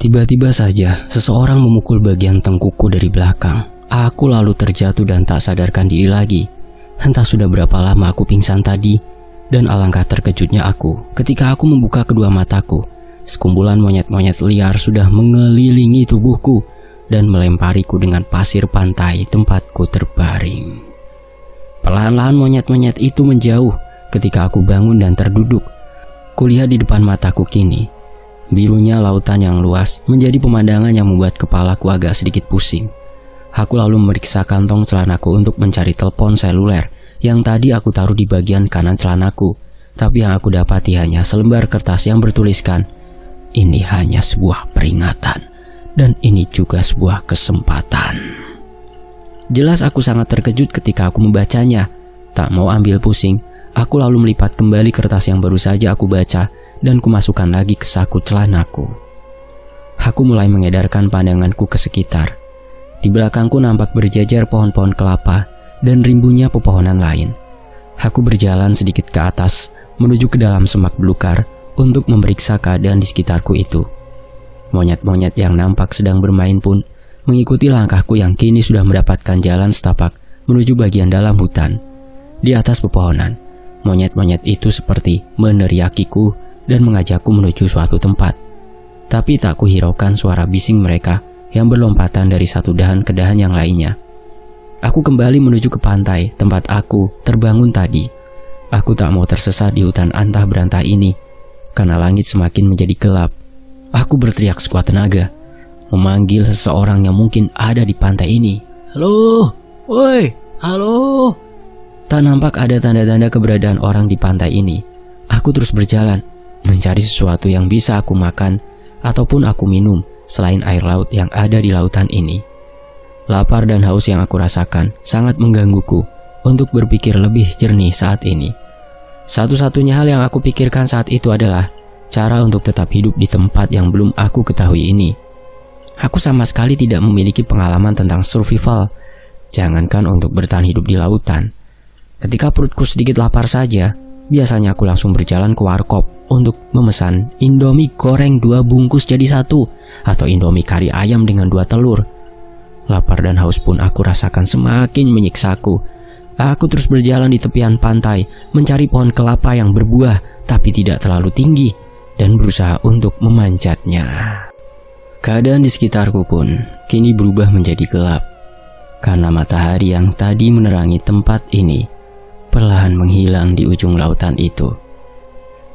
Tiba-tiba saja seseorang memukul bagian tengkukku dari belakang. Aku lalu terjatuh dan tak sadarkan diri lagi. Entah sudah berapa lama aku pingsan tadi, dan alangkah terkejutnya aku ketika aku membuka kedua mataku. Sekumpulan monyet-monyet liar sudah mengelilingi tubuhku dan melempariku dengan pasir pantai tempatku terbaring. Perlahan-lahan monyet-monyet itu menjauh ketika aku bangun dan terduduk. Kulihat di depan mataku kini, birunya lautan yang luas menjadi pemandangan yang membuat kepalaku agak sedikit pusing. Aku lalu memeriksa kantong celanaku untuk mencari telepon seluler yang tadi aku taruh di bagian kanan celanaku. Tapi yang aku dapati hanya selembar kertas yang bertuliskan, "Ini hanya sebuah peringatan, dan ini juga sebuah kesempatan." Jelas aku sangat terkejut ketika aku membacanya. Tak mau ambil pusing, aku lalu melipat kembali kertas yang baru saja aku baca dan kumasukkan lagi ke saku celanaku. Aku mulai mengedarkan pandanganku ke sekitar. Di belakangku nampak berjajar pohon-pohon kelapa dan rimbunya pepohonan lain. Aku berjalan sedikit ke atas menuju ke dalam semak belukar untuk memeriksa keadaan di sekitarku itu. Monyet-monyet yang nampak sedang bermain pun mengikuti langkahku yang kini sudah mendapatkan jalan setapak menuju bagian dalam hutan. Di atas pepohonan, monyet-monyet itu seperti meneriakiku dan mengajakku menuju suatu tempat. Tapi tak kuhiraukan suara bising mereka yang berlompatan dari satu dahan ke dahan yang lainnya. Aku kembali menuju ke pantai tempat aku terbangun tadi. Aku tak mau tersesat di hutan antah berantah ini karena langit semakin menjadi gelap. Aku berteriak sekuat tenaga, memanggil seseorang yang mungkin ada di pantai ini. "Halo, woi, halo." Tak nampak ada tanda-tanda keberadaan orang di pantai ini. Aku terus berjalan, mencari sesuatu yang bisa aku makan ataupun aku minum selain air laut yang ada di lautan ini. Lapar dan haus yang aku rasakan sangat menggangguku untuk berpikir lebih jernih saat ini. Satu-satunya hal yang aku pikirkan saat itu adalah cara untuk tetap hidup di tempat yang belum aku ketahui ini. Aku sama sekali tidak memiliki pengalaman tentang survival, jangankan untuk bertahan hidup di lautan. Ketika perutku sedikit lapar saja, biasanya aku langsung berjalan ke warkop untuk memesan Indomie goreng 2 bungkus jadi 1 atau Indomie kari ayam dengan 2 telur. Lapar dan haus pun aku rasakan semakin menyiksaku. Aku terus berjalan di tepian pantai mencari pohon kelapa yang berbuah tapi tidak terlalu tinggi dan berusaha untuk memanjatnya. Keadaan di sekitarku pun kini berubah menjadi gelap karena matahari yang tadi menerangi tempat ini perlahan menghilang di ujung lautan itu.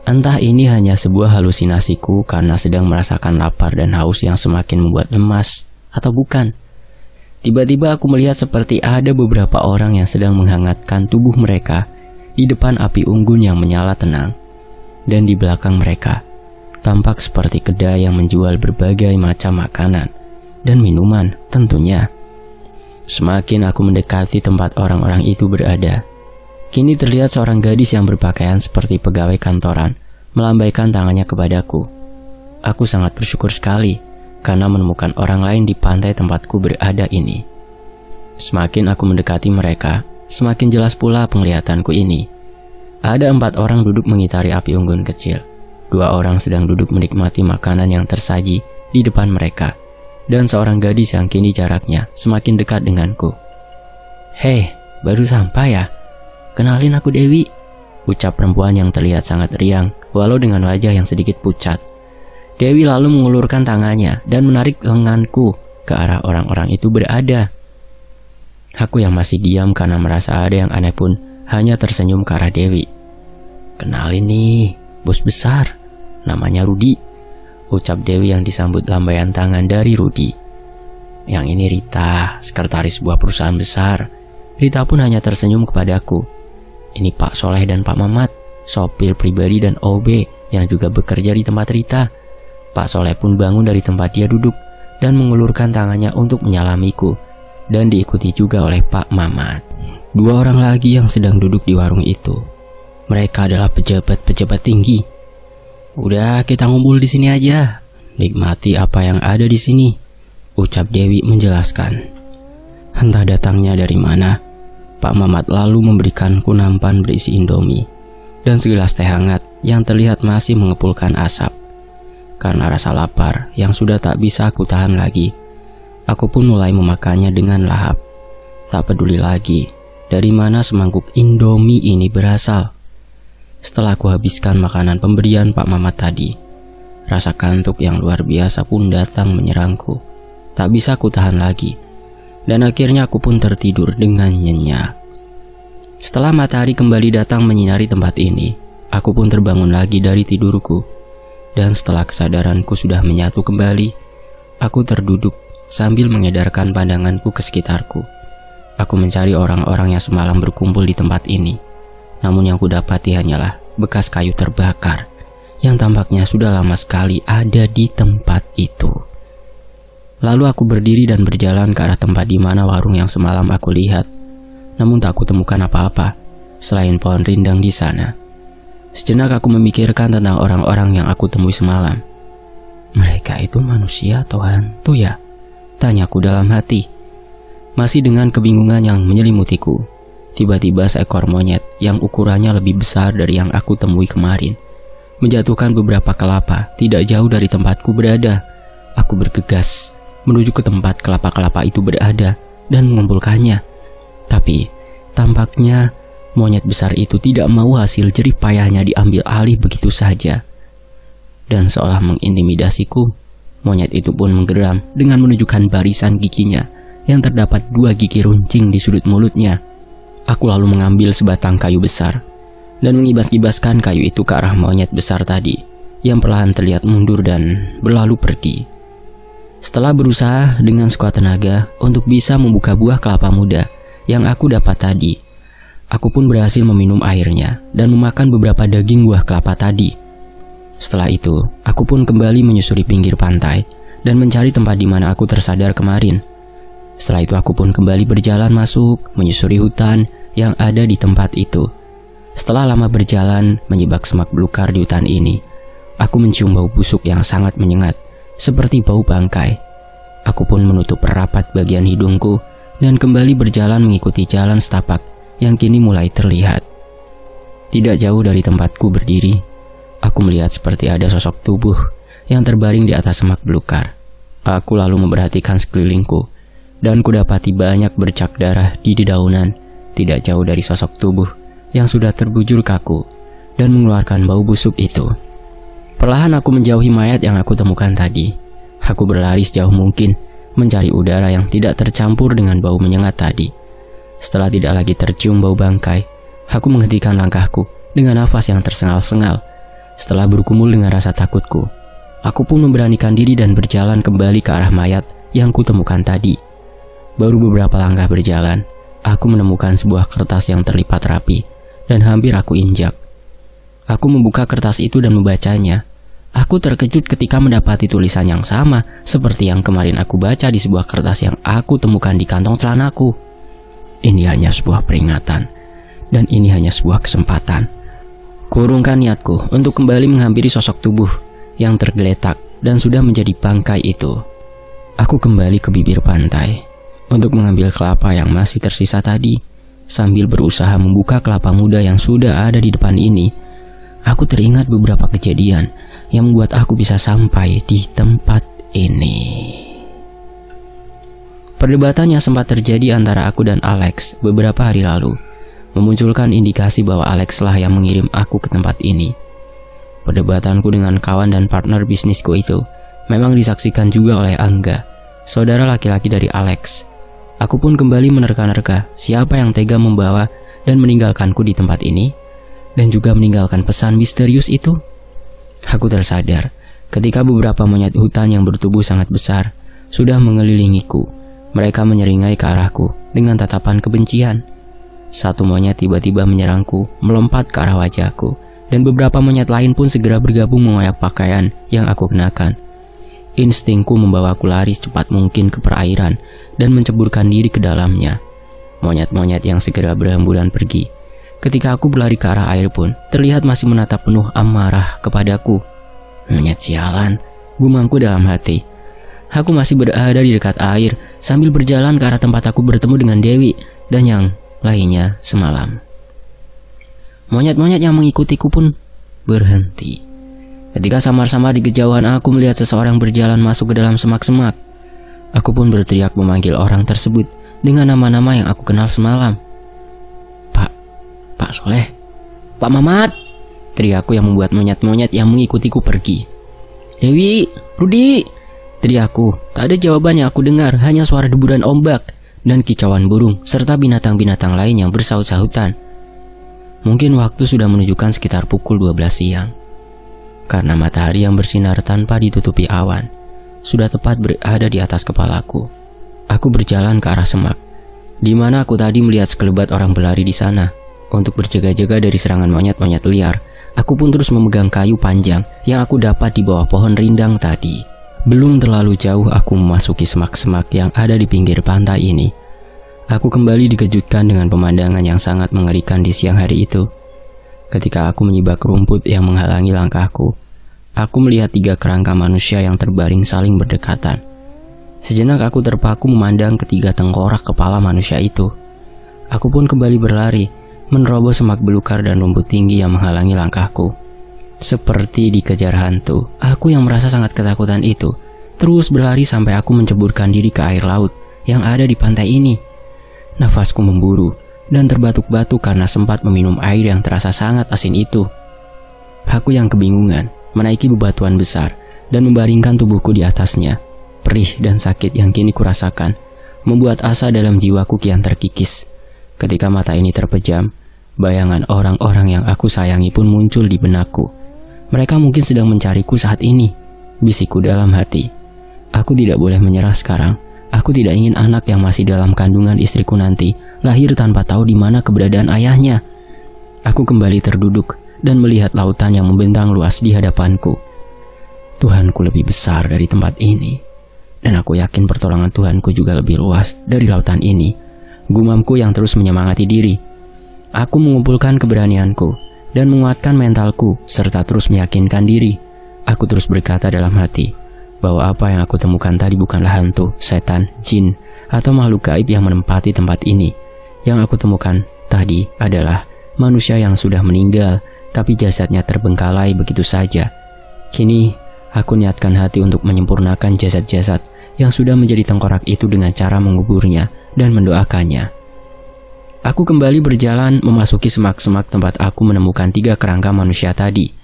Entah ini hanya sebuah halusinasiku karena sedang merasakan lapar dan haus yang semakin membuat lemas, atau bukan. Tiba-tiba aku melihat seperti ada beberapa orang yang sedang menghangatkan tubuh mereka di depan api unggun yang menyala tenang. Dan di belakang mereka tampak seperti kedai yang menjual berbagai macam makanan dan minuman tentunya. Semakin aku mendekati tempat orang-orang itu berada, kini terlihat seorang gadis yang berpakaian seperti pegawai kantoran melambaikan tangannya kepadaku. Aku sangat bersyukur sekali karena menemukan orang lain di pantai tempatku berada ini. Semakin aku mendekati mereka, semakin jelas pula penglihatanku ini. Ada 4 orang duduk mengitari api unggun kecil. 2 orang sedang duduk menikmati makanan yang tersaji di depan mereka, dan seorang gadis yang kini jaraknya semakin dekat denganku. "Hei, baru sampai ya? Kenalin, aku Dewi," ucap perempuan yang terlihat sangat riang walau dengan wajah yang sedikit pucat. Dewi lalu mengulurkan tangannya dan menarik lenganku ke arah orang-orang itu berada. Aku yang masih diam karena merasa ada yang aneh pun hanya tersenyum ke arah Dewi. "Kenalin nih, bos besar, namanya Rudi," ucap Dewi yang disambut lambaian tangan dari Rudi. "Yang ini Rita, sekretaris sebuah perusahaan besar." Rita pun hanya tersenyum kepadaku. "Ini Pak Soleh dan Pak Mamat, sopir pribadi dan OB yang juga bekerja di tempat Rita." Pak Soleh pun bangun dari tempat dia duduk dan mengulurkan tangannya untuk menyalamiku, dan diikuti juga oleh Pak Mamat. 2 orang lagi yang sedang duduk di warung itu. Mereka adalah pejabat-pejabat tinggi. "Udah, kita ngumpul di sini aja. Nikmati apa yang ada di sini," ucap Dewi menjelaskan. Entah datangnya dari mana, Pak Mamat lalu memberikanku nampan berisi Indomie dan segelas teh hangat yang terlihat masih mengepulkan asap. Karena rasa lapar yang sudah tak bisa aku tahan lagi, aku pun mulai memakannya dengan lahap. Tak peduli lagi dari mana semangkuk Indomie ini berasal. Setelah aku habiskan makanan pemberian Pak Mamat tadi, rasa kantuk yang luar biasa pun datang menyerangku. Tak bisa aku tahan lagi, dan akhirnya aku pun tertidur dengan nyenyak. Setelah matahari kembali datang menyinari tempat ini, aku pun terbangun lagi dari tidurku. Dan setelah kesadaranku sudah menyatu kembali, aku terduduk sambil mengedarkan pandanganku ke sekitarku. Aku mencari orang-orang yang semalam berkumpul di tempat ini. Namun yang kudapati hanyalah bekas kayu terbakar yang tampaknya sudah lama sekali ada di tempat itu. Lalu aku berdiri dan berjalan ke arah tempat di mana warung yang semalam aku lihat. Namun tak kutemukan apa-apa selain pohon rindang di sana. Sejenak aku memikirkan tentang orang-orang yang aku temui semalam. Mereka itu manusia atau hantu ya? Tanyaku dalam hati. Masih dengan kebingungan yang menyelimutiku, tiba-tiba seekor monyet yang ukurannya lebih besar dari yang aku temui kemarin menjatuhkan beberapa kelapa tidak jauh dari tempatku berada. Aku bergegas menuju ke tempat kelapa-kelapa itu berada dan mengumpulkannya. Tapi tampaknya monyet besar itu tidak mau hasil jerih payahnya diambil alih begitu saja. Dan seolah mengintimidasiku, monyet itu pun menggeram dengan menunjukkan barisan giginya yang terdapat 2 gigi runcing di sudut mulutnya. Aku lalu mengambil sebatang kayu besar dan mengibas-ibaskan kayu itu ke arah monyet besar tadi yang perlahan terlihat mundur dan berlalu pergi. Setelah berusaha dengan sekuat tenaga untuk bisa membuka buah kelapa muda yang aku dapat tadi, aku pun berhasil meminum airnya dan memakan beberapa daging buah kelapa tadi. Setelah itu, aku pun kembali menyusuri pinggir pantai dan mencari tempat di mana aku tersadar kemarin. Setelah itu aku pun kembali berjalan masuk, menyusuri hutan yang ada di tempat itu. Setelah lama berjalan, menyibak semak belukar di hutan ini, aku mencium bau busuk yang sangat menyengat, seperti bau bangkai. Aku pun menutup rapat bagian hidungku dan kembali berjalan mengikuti jalan setapak yang kini mulai terlihat. Tidak jauh dari tempatku berdiri, aku melihat seperti ada sosok tubuh yang terbaring di atas semak belukar. Aku lalu memperhatikan sekelilingku dan kudapati banyak bercak darah di dedaunan tidak jauh dari sosok tubuh yang sudah terbujur kaku dan mengeluarkan bau busuk itu. Perlahan aku menjauhi mayat yang aku temukan tadi. Aku berlari sejauh mungkin mencari udara yang tidak tercampur dengan bau menyengat tadi. Setelah tidak lagi tercium bau bangkai, aku menghentikan langkahku dengan nafas yang tersengal-sengal. Setelah bergumul dengan rasa takutku, aku pun memberanikan diri dan berjalan kembali ke arah mayat yang kutemukan tadi. Baru beberapa langkah berjalan, aku menemukan sebuah kertas yang terlipat rapi dan hampir aku injak. Aku membuka kertas itu dan membacanya. Aku terkejut ketika mendapati tulisan yang sama seperti yang kemarin aku baca di sebuah kertas yang aku temukan di kantong celanaku. Ini hanya sebuah peringatan, dan ini hanya sebuah kesempatan. Kurungkan niatku untuk kembali menghampiri sosok tubuh yang tergeletak dan sudah menjadi bangkai itu. Aku kembali ke bibir pantai untuk mengambil kelapa yang masih tersisa tadi. Sambil berusaha membuka kelapa muda yang sudah ada di depan ini, aku teringat beberapa kejadian yang membuat aku bisa sampai di tempat ini. Perdebatan yang sempat terjadi antara aku dan Alex beberapa hari lalu memunculkan indikasi bahwa Alex lah yang mengirim aku ke tempat ini. Perdebatanku dengan kawan dan partner bisnisku itu memang disaksikan juga oleh Angga, saudara laki-laki dari Alex. Aku pun kembali menerka-nerka siapa yang tega membawa dan meninggalkanku di tempat ini, dan juga meninggalkan pesan misterius itu. Aku tersadar ketika beberapa monyet hutan yang bertubuh sangat besar sudah mengelilingiku. Mereka menyeringai ke arahku dengan tatapan kebencian. Satu monyet tiba-tiba menyerangku, melompat ke arah wajahku, dan beberapa monyet lain pun segera bergabung mengoyak pakaian yang aku kenakan. Instingku membawaku lari secepat mungkin ke perairan dan menceburkan diri ke dalamnya. Monyet-monyet yang segera berhamburan pergi. Ketika aku berlari ke arah air pun terlihat masih menatap penuh amarah kepadaku. Monyet sialan, gumamku dalam hati. Aku masih berada di dekat air sambil berjalan ke arah tempat aku bertemu dengan Dewi dan yang lainnya semalam. Monyet-monyet yang mengikutiku pun berhenti. Ketika samar-samar di kejauhan aku melihat seseorang berjalan masuk ke dalam semak-semak. Aku pun berteriak memanggil orang tersebut dengan nama-nama yang aku kenal semalam. Pak Soleh, Pak Mamat, teriakku yang membuat monyet-monyet yang mengikutiku pergi. Dewi, Rudi, teriakku. Tak ada jawaban yang aku dengar, hanya suara deburan ombak dan kicauan burung serta binatang-binatang lain yang bersaut-sautan. Mungkin waktu sudah menunjukkan sekitar pukul 12 siang. Karena matahari yang bersinar tanpa ditutupi awan sudah tepat berada di atas kepalaku. Aku berjalan ke arah semak, di mana aku tadi melihat sekelebat orang berlari di sana. Untuk berjaga-jaga dari serangan monyet-monyet liar, aku pun terus memegang kayu panjang yang aku dapat di bawah pohon rindang tadi. Belum terlalu jauh aku memasuki semak-semak yang ada di pinggir pantai ini. Aku kembali dikejutkan dengan pemandangan yang sangat mengerikan di siang hari itu. Ketika aku menyibak rumput yang menghalangi langkahku, aku melihat 3 kerangka manusia yang terbaring saling berdekatan. Sejenak aku terpaku memandang ketiga tengkorak kepala manusia itu. Aku pun kembali berlari, menerobos semak belukar dan rumput tinggi yang menghalangi langkahku. Seperti dikejar hantu, aku yang merasa sangat ketakutan itu terus berlari sampai aku menceburkan diri ke air laut yang ada di pantai ini. Nafasku memburu dan terbatuk-batuk karena sempat meminum air yang terasa sangat asin itu. Aku yang kebingungan menaiki bebatuan besar dan membaringkan tubuhku di atasnya. Perih dan sakit yang kini kurasakan membuat asa dalam jiwaku kian terkikis. Ketika mata ini terpejam, bayangan orang-orang yang aku sayangi pun muncul di benakku. Mereka mungkin sedang mencariku saat ini, bisikku dalam hati. Aku tidak boleh menyerah sekarang. Aku tidak ingin anak yang masih dalam kandungan istriku nanti lahir tanpa tahu di mana keberadaan ayahnya. Aku kembali terduduk dan melihat lautan yang membentang luas di hadapanku. Tuhanku lebih besar dari tempat ini, dan aku yakin pertolongan Tuhanku juga lebih luas dari lautan ini. Gumamku yang terus menyemangati diri. Aku mengumpulkan keberanianku dan menguatkan mentalku serta terus meyakinkan diri. Aku terus berkata dalam hati bahwa apa yang aku temukan tadi bukanlah hantu, setan, jin, atau makhluk gaib yang menempati tempat ini. Yang aku temukan tadi adalah manusia yang sudah meninggal, tapi jasadnya terbengkalai begitu saja. Kini, aku niatkan hati untuk menyempurnakan jasad-jasad yang sudah menjadi tengkorak itu dengan cara menguburnya dan mendoakannya. Aku kembali berjalan memasuki semak-semak tempat aku menemukan 3 kerangka manusia tadi,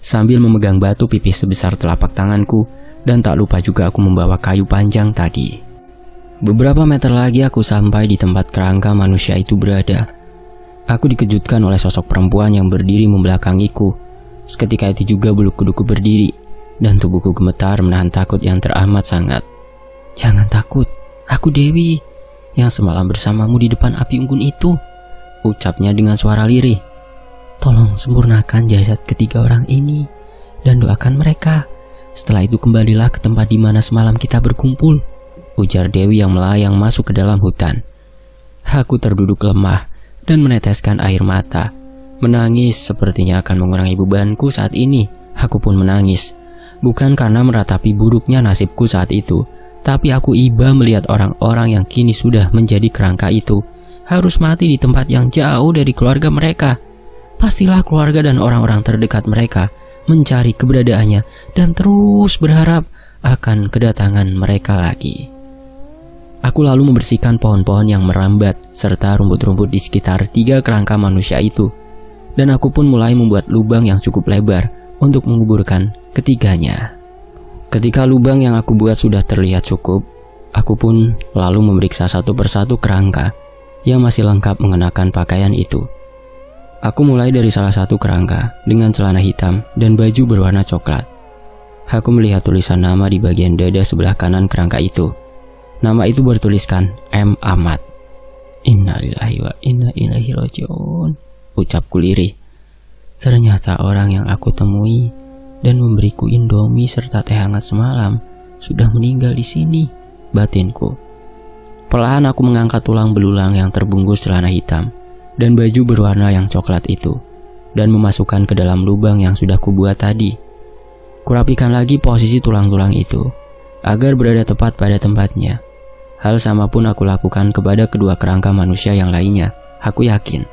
sambil memegang batu pipih sebesar telapak tanganku. Dan tak lupa juga aku membawa kayu panjang tadi. Beberapa meter lagi aku sampai di tempat kerangka manusia itu berada. Aku dikejutkan oleh sosok perempuan yang berdiri membelakangiku. Seketika itu juga bulu kuduku berdiri, dan tubuhku gemetar menahan takut yang teramat sangat. Jangan takut, aku Dewi, yang semalam bersamamu di depan api unggun itu, ucapnya dengan suara lirih. Tolong sempurnakan jasad ketiga orang ini, dan doakan mereka. Setelah itu kembalilah ke tempat di mana semalam kita berkumpul, ujar Dewi yang melayang masuk ke dalam hutan. Aku terduduk lemah dan meneteskan air mata. Menangis sepertinya akan mengurangi bebanku saat ini. Aku pun menangis, bukan karena meratapi buruknya nasibku saat itu, tapi aku iba melihat orang-orang yang kini sudah menjadi kerangka itu harus mati di tempat yang jauh dari keluarga mereka. Pastilah keluarga dan orang-orang terdekat mereka mencari keberadaannya dan terus berharap akan kedatangan mereka lagi. Aku lalu membersihkan pohon-pohon yang merambat serta rumput-rumput di sekitar 3 kerangka manusia itu, dan aku pun mulai membuat lubang yang cukup lebar untuk menguburkan ketiganya. Ketika lubang yang aku buat sudah terlihat cukup, aku pun lalu memeriksa satu persatu kerangka yang masih lengkap mengenakan pakaian itu. Aku mulai dari salah satu kerangka dengan celana hitam dan baju berwarna coklat. Aku melihat tulisan nama di bagian dada sebelah kanan kerangka itu. Nama itu bertuliskan M. Ahmad. Innalillahi wa inna ilaihi raji'un, ucapku lirih. Ternyata orang yang aku temui dan memberiku indomie serta teh hangat semalam sudah meninggal di sini, batinku. Perlahan aku mengangkat tulang belulang yang terbungkus celana hitam dan baju berwarna yang coklat itu, dan memasukkan ke dalam lubang yang sudah kubuat tadi. Kurapikan lagi posisi tulang-tulang itu, agar berada tepat pada tempatnya. Hal sama pun aku lakukan kepada kedua kerangka manusia yang lainnya. Aku yakin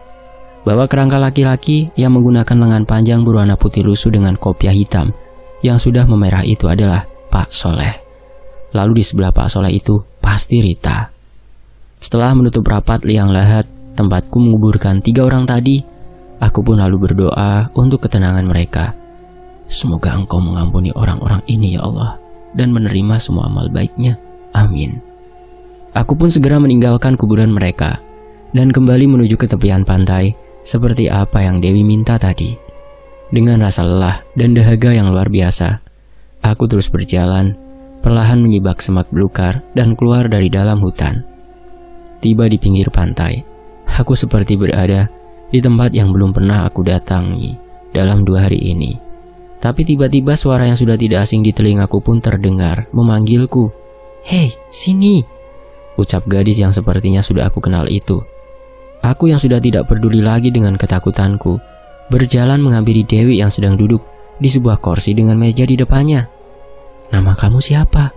bahwa kerangka laki-laki yang menggunakan lengan panjang berwarna putih lusuh dengan kopiah hitam yang sudah memerah itu adalah Pak Soleh. Lalu di sebelah Pak Soleh itu pasti Rita. Setelah menutup rapat liang lahat tempatku menguburkan 3 orang tadi, aku pun lalu berdoa untuk ketenangan mereka. Semoga Engkau mengampuni orang-orang ini ya Allah, dan menerima semua amal baiknya. Amin. Aku pun segera meninggalkan kuburan mereka dan kembali menuju ke tepian pantai seperti apa yang Dewi minta tadi. Dengan rasa lelah dan dahaga yang luar biasa, aku terus berjalan, perlahan menyibak semak belukar dan keluar dari dalam hutan. Tiba di pinggir pantai, aku seperti berada di tempat yang belum pernah aku datangi dalam 2 hari ini. Tapi tiba-tiba suara yang sudah tidak asing di telingaku pun terdengar memanggilku. "Hei, sini!" ucap gadis yang sepertinya sudah aku kenal itu. Aku yang sudah tidak peduli lagi dengan ketakutanku, berjalan menghampiri Dewi yang sedang duduk di sebuah kursi dengan meja di depannya. "Nama kamu siapa?"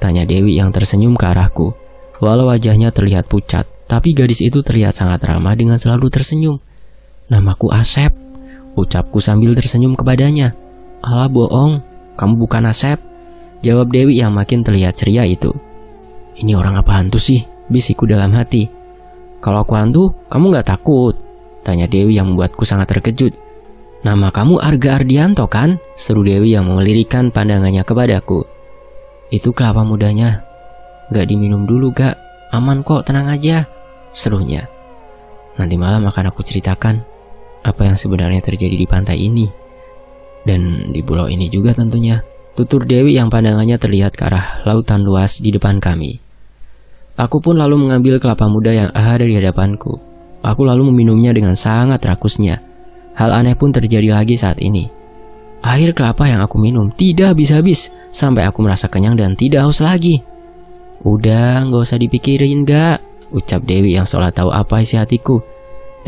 tanya Dewi yang tersenyum ke arahku. Walau wajahnya terlihat pucat, tapi gadis itu terlihat sangat ramah dengan selalu tersenyum. "Namaku Asep," ucapku sambil tersenyum kepadanya. "Alah bohong, kamu bukan Asep," jawab Dewi yang makin terlihat ceria itu. "Ini orang apa hantu sih?" bisikku dalam hati. "Kalau aku hantu, kamu gak takut?" tanya Dewi yang membuatku sangat terkejut. "Nama kamu Arga Ardianto kan?" seru Dewi yang mengelirikan pandangannya kepadaku. "Itu kelapa mudanya. Gak diminum dulu gak? Aman kok, tenang aja," serunya. "Nanti malam akan aku ceritakan apa yang sebenarnya terjadi di pantai ini. Dan di pulau ini juga tentunya," tutur Dewi yang pandangannya terlihat ke arah lautan luas di depan kami. Aku pun lalu mengambil kelapa muda yang ada di hadapanku. Aku lalu meminumnya dengan sangat rakusnya. Hal aneh pun terjadi lagi saat ini. Air kelapa yang aku minum tidak habis-habis sampai aku merasa kenyang dan tidak haus lagi. "Udah, gak usah dipikirin gak?" ucap Dewi yang seolah tahu apa isi hatiku.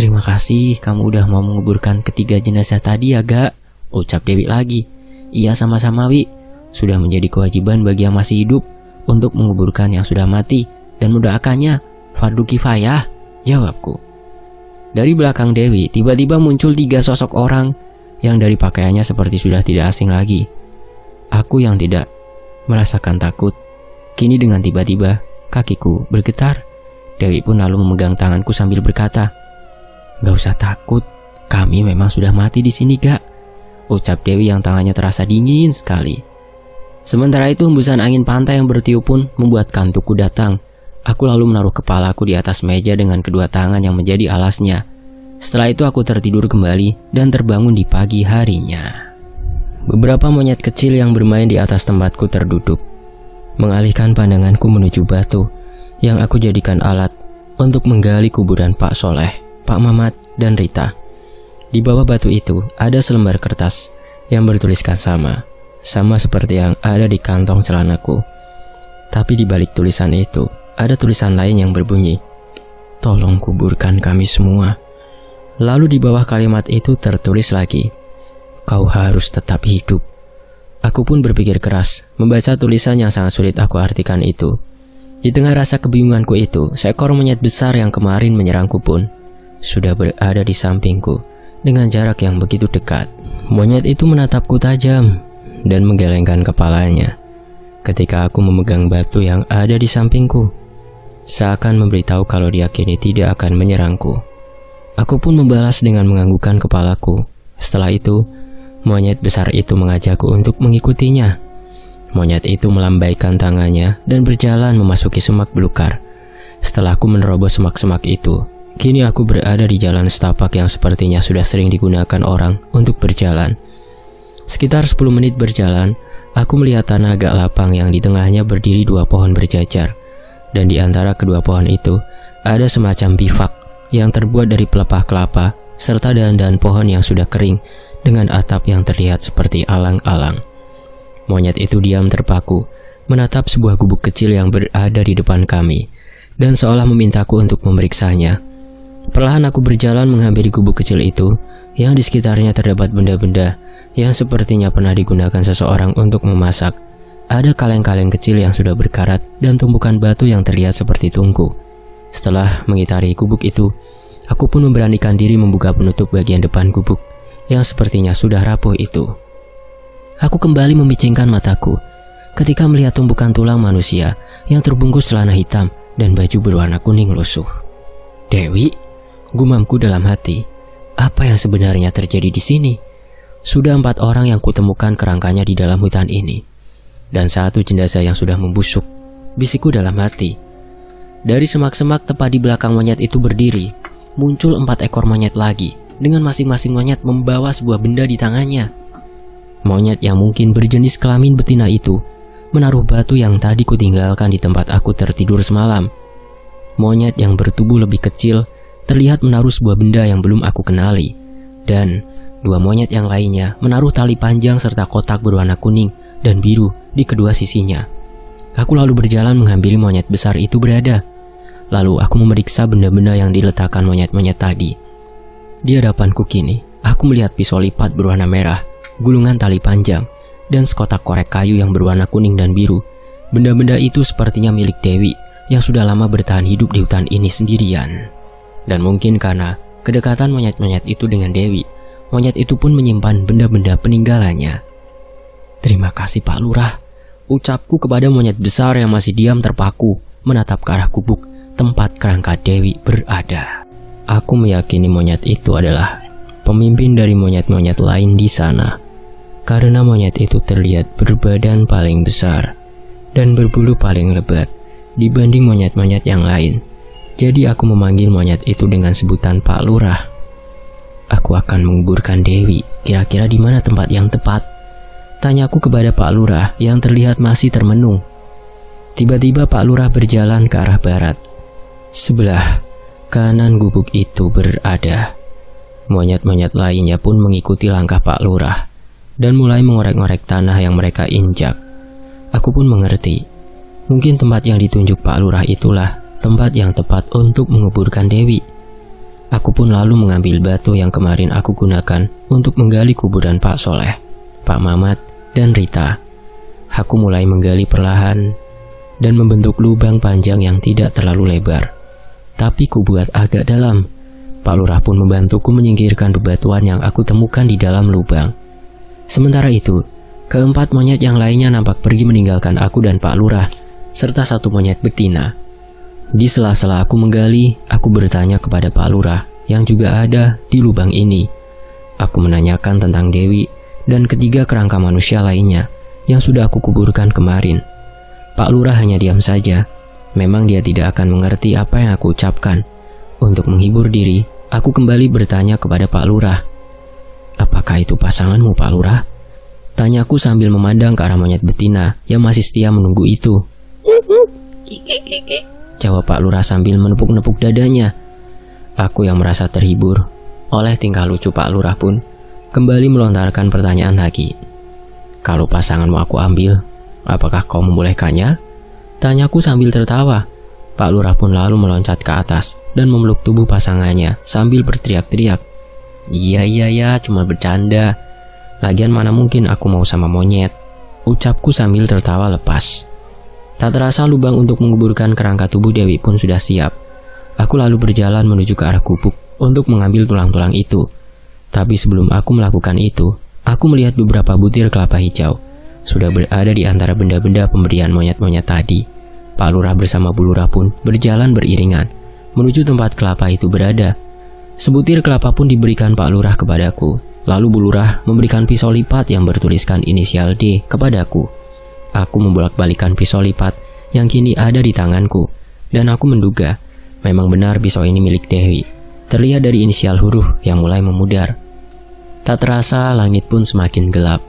"Terima kasih kamu udah mau menguburkan 3 jenazah tadi ya gak?" ucap Dewi lagi. "Iya sama-sama Wi, sudah menjadi kewajiban bagi yang masih hidup untuk menguburkan yang sudah mati dan mendoakannya fardu kifayah," jawabku. Dari belakang Dewi tiba-tiba muncul 3 sosok orang yang dari pakaiannya seperti sudah tidak asing lagi. Aku yang tidak merasakan takut, kini dengan tiba-tiba kakiku bergetar. Dewi pun lalu memegang tanganku sambil berkata, "Gak usah takut, kami memang sudah mati di sini gak?" ucap Dewi yang tangannya terasa dingin sekali. Sementara itu hembusan angin pantai yang bertiup pun membuat kantukku datang. Aku lalu menaruh kepalaku di atas meja dengan kedua tangan yang menjadi alasnya. Setelah itu aku tertidur kembali dan terbangun di pagi harinya. Beberapa monyet kecil yang bermain di atas tempatku terduduk, mengalihkan pandanganku menuju batu yang aku jadikan alat untuk menggali kuburan Pak Soleh, Pak Mamat, dan Rita. Di bawah batu itu ada selembar kertas yang bertuliskan sama seperti yang ada di kantong celanaku. Tapi di balik tulisan itu ada tulisan lain yang berbunyi, "Tolong kuburkan kami semua." Lalu di bawah kalimat itu tertulis lagi, "Kau harus tetap hidup." Aku pun berpikir keras membaca tulisan yang sangat sulit aku artikan itu. Di tengah rasa kebingunganku itu, seekor monyet besar yang kemarin menyerangku pun sudah berada di sampingku dengan jarak yang begitu dekat. Monyet itu menatapku tajam dan menggelengkan kepalanya ketika aku memegang batu yang ada di sampingku, seakan memberitahu kalau dia kini tidak akan menyerangku. Aku pun membalas dengan menganggukkan kepalaku. Setelah itu, monyet besar itu mengajakku untuk mengikutinya. Monyet itu melambaikan tangannya dan berjalan memasuki semak belukar. Setelah aku menerobos semak-semak itu, kini aku berada di jalan setapak yang sepertinya sudah sering digunakan orang untuk berjalan. Sekitar 10 menit berjalan, aku melihat tanah agak lapang yang di tengahnya berdiri 2 pohon berjajar. Dan di antara kedua pohon itu, ada semacam bivak yang terbuat dari pelepah kelapa serta dahan-dahan pohon yang sudah kering dengan atap yang terlihat seperti alang-alang. Monyet itu diam terpaku, menatap sebuah gubuk kecil yang berada di depan kami, dan seolah memintaku untuk memeriksanya. Perlahan aku berjalan menghampiri gubuk kecil itu, yang di sekitarnya terdapat benda-benda yang sepertinya pernah digunakan seseorang untuk memasak. Ada kaleng-kaleng kecil yang sudah berkarat dan tumpukan batu yang terlihat seperti tungku. Setelah mengitari gubuk itu, aku pun memberanikan diri membuka penutup bagian depan gubuk yang sepertinya sudah rapuh itu. Aku kembali memicingkan mataku ketika melihat tumpukan tulang manusia yang terbungkus celana hitam dan baju berwarna kuning lusuh. Dewi, gumamku dalam hati. Apa yang sebenarnya terjadi di sini? Sudah 4 orang yang kutemukan kerangkanya di dalam hutan ini, dan 1 jenazah yang sudah membusuk, bisikku dalam hati. Dari semak-semak tepat di belakang monyet itu berdiri, muncul 4 ekor monyet lagi, dengan masing-masing monyet membawa sebuah benda di tangannya. Monyet yang mungkin berjenis kelamin betina itu menaruh batu yang tadi kutinggalkan di tempat aku tertidur semalam. Monyet yang bertubuh lebih kecil terlihat menaruh sebuah benda yang belum aku kenali, dan 2 monyet yang lainnya menaruh tali panjang serta kotak berwarna kuning dan biru di kedua sisinya. Aku lalu berjalan menghampiri monyet besar itu berada. Lalu aku memeriksa benda-benda yang diletakkan monyet-monyet tadi. Di hadapanku kini, aku melihat pisau lipat berwarna merah, gulungan tali panjang, dan sekotak korek kayu yang berwarna kuning dan biru. Benda-benda itu sepertinya milik Dewi yang sudah lama bertahan hidup di hutan ini sendirian. Dan mungkin karena kedekatan monyet-monyet itu dengan Dewi, monyet itu pun menyimpan benda-benda peninggalannya. Terima kasih Pak Lurah, ucapku kepada monyet besar yang masih diam terpaku menatap ke arah gubuk tempat kerangka Dewi berada. Aku meyakini monyet itu adalah pemimpin dari monyet-monyet lain di sana, karena monyet itu terlihat berbadan paling besar dan berbulu paling lebat dibanding monyet-monyet yang lain. Jadi aku memanggil monyet itu dengan sebutan Pak Lurah. Aku akan menguburkan Dewi, kira-kira di mana tempat yang tepat? Tanyaku kepada Pak Lurah yang terlihat masih termenung. Tiba-tiba Pak Lurah berjalan ke arah barat. Sebelah kanan gubuk itu berada. Monyet-monyet lainnya pun mengikuti langkah Pak Lurah dan mulai mengorek-ngorek tanah yang mereka injak. Aku pun mengerti, mungkin tempat yang ditunjuk Pak Lurah itulah tempat yang tepat untuk menguburkan Dewi. Aku pun lalu mengambil batu yang kemarin aku gunakan untuk menggali kuburan Pak Soleh, Pak Mamat, dan Rita. Aku mulai menggali perlahan dan membentuk lubang panjang yang tidak terlalu lebar, tapi kubuat agak dalam. Pak Lurah pun membantuku menyingkirkan bebatuan yang aku temukan di dalam lubang. Sementara itu, keempat monyet yang lainnya nampak pergi meninggalkan aku dan Pak Lurah, serta 1 monyet betina. Di sela-sela aku menggali, aku bertanya kepada Pak Lurah yang juga ada di lubang ini. Aku menanyakan tentang Dewi dan ketiga kerangka manusia lainnya yang sudah aku kuburkan kemarin. Pak Lurah hanya diam saja. Memang dia tidak akan mengerti apa yang aku ucapkan. Untuk menghibur diri, aku kembali bertanya kepada Pak Lurah. Apakah itu pasanganmu, Pak Lurah? Tanyaku sambil memandang ke arah monyet betina yang masih setia menunggu itu. Jawab Pak Lurah sambil menepuk-nepuk dadanya. Aku yang merasa terhibur oleh tingkah lucu Pak Lurah pun kembali melontarkan pertanyaan lagi. Kalau pasanganmu aku ambil, apakah kau membolehkannya? Tanyaku sambil tertawa. Pak Lurah pun lalu meloncat ke atas dan memeluk tubuh pasangannya sambil berteriak-teriak. Iya, cuma bercanda. Lagian mana mungkin aku mau sama monyet, ucapku sambil tertawa lepas. Tak terasa lubang untuk menguburkan kerangka tubuh Dewi pun sudah siap. Aku lalu berjalan menuju ke arah gubuk untuk mengambil tulang-tulang itu. Tapi sebelum aku melakukan itu, aku melihat beberapa butir kelapa hijau sudah berada di antara benda-benda pemberian monyet-monyet tadi. Pak Lurah bersama Bu Lurah pun berjalan beriringan menuju tempat kelapa itu berada. Sebutir kelapa pun diberikan Pak Lurah kepadaku. Lalu Bu Lurah memberikan pisau lipat yang bertuliskan inisial D kepadaku. Aku membolak-balikan pisau lipat yang kini ada di tanganku, dan aku menduga memang benar pisau ini milik Dewi. Terlihat dari inisial huruf yang mulai memudar. Tak terasa langit pun semakin gelap.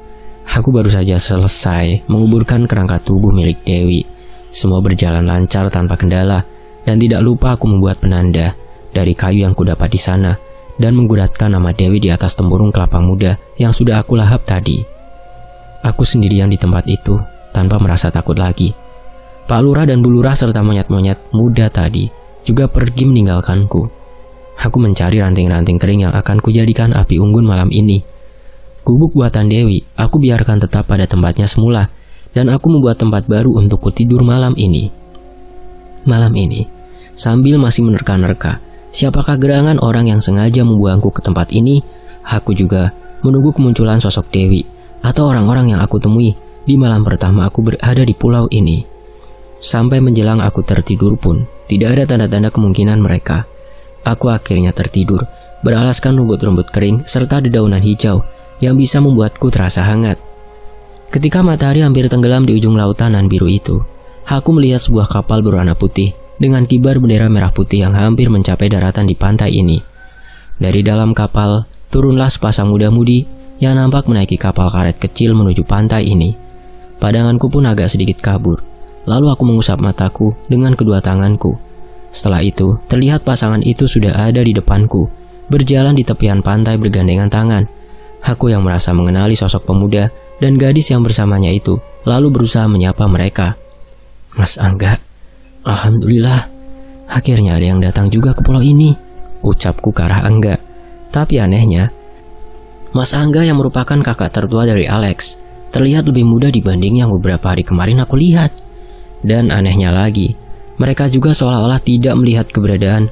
Aku baru saja selesai menguburkan kerangka tubuh milik Dewi. Semua berjalan lancar tanpa kendala, dan tidak lupa aku membuat penanda dari kayu yang kudapat di sana dan menggunakan nama Dewi di atas tempurung kelapa muda yang sudah aku lahap tadi. Aku sendirian di tempat itu tanpa merasa takut lagi. Pak Lurah dan Bu Lurah serta monyet-monyet muda tadi juga pergi meninggalkanku. Aku mencari ranting-ranting kering yang akan kujadikan api unggun malam ini. Gubuk buatan Dewi aku biarkan tetap pada tempatnya semula, dan aku membuat tempat baru untuk tidur malam ini. Malam ini, sambil masih menerka-nerka siapakah gerangan orang yang sengaja membuangku ke tempat ini, aku juga menunggu kemunculan sosok Dewi atau orang-orang yang aku temui di malam pertama aku berada di pulau ini. Sampai menjelang aku tertidur pun, tidak ada tanda-tanda kemungkinan mereka. Aku akhirnya tertidur, beralaskan rumput-rumput kering serta dedaunan hijau yang bisa membuatku terasa hangat. Ketika matahari hampir tenggelam di ujung lautan nan biru itu, aku melihat sebuah kapal berwarna putih dengan kibar bendera merah putih yang hampir mencapai daratan di pantai ini. Dari dalam kapal, turunlah sepasang muda-mudi yang nampak menaiki kapal karet kecil menuju pantai ini. Pandanganku pun agak sedikit kabur. Lalu aku mengusap mataku dengan kedua tanganku. Setelah itu, terlihat pasangan itu sudah ada di depanku, berjalan di tepian pantai bergandengan tangan. Aku yang merasa mengenali sosok pemuda dan gadis yang bersamanya itu, lalu berusaha menyapa mereka. "Mas Angga, alhamdulillah, akhirnya ada yang datang juga ke pulau ini," ucapku ke arah Angga. Tapi anehnya, Mas Angga yang merupakan kakak tertua dari Alex terlihat lebih muda dibanding yang beberapa hari kemarin aku lihat. Dan anehnya lagi, mereka juga seolah-olah tidak melihat keberadaan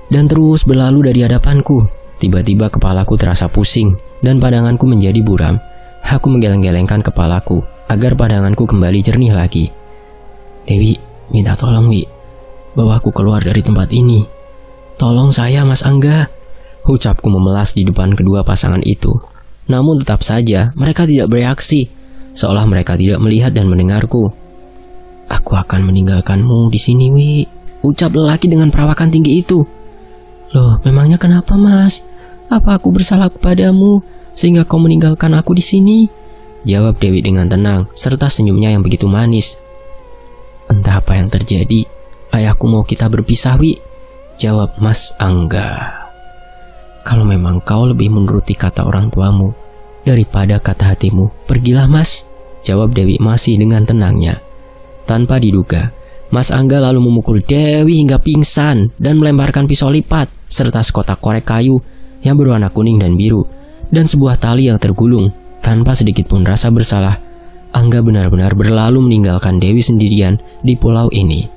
dan terus berlalu dari hadapanku. Tiba-tiba kepalaku terasa pusing dan pandanganku menjadi buram. Aku menggeleng-gelengkan kepalaku agar pandanganku kembali jernih lagi. "Dewi, minta tolong Wi, bawa aku keluar dari tempat ini. Tolong saya Mas Angga," ucapku memelas di depan kedua pasangan itu. Namun tetap saja mereka tidak bereaksi, seolah mereka tidak melihat dan mendengarku. "Aku akan meninggalkanmu di sini Wi," ucap lelaki dengan perawakan tinggi itu. "Loh, memangnya kenapa Mas? Apa aku bersalah kepadamu sehingga kau meninggalkan aku di sini?" jawab Dewi dengan tenang serta senyumnya yang begitu manis. "Entah apa yang terjadi, ayahku mau kita berpisah Wi," jawab Mas Angga. "Kalau memang kau lebih menuruti kata orang tuamu daripada kata hatimu, pergilah Mas," jawab Dewi masih dengan tenangnya. Tanpa diduga, Mas Angga lalu memukul Dewi hingga pingsan dan melemparkan pisau lipat serta sekotak korek kayu yang berwarna kuning dan biru dan sebuah tali yang tergulung. Tanpa sedikit pun rasa bersalah, Angga benar-benar berlalu meninggalkan Dewi sendirian di pulau ini.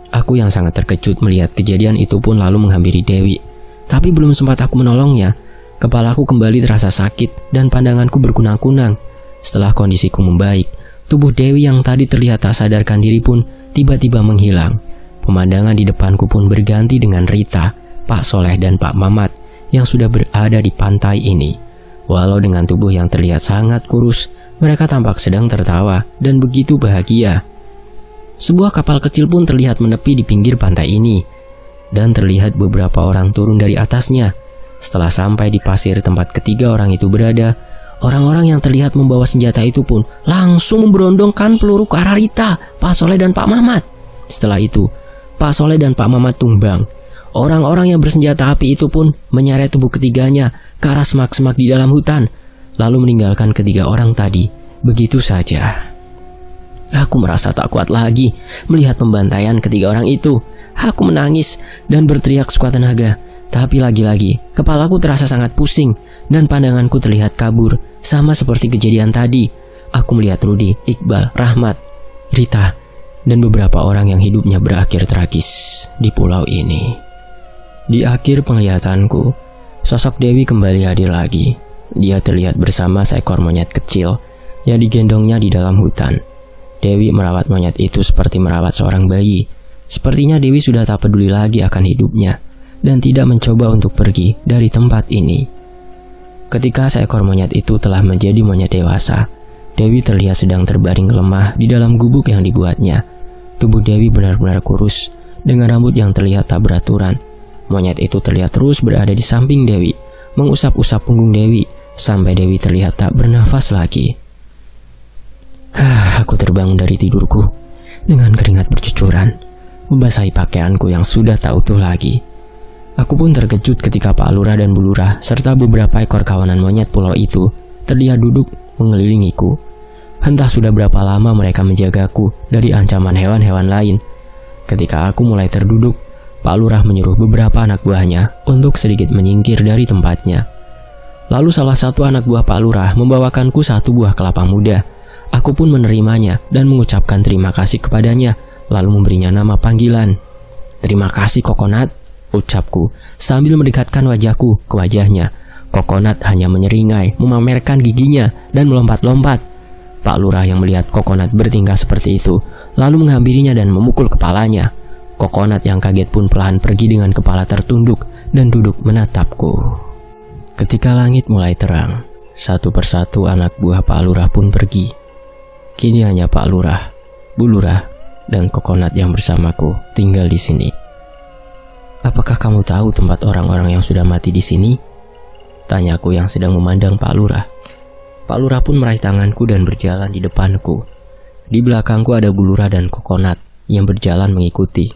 Aku yang sangat terkejut melihat kejadian itu pun lalu menghampiri Dewi. Tapi belum sempat aku menolongnya, kepalaku kembali terasa sakit dan pandanganku berkunang-kunang. Setelah kondisiku membaik, tubuh Dewi yang tadi terlihat tak sadarkan diri pun tiba-tiba menghilang. Pemandangan di depanku pun berganti dengan Rita, Pak Soleh dan Pak Mamat yang sudah berada di pantai ini. Walau dengan tubuh yang terlihat sangat kurus, mereka tampak sedang tertawa dan begitu bahagia. Sebuah kapal kecil pun terlihat menepi di pinggir pantai ini, dan terlihat beberapa orang turun dari atasnya. Setelah sampai di pasir tempat ketiga orang itu berada, orang-orang yang terlihat membawa senjata itu pun langsung memberondongkan peluru ke arah Rita, Pak Soleh dan Pak Mamat. Setelah itu, Pak Soleh dan Pak Mamat tumbang. Orang-orang yang bersenjata api itu pun menyeret tubuh ketiganya ke arah semak-semak di dalam hutan, lalu meninggalkan ketiga orang tadi begitu saja. Aku merasa tak kuat lagi melihat pembantaian ketiga orang itu. Aku menangis dan berteriak sekuat tenaga. Tapi lagi-lagi, kepalaku terasa sangat pusing dan pandanganku terlihat kabur, sama seperti kejadian tadi. Aku melihat Rudi, Iqbal, Rahmat, Rita, dan beberapa orang yang hidupnya berakhir tragis di pulau ini. Di akhir penglihatanku, sosok Dewi kembali hadir lagi. Dia terlihat bersama seekor monyet kecil yang digendongnya di dalam hutan. Dewi merawat monyet itu seperti merawat seorang bayi. Sepertinya Dewi sudah tak peduli lagi akan hidupnya dan tidak mencoba untuk pergi dari tempat ini. Ketika seekor monyet itu telah menjadi monyet dewasa, Dewi terlihat sedang terbaring lemah di dalam gubuk yang dibuatnya. Tubuh Dewi benar-benar kurus, dengan rambut yang terlihat tak beraturan. Monyet itu terlihat terus berada di samping Dewi, mengusap-usap punggung Dewi, sampai Dewi terlihat tak bernafas lagi. Aku terbangun dari tidurku dengan keringat bercucuran, membasahi pakaianku yang sudah tak utuh lagi. Aku pun terkejut ketika Pak Lurah dan Bu Lurah serta beberapa ekor kawanan monyet pulau itu terlihat duduk mengelilingiku. Entah sudah berapa lama mereka menjagaku dari ancaman hewan-hewan lain. Ketika aku mulai terduduk, Pak Lurah menyuruh beberapa anak buahnya untuk sedikit menyingkir dari tempatnya. Lalu salah satu anak buah Pak Lurah membawakanku satu buah kelapa muda. Aku pun menerimanya dan mengucapkan terima kasih kepadanya, lalu memberinya nama panggilan. "Terima kasih Kokonat," ucapku sambil mendekatkan wajahku ke wajahnya. Kokonat hanya menyeringai, memamerkan giginya, dan melompat-lompat. Pak Lurah yang melihat Kokonat bertingkah seperti itu, lalu menghampirinya dan memukul kepalanya. Kokonat yang kaget pun perlahan pergi dengan kepala tertunduk dan duduk menatapku. Ketika langit mulai terang, satu persatu anak buah Pak Lurah pun pergi. Kini hanya Pak Lurah, Bu Lurah, dan Kokonat yang bersamaku tinggal di sini. Apakah kamu tahu tempat orang-orang yang sudah mati di sini? Tanyaku yang sedang memandang Pak Lurah. Pak Lurah pun meraih tanganku dan berjalan di depanku. Di belakangku ada Bu Lurah dan Kokonat yang berjalan mengikuti.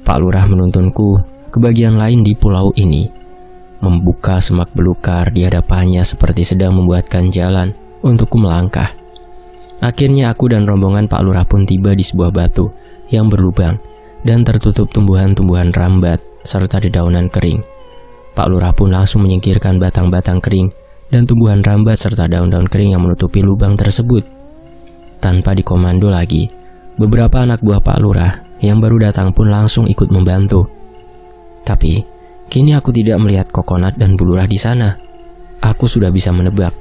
Pak Lurah menuntunku ke bagian lain di pulau ini, membuka semak belukar di hadapannya seperti sedang membuatkan jalan untukku melangkah. Akhirnya aku dan rombongan Pak Lurah pun tiba di sebuah batu yang berlubang dan tertutup tumbuhan-tumbuhan rambat serta dedaunan kering. Pak Lurah pun langsung menyingkirkan batang-batang kering dan tumbuhan rambat serta daun-daun kering yang menutupi lubang tersebut. Tanpa dikomando lagi, beberapa anak buah Pak Lurah yang baru datang pun langsung ikut membantu. Tapi, kini aku tidak melihat Kokonat dan Bu Lurah di sana. Aku sudah bisa menebak.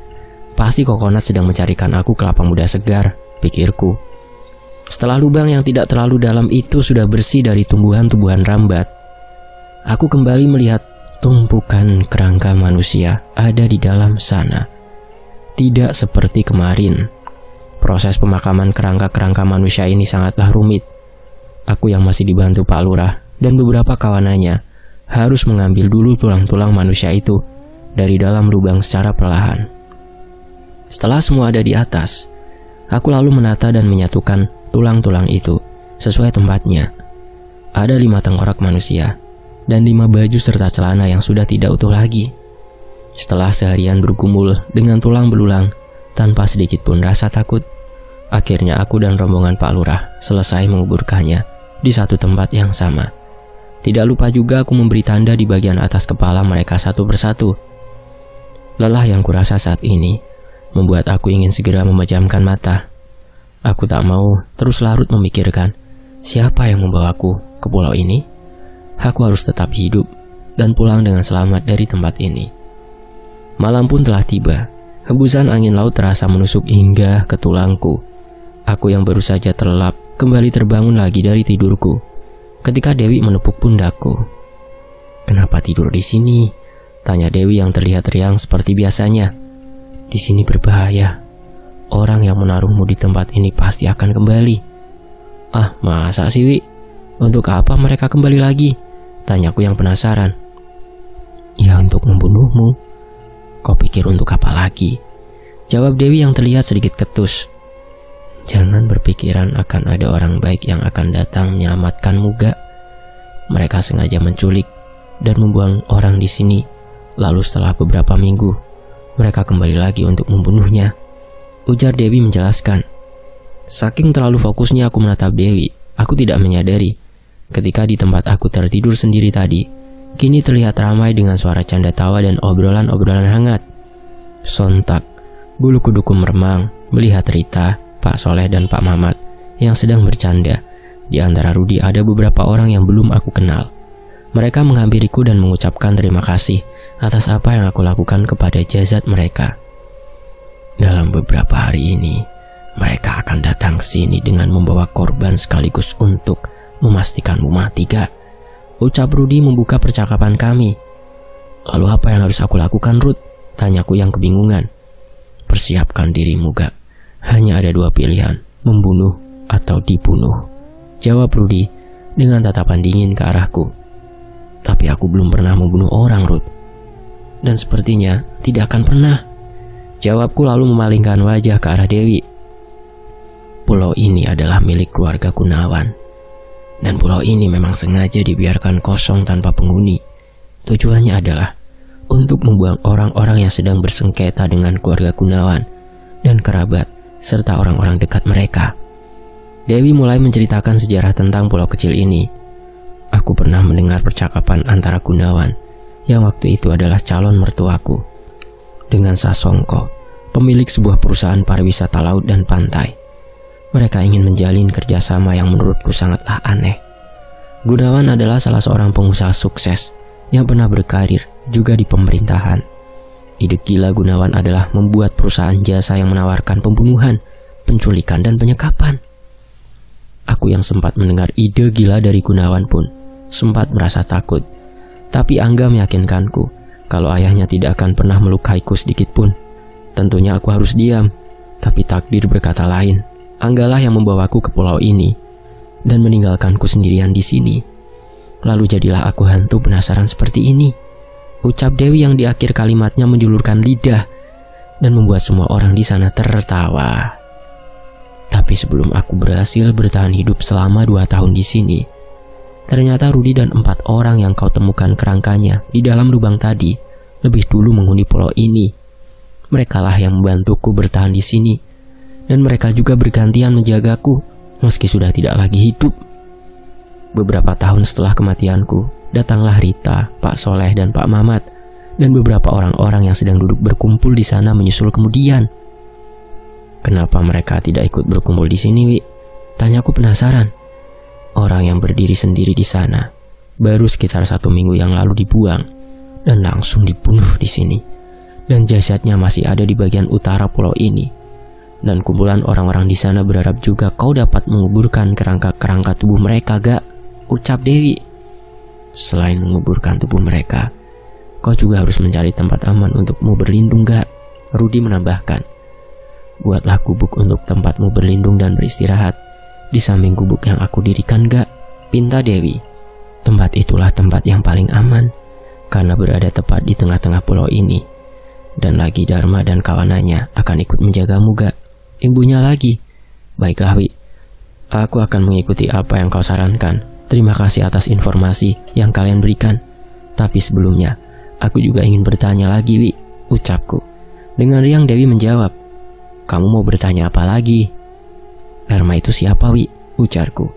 Pasti Kokonat sedang mencarikan aku kelapa muda segar, pikirku. Setelah lubang yang tidak terlalu dalam itu sudah bersih dari tumbuhan-tumbuhan rambat, aku kembali melihat tumpukan kerangka manusia ada di dalam sana. Tidak seperti kemarin. Proses pemakaman kerangka-kerangka manusia ini sangatlah rumit. Aku yang masih dibantu Pak Lurah dan beberapa kawanannya harus mengambil dulu tulang-tulang manusia itu dari dalam lubang secara perlahan. Setelah semua ada di atas, aku lalu menata dan menyatukan tulang-tulang itu sesuai tempatnya. Ada 5 tengkorak manusia dan 5 baju serta celana yang sudah tidak utuh lagi. Setelah seharian bergumul dengan tulang belulang tanpa sedikit pun rasa takut, akhirnya aku dan rombongan Pak Lurah selesai menguburkannya di satu tempat yang sama. Tidak lupa juga aku memberi tanda di bagian atas kepala mereka satu persatu. Lelah yang kurasa saat ini membuat aku ingin segera memejamkan mata. Aku tak mau terus larut memikirkan siapa yang membawaku ke pulau ini. Aku harus tetap hidup dan pulang dengan selamat dari tempat ini. Malam pun telah tiba. Hembusan angin laut terasa menusuk hingga ke tulangku. Aku yang baru saja terlelap kembali terbangun lagi dari tidurku ketika Dewi menepuk pundakku. "Kenapa tidur di sini?" tanya Dewi yang terlihat riang seperti biasanya. "Di sini berbahaya. Orang yang menaruhmu di tempat ini pasti akan kembali." "Ah, masa sih, Wi? Untuk apa mereka kembali lagi?" tanyaku yang penasaran. "Ya, untuk membunuhmu." "Kau pikir untuk apa lagi?" jawab Dewi yang terlihat sedikit ketus. "Jangan berpikiran akan ada orang baik yang akan datang menyelamatkanmu, Gak. Mereka sengaja menculik dan membuang orang di sini. Lalu setelah beberapa minggu, mereka kembali lagi untuk membunuhnya," ujar Dewi menjelaskan. Saking terlalu fokusnya aku menatap Dewi, aku tidak menyadari ketika di tempat aku tertidur sendiri tadi, kini terlihat ramai dengan suara canda tawa dan obrolan-obrolan hangat. Sontak, bulu kuduku meremang melihat Rita, Pak Soleh dan Pak Mamat yang sedang bercanda. Di antara Rudi ada beberapa orang yang belum aku kenal. Mereka menghampiriku dan mengucapkan terima kasih atas apa yang aku lakukan kepada jasad mereka. "Dalam beberapa hari ini, mereka akan datang ke sini dengan membawa korban sekaligus untuk memastikanmu mati, Gak," ucap Rudi membuka percakapan kami. "Lalu apa yang harus aku lakukan, Rud?" tanyaku yang kebingungan. "Persiapkan dirimu, Gak. Hanya ada 2 pilihan, membunuh atau dibunuh," jawab Rudi dengan tatapan dingin ke arahku. "Tapi aku belum pernah membunuh orang, Rud." "Dan sepertinya tidak akan pernah," jawabku lalu memalingkan wajah ke arah Dewi. "Pulau ini adalah milik keluarga Gunawan. Dan pulau ini memang sengaja dibiarkan kosong tanpa penghuni. Tujuannya adalah untuk membuang orang-orang yang sedang bersengketa dengan keluarga Gunawan dan kerabat serta orang-orang dekat mereka." Dewi mulai menceritakan sejarah tentang pulau kecil ini. "Aku pernah mendengar percakapan antara Gunawan, yang waktu itu adalah calon mertuaku, dengan Sasongko, pemilik sebuah perusahaan pariwisata laut dan pantai. Mereka ingin menjalin kerjasama yang menurutku sangatlah aneh. Gunawan adalah salah seorang pengusaha sukses yang pernah berkarir juga di pemerintahan. Ide gila Gunawan adalah membuat perusahaan jasa yang menawarkan pembunuhan, penculikan, dan penyekapan. Aku yang sempat mendengar ide gila dari Gunawan pun sempat merasa takut. Tapi Angga meyakinkanku kalau ayahnya tidak akan pernah melukaiku sedikit pun. Tentunya aku harus diam, tapi takdir berkata lain. Anggalah yang membawaku ke pulau ini dan meninggalkanku sendirian di sini. Lalu jadilah aku hantu penasaran seperti ini, ucap Dewi yang di akhir kalimatnya menjulurkan lidah dan membuat semua orang di sana tertawa. Tapi sebelum aku berhasil bertahan hidup selama 2 tahun di sini, ternyata Rudi dan 4 orang yang kau temukan kerangkanya di dalam lubang tadi lebih dulu menghuni pulau ini. Merekalah yang membantuku bertahan di sini, dan mereka juga bergantian menjagaku meski sudah tidak lagi hidup. Beberapa tahun setelah kematianku, datanglah Rita, Pak Soleh, dan Pak Mamat, dan beberapa orang-orang yang sedang duduk berkumpul di sana menyusul kemudian. Kenapa mereka tidak ikut berkumpul di sini, Wi? Tanyaku penasaran. Orang yang berdiri sendiri di sana baru sekitar 1 minggu yang lalu dibuang dan langsung dibunuh di sini. Dan jasadnya masih ada di bagian utara pulau ini. Dan kumpulan orang-orang di sana berharap juga kau dapat menguburkan kerangka-kerangka tubuh mereka, Gak? Ucap Dewi. Selain menguburkan tubuh mereka, kau juga harus mencari tempat aman untukmu berlindung, Gak? Rudi menambahkan. Buatlah gubuk untuk tempatmu berlindung dan beristirahat di samping gubuk yang aku dirikan, Gak? Pinta Dewi. Tempat itulah tempat yang paling aman karena berada tepat di tengah-tengah pulau ini. Dan lagi Dharma dan kawanannya akan ikut menjagamu, Gak? Ibunya lagi. Baiklah, Wi. Aku akan mengikuti apa yang kau sarankan. Terima kasih atas informasi yang kalian berikan. Tapi sebelumnya, aku juga ingin bertanya lagi, Wi, ucapku. Dengan riang Dewi menjawab. Kamu mau bertanya apa lagi? Dharma itu siapa, Wi? Ujarku.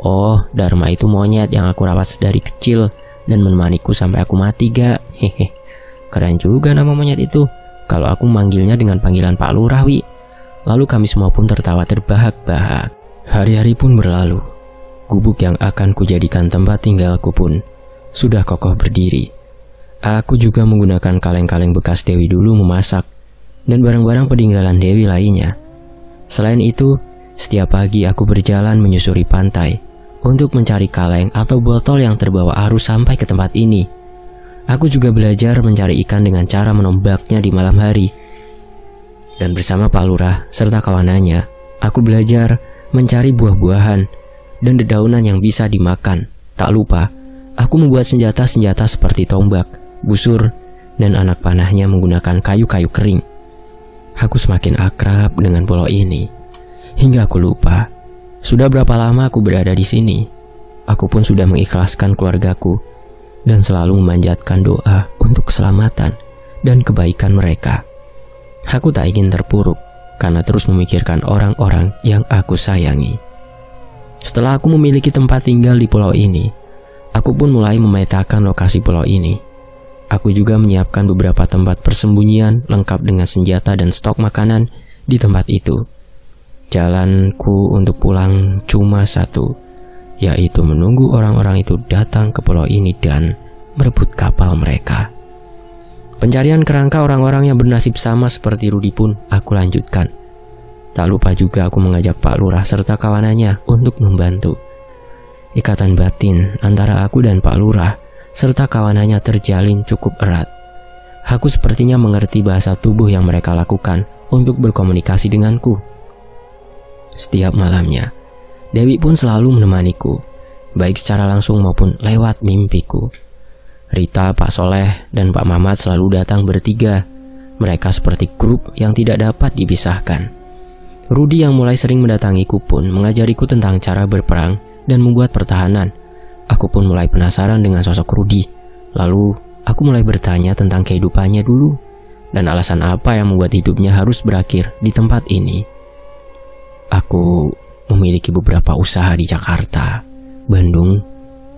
Oh, Dharma itu monyet yang aku rawat dari kecil dan menemaniku sampai aku mati, Gak? Hehe. Keren juga nama monyet itu. Kalau aku memanggilnya dengan panggilan Pak Lurah, Wi. Lalu kami semua pun tertawa terbahak-bahak. Hari-hari pun berlalu. Gubuk yang akan kujadikan tempat tinggalku pun sudah kokoh berdiri. Aku juga menggunakan kaleng-kaleng bekas Dewi dulu memasak dan barang-barang peninggalan Dewi lainnya. Selain itu, setiap pagi aku berjalan menyusuri pantai untuk mencari kaleng atau botol yang terbawa arus sampai ke tempat ini. Aku juga belajar mencari ikan dengan cara menombaknya di malam hari. Dan bersama Pak Lurah serta kawanannya, aku belajar mencari buah-buahan dan dedaunan yang bisa dimakan. Tak lupa, aku membuat senjata-senjata seperti tombak, busur, dan anak panahnya menggunakan kayu-kayu kering. Aku semakin akrab dengan pulau ini, hingga aku lupa sudah berapa lama aku berada di sini. Aku pun sudah mengikhlaskan keluargaku dan selalu memanjatkan doa untuk keselamatan dan kebaikan mereka. Aku tak ingin terpuruk karena terus memikirkan orang-orang yang aku sayangi. Setelah aku memiliki tempat tinggal di pulau ini, aku pun mulai memetakan lokasi pulau ini. Aku juga menyiapkan beberapa tempat persembunyian lengkap dengan senjata dan stok makanan di tempat itu. Jalanku untuk pulang cuma satu, yaitu menunggu orang-orang itu datang ke pulau ini dan merebut kapal mereka. Pencarian kerangka orang-orang yang bernasib sama seperti Rudi pun aku lanjutkan. Tak lupa juga aku mengajak Pak Lurah serta kawanannya untuk membantu. Ikatan batin antara aku dan Pak Lurah serta kawanannya terjalin cukup erat. Aku sepertinya mengerti bahasa tubuh yang mereka lakukan untuk berkomunikasi denganku. Setiap malamnya, Dewi pun selalu menemaniku, baik secara langsung maupun lewat mimpiku. Rita, Pak Soleh, dan Pak Mamat selalu datang bertiga. Mereka seperti grup yang tidak dapat dipisahkan. Rudi yang mulai sering mendatangiku pun mengajariku tentang cara berperang dan membuat pertahanan. Aku pun mulai penasaran dengan sosok Rudi. Lalu, aku mulai bertanya tentang kehidupannya dulu dan alasan apa yang membuat hidupnya harus berakhir di tempat ini. Aku memiliki beberapa usaha di Jakarta, Bandung,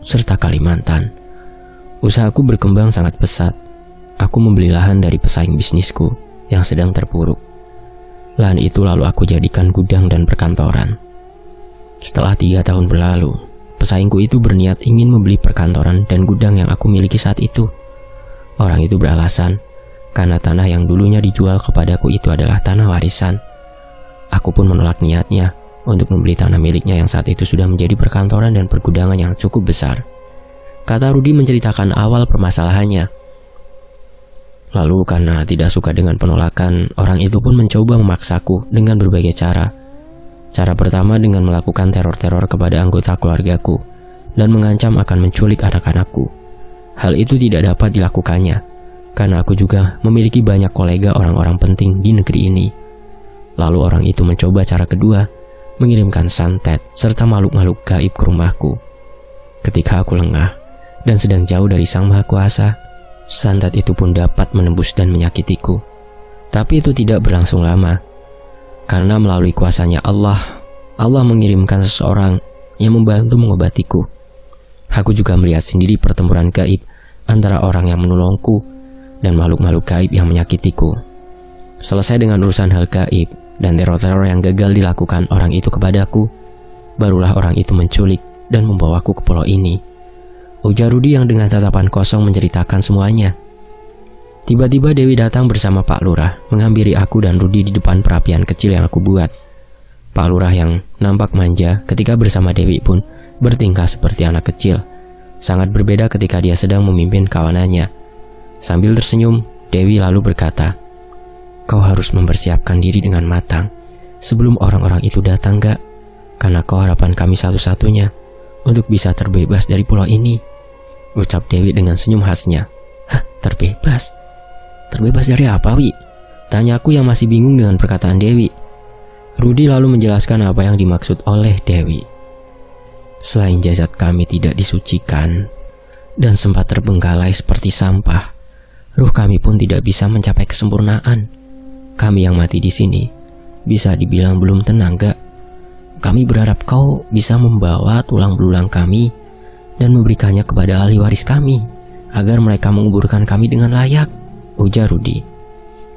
serta Kalimantan. Usahaku berkembang sangat pesat. Aku membeli lahan dari pesaing bisnisku yang sedang terpuruk. Lahan itu lalu aku jadikan gudang dan perkantoran. Setelah 3 tahun berlalu, pesaingku itu berniat ingin membeli perkantoran dan gudang yang aku miliki saat itu. Orang itu beralasan karena tanah yang dulunya dijual kepadaku itu adalah tanah warisan. Aku pun menolak niatnya untuk membeli tanah miliknya yang saat itu sudah menjadi perkantoran dan pergudangan yang cukup besar. Kata Rudi menceritakan awal permasalahannya. Lalu karena tidak suka dengan penolakan, orang itu pun mencoba memaksaku dengan berbagai cara. Cara pertama dengan melakukan teror-teror kepada anggota keluargaku dan mengancam akan menculik anak-anakku. Hal itu tidak dapat dilakukannya karena aku juga memiliki banyak kolega orang-orang penting di negeri ini. Lalu orang itu mencoba cara kedua, mengirimkan santet serta makhluk-makhluk gaib ke rumahku. Ketika aku lengah dan sedang jauh dari Sang Maha Kuasa, santet itu pun dapat menembus dan menyakitiku. Tapi itu tidak berlangsung lama, karena melalui kuasanya Allah mengirimkan seseorang yang membantu mengobatiku. Aku juga melihat sendiri pertempuran gaib antara orang yang menolongku dan makhluk-makhluk gaib yang menyakitiku. Selesai dengan urusan hal gaib dan teror-teror yang gagal dilakukan orang itu kepadaku, barulah orang itu menculik dan membawaku ke pulau ini. Ujar Rudi yang dengan tatapan kosong menceritakan semuanya. Tiba-tiba Dewi datang bersama Pak Lurah menghampiri aku dan Rudi di depan perapian kecil yang aku buat. Pak Lurah yang nampak manja ketika bersama Dewi pun bertingkah seperti anak kecil. Sangat berbeda ketika dia sedang memimpin kawanannya. Sambil tersenyum, Dewi lalu berkata, "Kau harus mempersiapkan diri dengan matang sebelum orang-orang itu datang, gak? Karena kau harapan kami satu-satunya untuk bisa terbebas dari pulau ini," ucap Dewi dengan senyum khasnya. "Hah, terbebas? Terbebas dari apa, Wi?" Tanyaku yang masih bingung dengan perkataan Dewi. Rudi lalu menjelaskan apa yang dimaksud oleh Dewi. "Selain jasad kami tidak disucikan dan sempat terbengkalai seperti sampah, ruh kami pun tidak bisa mencapai kesempurnaan. Kami yang mati di sini bisa dibilang belum tenang, gak? Kami berharap kau bisa membawa tulang belulang kami dan memberikannya kepada ahli waris kami agar mereka menguburkan kami dengan layak," ujar Rudi.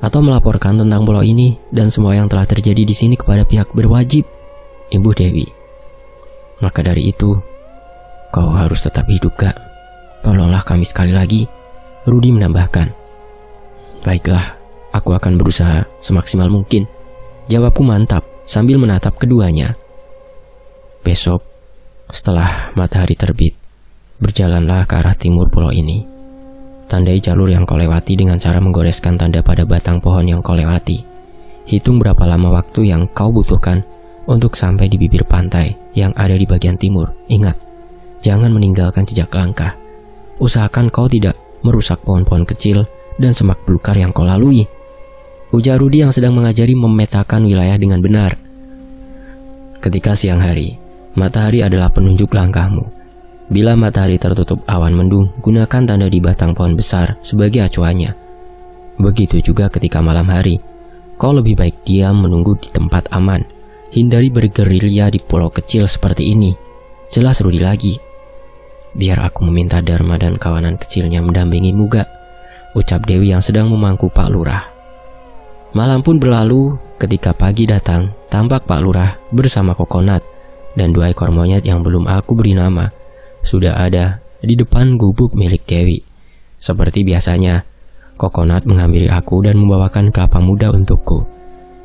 "Atau melaporkan tentang pulau ini dan semua yang telah terjadi di sini kepada pihak berwajib," imbuh Dewi. "Maka dari itu, kau harus tetap hidup, gak? Tolonglah kami sekali lagi," Rudi menambahkan. "Baiklah, aku akan berusaha semaksimal mungkin," jawabku mantap sambil menatap keduanya. Besok, setelah matahari terbit, berjalanlah ke arah timur pulau ini. Tandai jalur yang kau lewati dengan cara menggoreskan tanda pada batang pohon yang kau lewati. Hitung berapa lama waktu yang kau butuhkan untuk sampai di bibir pantai yang ada di bagian timur. Ingat, jangan meninggalkan jejak langkah. Usahakan kau tidak merusak pohon-pohon kecil dan semak belukar yang kau lalui," ujar Rudi yang sedang mengajari memetakan wilayah dengan benar. "Ketika siang hari, matahari adalah penunjuk langkahmu. Bila matahari tertutup awan mendung, gunakan tanda di batang pohon besar sebagai acuannya. Begitu juga ketika malam hari, kau lebih baik diam menunggu di tempat aman. Hindari bergerilya di pulau kecil seperti ini," jelas Rudi lagi. "Biar aku meminta Dharma dan kawanan kecilnya mendampingimu, gak?" ucap Dewi yang sedang memangku Pak Lurah. Malam pun berlalu. Ketika pagi datang, tampak Pak Lurah bersama Kokonat dan 2 ekor monyet yang belum aku beri nama sudah ada di depan gubuk milik Dewi. Seperti biasanya, Kokonat menghampiri aku dan membawakan kelapa muda untukku.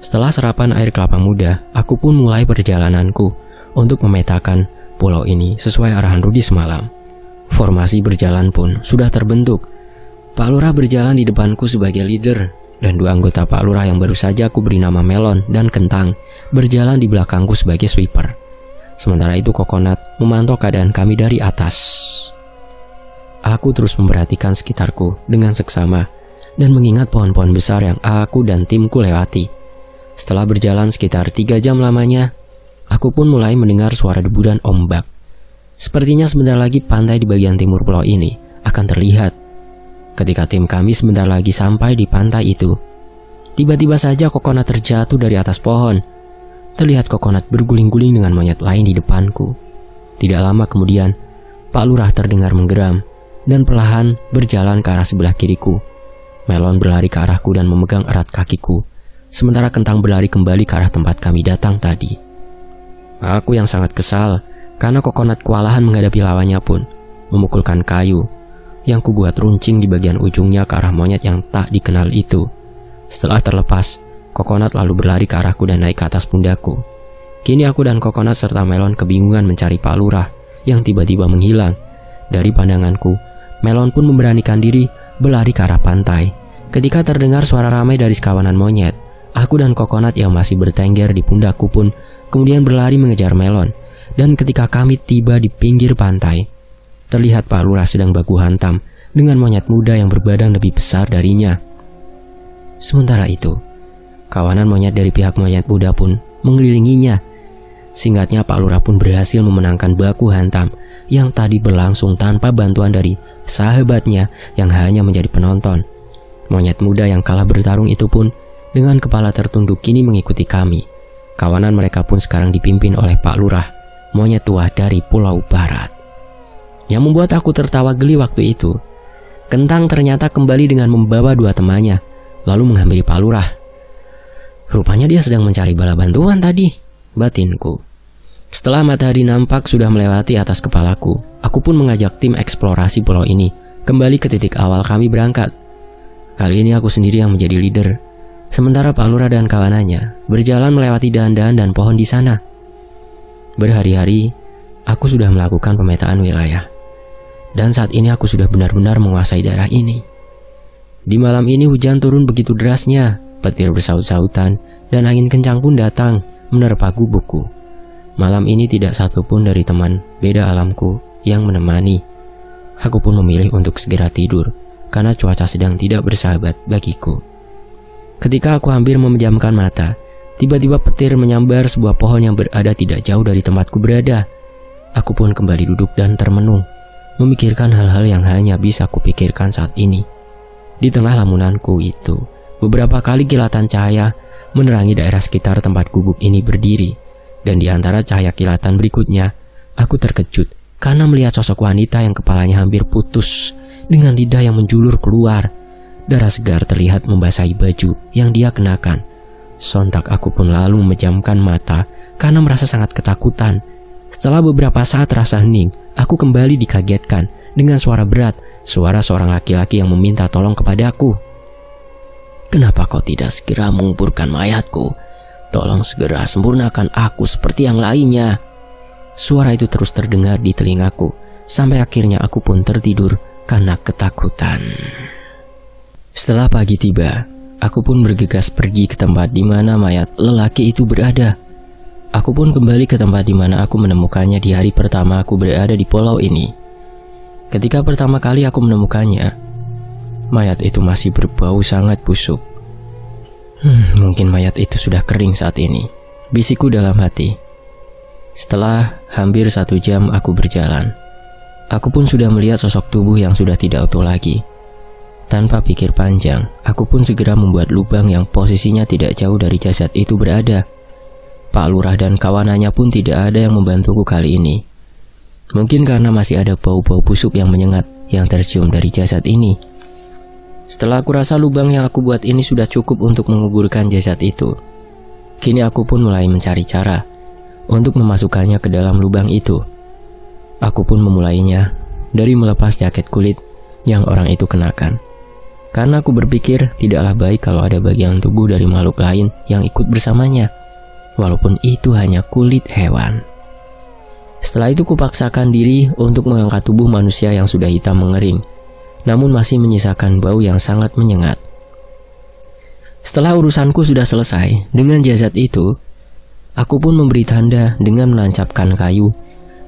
Setelah sarapan air kelapa muda, aku pun mulai perjalananku untuk memetakan pulau ini sesuai arahan Rudi semalam. Formasi berjalan pun sudah terbentuk. Pak Lurah berjalan di depanku sebagai leader, dan 2 anggota Pak Lurah yang baru saja aku beri nama Melon dan Kentang berjalan di belakangku sebagai sweeper. Sementara itu Kokonat memantau keadaan kami dari atas. Aku terus memperhatikan sekitarku dengan seksama dan mengingat pohon-pohon besar yang aku dan timku lewati. Setelah berjalan sekitar 3 jam lamanya, aku pun mulai mendengar suara deburan ombak. Sepertinya sebentar lagi pantai di bagian timur pulau ini akan terlihat. Ketika tim kami sebentar lagi sampai di pantai itu, tiba-tiba saja Kokonat terjatuh dari atas pohon. Terlihat Kokonat berguling-guling dengan monyet lain di depanku. Tidak lama kemudian, Pak Lurah terdengar menggeram dan perlahan berjalan ke arah sebelah kiriku. Melon berlari ke arahku dan memegang erat kakiku, sementara Kentang berlari kembali ke arah tempat kami datang tadi. Aku yang sangat kesal karena Kokonat kewalahan menghadapi lawannya pun memukulkan kayu, yang kubuat runcing di bagian ujungnya ke arah monyet yang tak dikenal itu. Setelah terlepas, Kokonat lalu berlari ke arahku dan naik ke atas pundakku. Kini aku dan Kokonat serta Melon kebingungan mencari Pak Lurah yang tiba-tiba menghilang. Dari pandanganku, Melon pun memberanikan diri berlari ke arah pantai. Ketika terdengar suara ramai dari sekawanan monyet, aku dan Kokonat yang masih bertengger di pundakku pun kemudian berlari mengejar Melon. Dan ketika kami tiba di pinggir pantai, terlihat Pak Lurah sedang baku hantam dengan monyet muda yang berbadan lebih besar darinya. Sementara itu, kawanan monyet dari pihak monyet muda pun mengelilinginya. Singkatnya, Pak Lurah pun berhasil memenangkan baku hantam yang tadi berlangsung tanpa bantuan dari sahabatnya yang hanya menjadi penonton. Monyet muda yang kalah bertarung itu pun dengan kepala tertunduk kini mengikuti kami. Kawanan mereka pun sekarang dipimpin oleh Pak Lurah, monyet tua dari Pulau Barat. Yang membuat aku tertawa geli waktu itu, Kentang ternyata kembali dengan membawa 2 temannya, lalu menghampiri Pak Lurah. Rupanya dia sedang mencari bala bantuan tadi, batinku. Setelah matahari nampak sudah melewati atas kepalaku, aku pun mengajak tim eksplorasi pulau ini kembali ke titik awal kami berangkat. Kali ini aku sendiri yang menjadi leader, sementara Pak Lurah dan kawanannya berjalan melewati dahan-dahan dan pohon di sana. Berhari-hari, aku sudah melakukan pemetaan wilayah. Dan saat ini aku sudah benar-benar menguasai daerah ini. Di malam ini hujan turun begitu derasnya, petir bersaut-sautan, dan angin kencang pun datang menerpa gubukku. Malam ini tidak satu pun dari teman beda alamku yang menemani. Aku pun memilih untuk segera tidur, karena cuaca sedang tidak bersahabat bagiku. Ketika aku hampir memejamkan mata, tiba-tiba petir menyambar sebuah pohon yang berada tidak jauh dari tempatku berada. Aku pun kembali duduk dan termenung, memikirkan hal-hal yang hanya bisa kupikirkan saat ini. Di tengah lamunanku itu, beberapa kali kilatan cahaya menerangi daerah sekitar tempat gubuk ini berdiri. Dan di antara cahaya kilatan berikutnya, aku terkejut karena melihat sosok wanita yang kepalanya hampir putus dengan lidah yang menjulur keluar. Darah segar terlihat membasahi baju yang dia kenakan. Sontak aku pun lalu memejamkan mata karena merasa sangat ketakutan. Setelah beberapa saat rasa hening, aku kembali dikagetkan dengan suara berat, suara seorang laki-laki yang meminta tolong kepadaku. "Kenapa kau tidak segera menguburkan mayatku? Tolong segera sempurnakan aku seperti yang lainnya." Suara itu terus terdengar di telingaku, sampai akhirnya aku pun tertidur karena ketakutan. Setelah pagi tiba, aku pun bergegas pergi ke tempat di mana mayat lelaki itu berada. Aku pun kembali ke tempat di mana aku menemukannya di hari pertama aku berada di pulau ini. Ketika pertama kali aku menemukannya, mayat itu masih berbau sangat busuk. Mungkin mayat itu sudah kering saat ini, bisikku dalam hati. Setelah hampir 1 jam aku berjalan, aku pun sudah melihat sosok tubuh yang sudah tidak utuh lagi. Tanpa pikir panjang, aku pun segera membuat lubang yang posisinya tidak jauh dari jasad itu berada. Pak Lurah dan kawanannya pun tidak ada yang membantuku kali ini. Mungkin karena masih ada bau-bau busuk yang menyengat yang tercium dari jasad ini. Setelah aku rasa lubang yang aku buat ini sudah cukup untuk menguburkan jasad itu, kini aku pun mulai mencari cara untuk memasukkannya ke dalam lubang itu. Aku pun memulainya dari melepas jaket kulit yang orang itu kenakan. Karena aku berpikir tidaklah baik kalau ada bagian tubuh dari makhluk lain yang ikut bersamanya, walaupun itu hanya kulit hewan. Setelah itu kupaksakan diri untuk mengangkat tubuh manusia yang sudah hitam mengering, namun masih menyisakan bau yang sangat menyengat. Setelah urusanku sudah selesai dengan jasad itu, aku pun memberi tanda dengan menancapkan kayu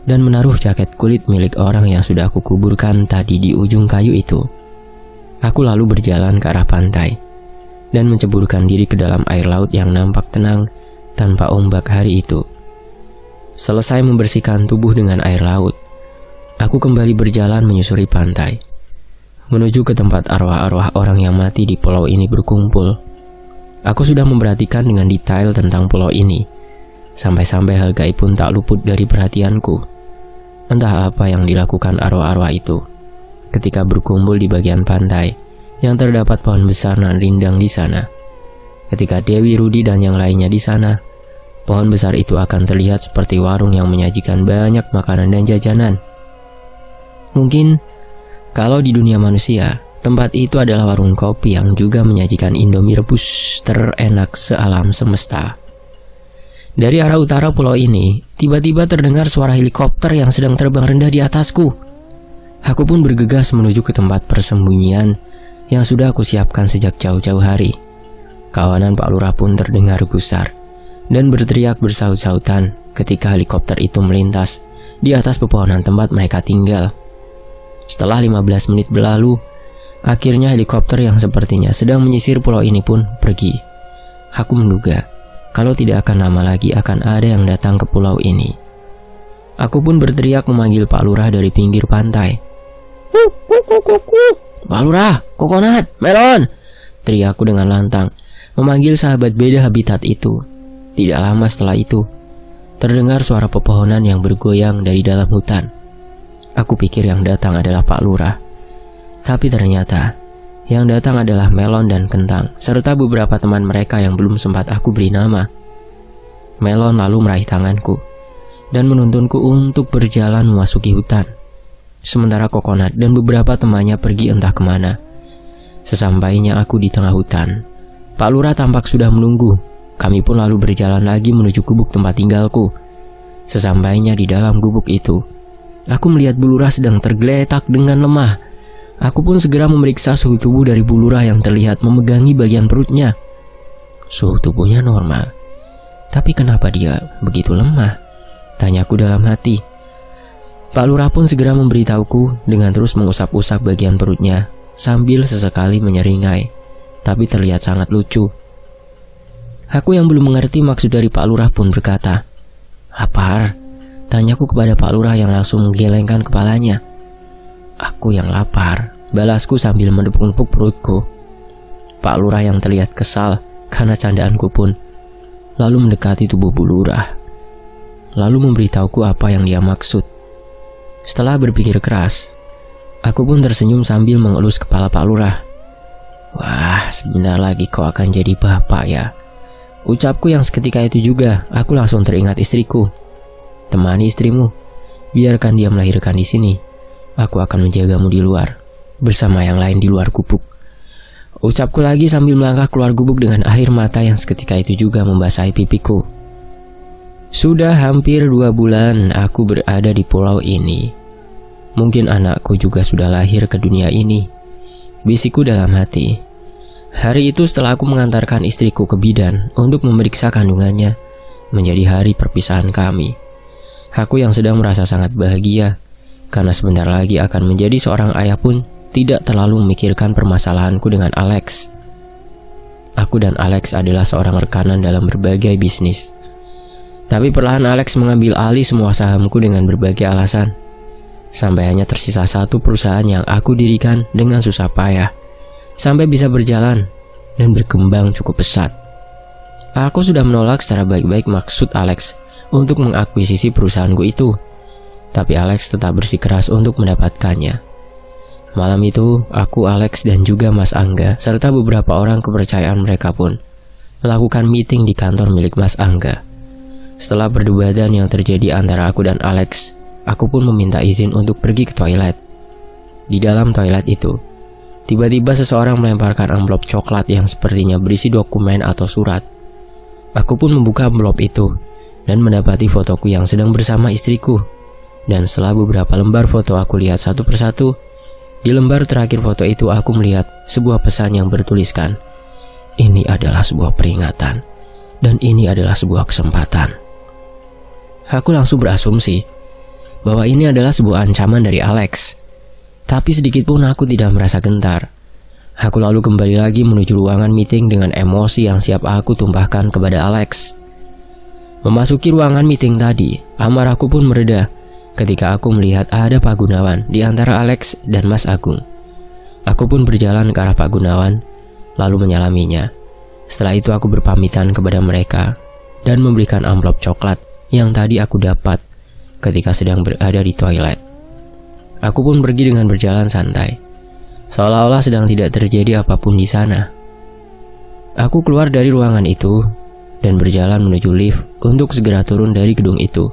dan menaruh jaket kulit milik orang yang sudah aku kuburkan tadi di ujung kayu itu. Aku lalu berjalan ke arah pantai dan menceburkan diri ke dalam air laut yang nampak tenang tanpa ombak hari itu. Selesai membersihkan tubuh dengan air laut, aku kembali berjalan menyusuri pantai, menuju ke tempat arwah-arwah orang yang mati di pulau ini berkumpul. Aku sudah memperhatikan dengan detail tentang pulau ini, sampai-sampai hal gaib pun tak luput dari perhatianku. Entah apa yang dilakukan arwah-arwah itu ketika berkumpul di bagian pantai yang terdapat pohon besar dan rindang di sana. Ketika Dewi Rudi dan yang lainnya di sana, pohon besar itu akan terlihat seperti warung yang menyajikan banyak makanan dan jajanan. Mungkin Kalau di dunia manusia, tempat itu adalah warung kopi yang juga menyajikan Indomie rebus terenak sealam semesta. Dari arah utara pulau ini, tiba-tiba terdengar suara helikopter yang sedang terbang rendah di atasku. Aku pun bergegas menuju ke tempat persembunyian yang sudah aku siapkan sejak jauh-jauh hari. Kawanan Pak Lurah pun terdengar gusar dan berteriak bersaut-sautan ketika helikopter itu melintas di atas pepohonan tempat mereka tinggal. Setelah 15 menit berlalu, akhirnya helikopter yang sepertinya sedang menyisir pulau ini pun pergi. Aku menduga kalau tidak akan lama lagi akan ada yang datang ke pulau ini. Aku pun berteriak memanggil Pak Lurah dari pinggir pantai. Pak Lurah, kokonat, melon, teriakku dengan lantang, memanggil sahabat beda habitat itu. Tidak lama setelah itu, terdengar suara pepohonan yang bergoyang dari dalam hutan. Aku pikir yang datang adalah Pak Lurah, tapi ternyata yang datang adalah Melon dan Kentang, serta beberapa teman mereka yang belum sempat aku beri nama. Melon lalu meraih tanganku dan menuntunku untuk berjalan memasuki hutan, sementara Kokonat dan beberapa temannya pergi entah kemana. Sesampainya aku di tengah hutan, Pak Lurah tampak sudah menunggu. Kami pun lalu berjalan lagi menuju gubuk tempat tinggalku. Sesampainya di dalam gubuk itu, aku melihat Bu Lurah sedang tergeletak dengan lemah. Aku pun segera memeriksa suhu tubuh dari Bu Lurah yang terlihat memegangi bagian perutnya. Suhu tubuhnya normal, tapi kenapa dia begitu lemah? Tanyaku dalam hati. Pak Lurah pun segera memberitahuku dengan terus mengusap-usap bagian perutnya sambil sesekali menyeringai, tapi terlihat sangat lucu. Aku yang belum mengerti maksud dari Pak Lurah pun berkata, "Lapar?" Tanyaku kepada Pak Lurah yang langsung menggelengkan kepalanya. "Aku yang lapar," balasku sambil menepuk-nepuk perutku. Pak Lurah yang terlihat kesal karena candaanku pun lalu mendekati tubuh Bu Lurah, lalu memberitahuku apa yang dia maksud. Setelah berpikir keras, aku pun tersenyum sambil mengelus kepala Pak Lurah. "Wah, sebentar lagi kau akan jadi bapak ya," ucapku yang seketika itu juga aku langsung teringat istriku. "Temani istrimu, biarkan dia melahirkan di sini. Aku akan menjagamu di luar, bersama yang lain di luar gubuk," ucapku lagi sambil melangkah keluar gubuk dengan air mata yang seketika itu juga membasahi pipiku. Sudah hampir 2 bulan aku berada di pulau ini. Mungkin anakku juga sudah lahir ke dunia ini, bisikku dalam hati. Hari itu setelah aku mengantarkan istriku ke bidan untuk memeriksa kandungannya, menjadi hari perpisahan kami. Aku yang sedang merasa sangat bahagia, karena sebentar lagi akan menjadi seorang ayah pun tidak terlalu memikirkan permasalahanku dengan Alex. Aku dan Alex adalah seorang rekanan dalam berbagai bisnis. Tapi perlahan Alex mengambil alih semua sahamku dengan berbagai alasan, sampai hanya tersisa satu perusahaan yang aku dirikan dengan susah payah, sampai bisa berjalan dan berkembang cukup pesat. Aku sudah menolak secara baik-baik maksud Alex untuk mengakuisisi perusahaanku itu, tapi Alex tetap bersikeras untuk mendapatkannya. Malam itu, aku, Alex, dan juga Mas Angga, serta beberapa orang kepercayaan mereka pun melakukan meeting di kantor milik Mas Angga. Setelah perdebatan yang terjadi antara aku dan Alex, aku pun meminta izin untuk pergi ke toilet. Di dalam toilet itu, tiba-tiba seseorang melemparkan amplop coklat yang sepertinya berisi dokumen atau surat. Aku pun membuka amplop itu dan mendapati fotoku yang sedang bersama istriku. Dan setelah beberapa lembar foto aku lihat satu persatu, di lembar terakhir foto itu aku melihat sebuah pesan yang bertuliskan, "Ini adalah sebuah peringatan, dan ini adalah sebuah kesempatan." Aku langsung berasumsi bahwa ini adalah sebuah ancaman dari Alex, tapi sedikit pun aku tidak merasa gentar. Aku lalu kembali lagi menuju ruangan meeting dengan emosi yang siap aku tumpahkan kepada Alex. Memasuki ruangan meeting tadi, amarahku pun mereda ketika aku melihat ada Pak Gunawan di antara Alex dan Mas Agung. Aku pun berjalan ke arah Pak Gunawan, lalu menyalaminya. Setelah itu aku berpamitan kepada mereka dan memberikan amplop coklat yang tadi aku dapat ketika sedang berada di toilet. Aku pun pergi dengan berjalan santai, seolah-olah sedang tidak terjadi apapun di sana. Aku keluar dari ruangan itu dan berjalan menuju lift untuk segera turun dari gedung itu.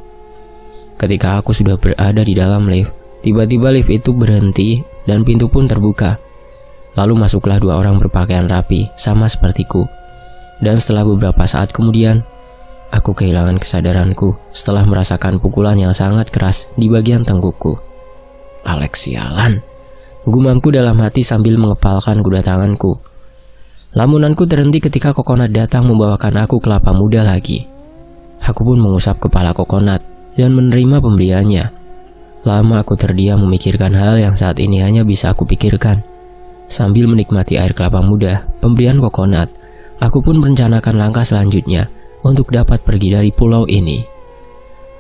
Ketika aku sudah berada di dalam lift, tiba-tiba lift itu berhenti dan pintu pun terbuka. Lalu masuklah 2 orang berpakaian rapi, sama sepertiku. Dan setelah beberapa saat kemudian, aku kehilangan kesadaranku setelah merasakan pukulan yang sangat keras di bagian tengkukku. Alex, sialan, gumamku dalam hati sambil mengepalkan kuda tanganku. Lamunanku terhenti ketika Kokonat datang membawakan aku kelapa muda lagi. Aku pun mengusap kepala Kokonat dan menerima pemberiannya. Lama aku terdiam memikirkan hal yang saat ini hanya bisa aku pikirkan. Sambil menikmati air kelapa muda pemberian Kokonat, aku pun merencanakan langkah selanjutnya untuk dapat pergi dari pulau ini.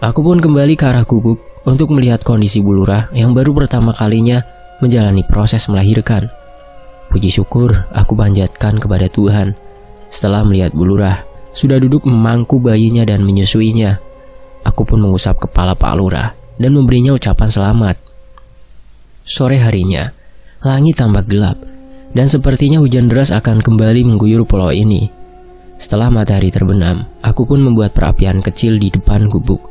Aku pun kembali ke arah gubuk untuk melihat kondisi Bulurah yang baru pertama kalinya menjalani proses melahirkan. Puji syukur aku panjatkan kepada Tuhan setelah melihat Bulurah sudah duduk memangku bayinya dan menyusuinya. Aku pun mengusap kepala Pak Lurah dan memberinya ucapan selamat. Sore harinya, langit tampak gelap dan sepertinya hujan deras akan kembali mengguyur pulau ini. Setelah matahari terbenam, aku pun membuat perapian kecil di depan gubuk.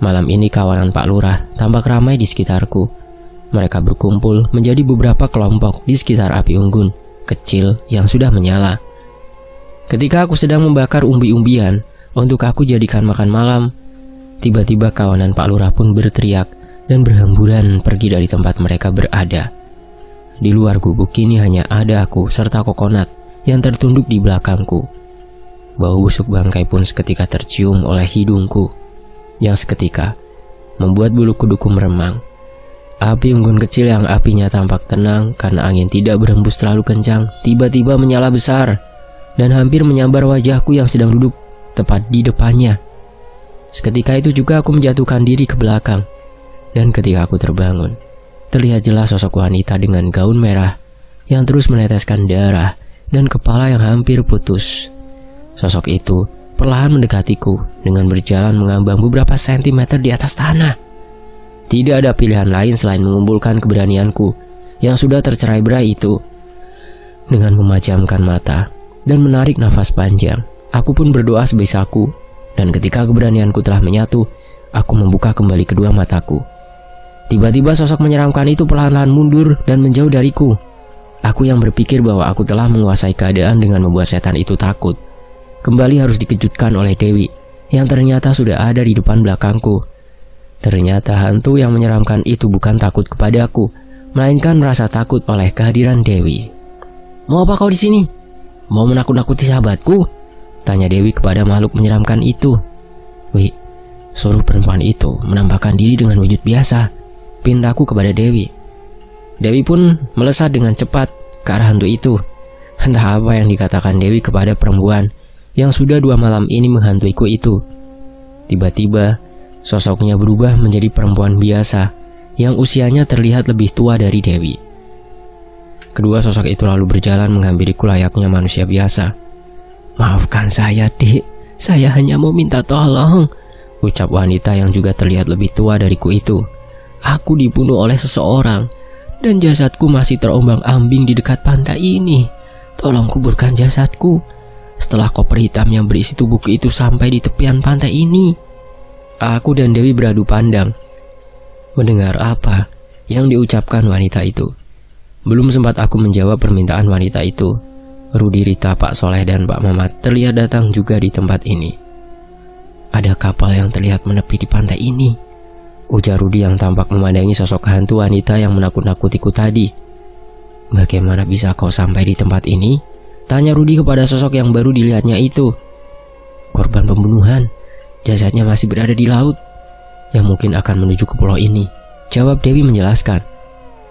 Malam ini kawanan Pak Lurah tampak ramai di sekitarku. Mereka berkumpul menjadi beberapa kelompok di sekitar api unggun kecil yang sudah menyala. Ketika aku sedang membakar umbi-umbian untuk aku jadikan makan malam, tiba-tiba kawanan Pak Lurah pun berteriak dan berhamburan pergi dari tempat mereka berada. Di luar gubuk kini hanya ada aku serta Kokonat yang tertunduk di belakangku. Bau busuk bangkai pun seketika tercium oleh hidungku, yang seketika membuat bulu kuduku meremang. Api unggun kecil yang apinya tampak tenang karena angin tidak berhembus terlalu kencang, tiba-tiba menyala besar dan hampir menyambar wajahku yang sedang duduk tepat di depannya. Seketika itu juga aku menjatuhkan diri ke belakang, dan ketika aku terbangun, terlihat jelas sosok wanita dengan gaun merah yang terus meneteskan darah dan kepala yang hampir putus. Sosok itu perlahan mendekatiku dengan berjalan mengambang beberapa sentimeter di atas tanah. Tidak ada pilihan lain selain mengumpulkan keberanianku yang sudah tercerai-berai itu. Dengan memejamkan mata dan menarik nafas panjang, aku pun berdoa sebisaku, dan ketika keberanianku telah menyatu, aku membuka kembali kedua mataku. Tiba-tiba sosok menyeramkan itu perlahan-lahan mundur dan menjauh dariku. Aku yang berpikir bahwa aku telah menguasai keadaan dengan membuat setan itu takut, kembali harus dikejutkan oleh Dewi yang ternyata sudah ada di depan belakangku. Ternyata hantu yang menyeramkan itu bukan takut kepadaku, melainkan merasa takut oleh kehadiran Dewi. "Mau apa kau di sini? Mau menakut-nakuti sahabatku?" tanya Dewi kepada makhluk menyeramkan itu. "Wi, suruh perempuan itu menampakkan diri dengan wujud biasa," pintaku kepada Dewi. Dewi pun melesat dengan cepat ke arah hantu itu. Entah apa yang dikatakan Dewi kepada perempuan yang sudah 2 malam ini menghantuiku itu. Tiba-tiba sosoknya berubah menjadi perempuan biasa yang usianya terlihat lebih tua dari Dewi. Kedua sosok itu lalu berjalan menghampiriku layaknya manusia biasa. "Maafkan saya, Dik. Saya hanya mau minta tolong," ucap wanita yang juga terlihat lebih tua dariku itu. "Aku dibunuh oleh seseorang dan jasadku masih terombang-ambing di dekat pantai ini. Tolong kuburkan jasadku setelah koper hitam yang berisi tubuhku itu sampai di tepian pantai ini." Aku dan Dewi beradu pandang mendengar apa yang diucapkan wanita itu. Belum sempat aku menjawab permintaan wanita itu, Rudi, Rita, Pak Soleh, dan Pak Mamat terlihat datang juga di tempat ini. "Ada kapal yang terlihat menepi di pantai ini," ujar Rudi yang tampak memandangi sosok hantu wanita yang menakut-nakutiku tadi. "Bagaimana bisa kau sampai di tempat ini?" tanya Rudi kepada sosok yang baru dilihatnya itu. "Korban pembunuhan. Jasadnya masih berada di laut yang mungkin akan menuju ke pulau ini," jawab Dewi menjelaskan.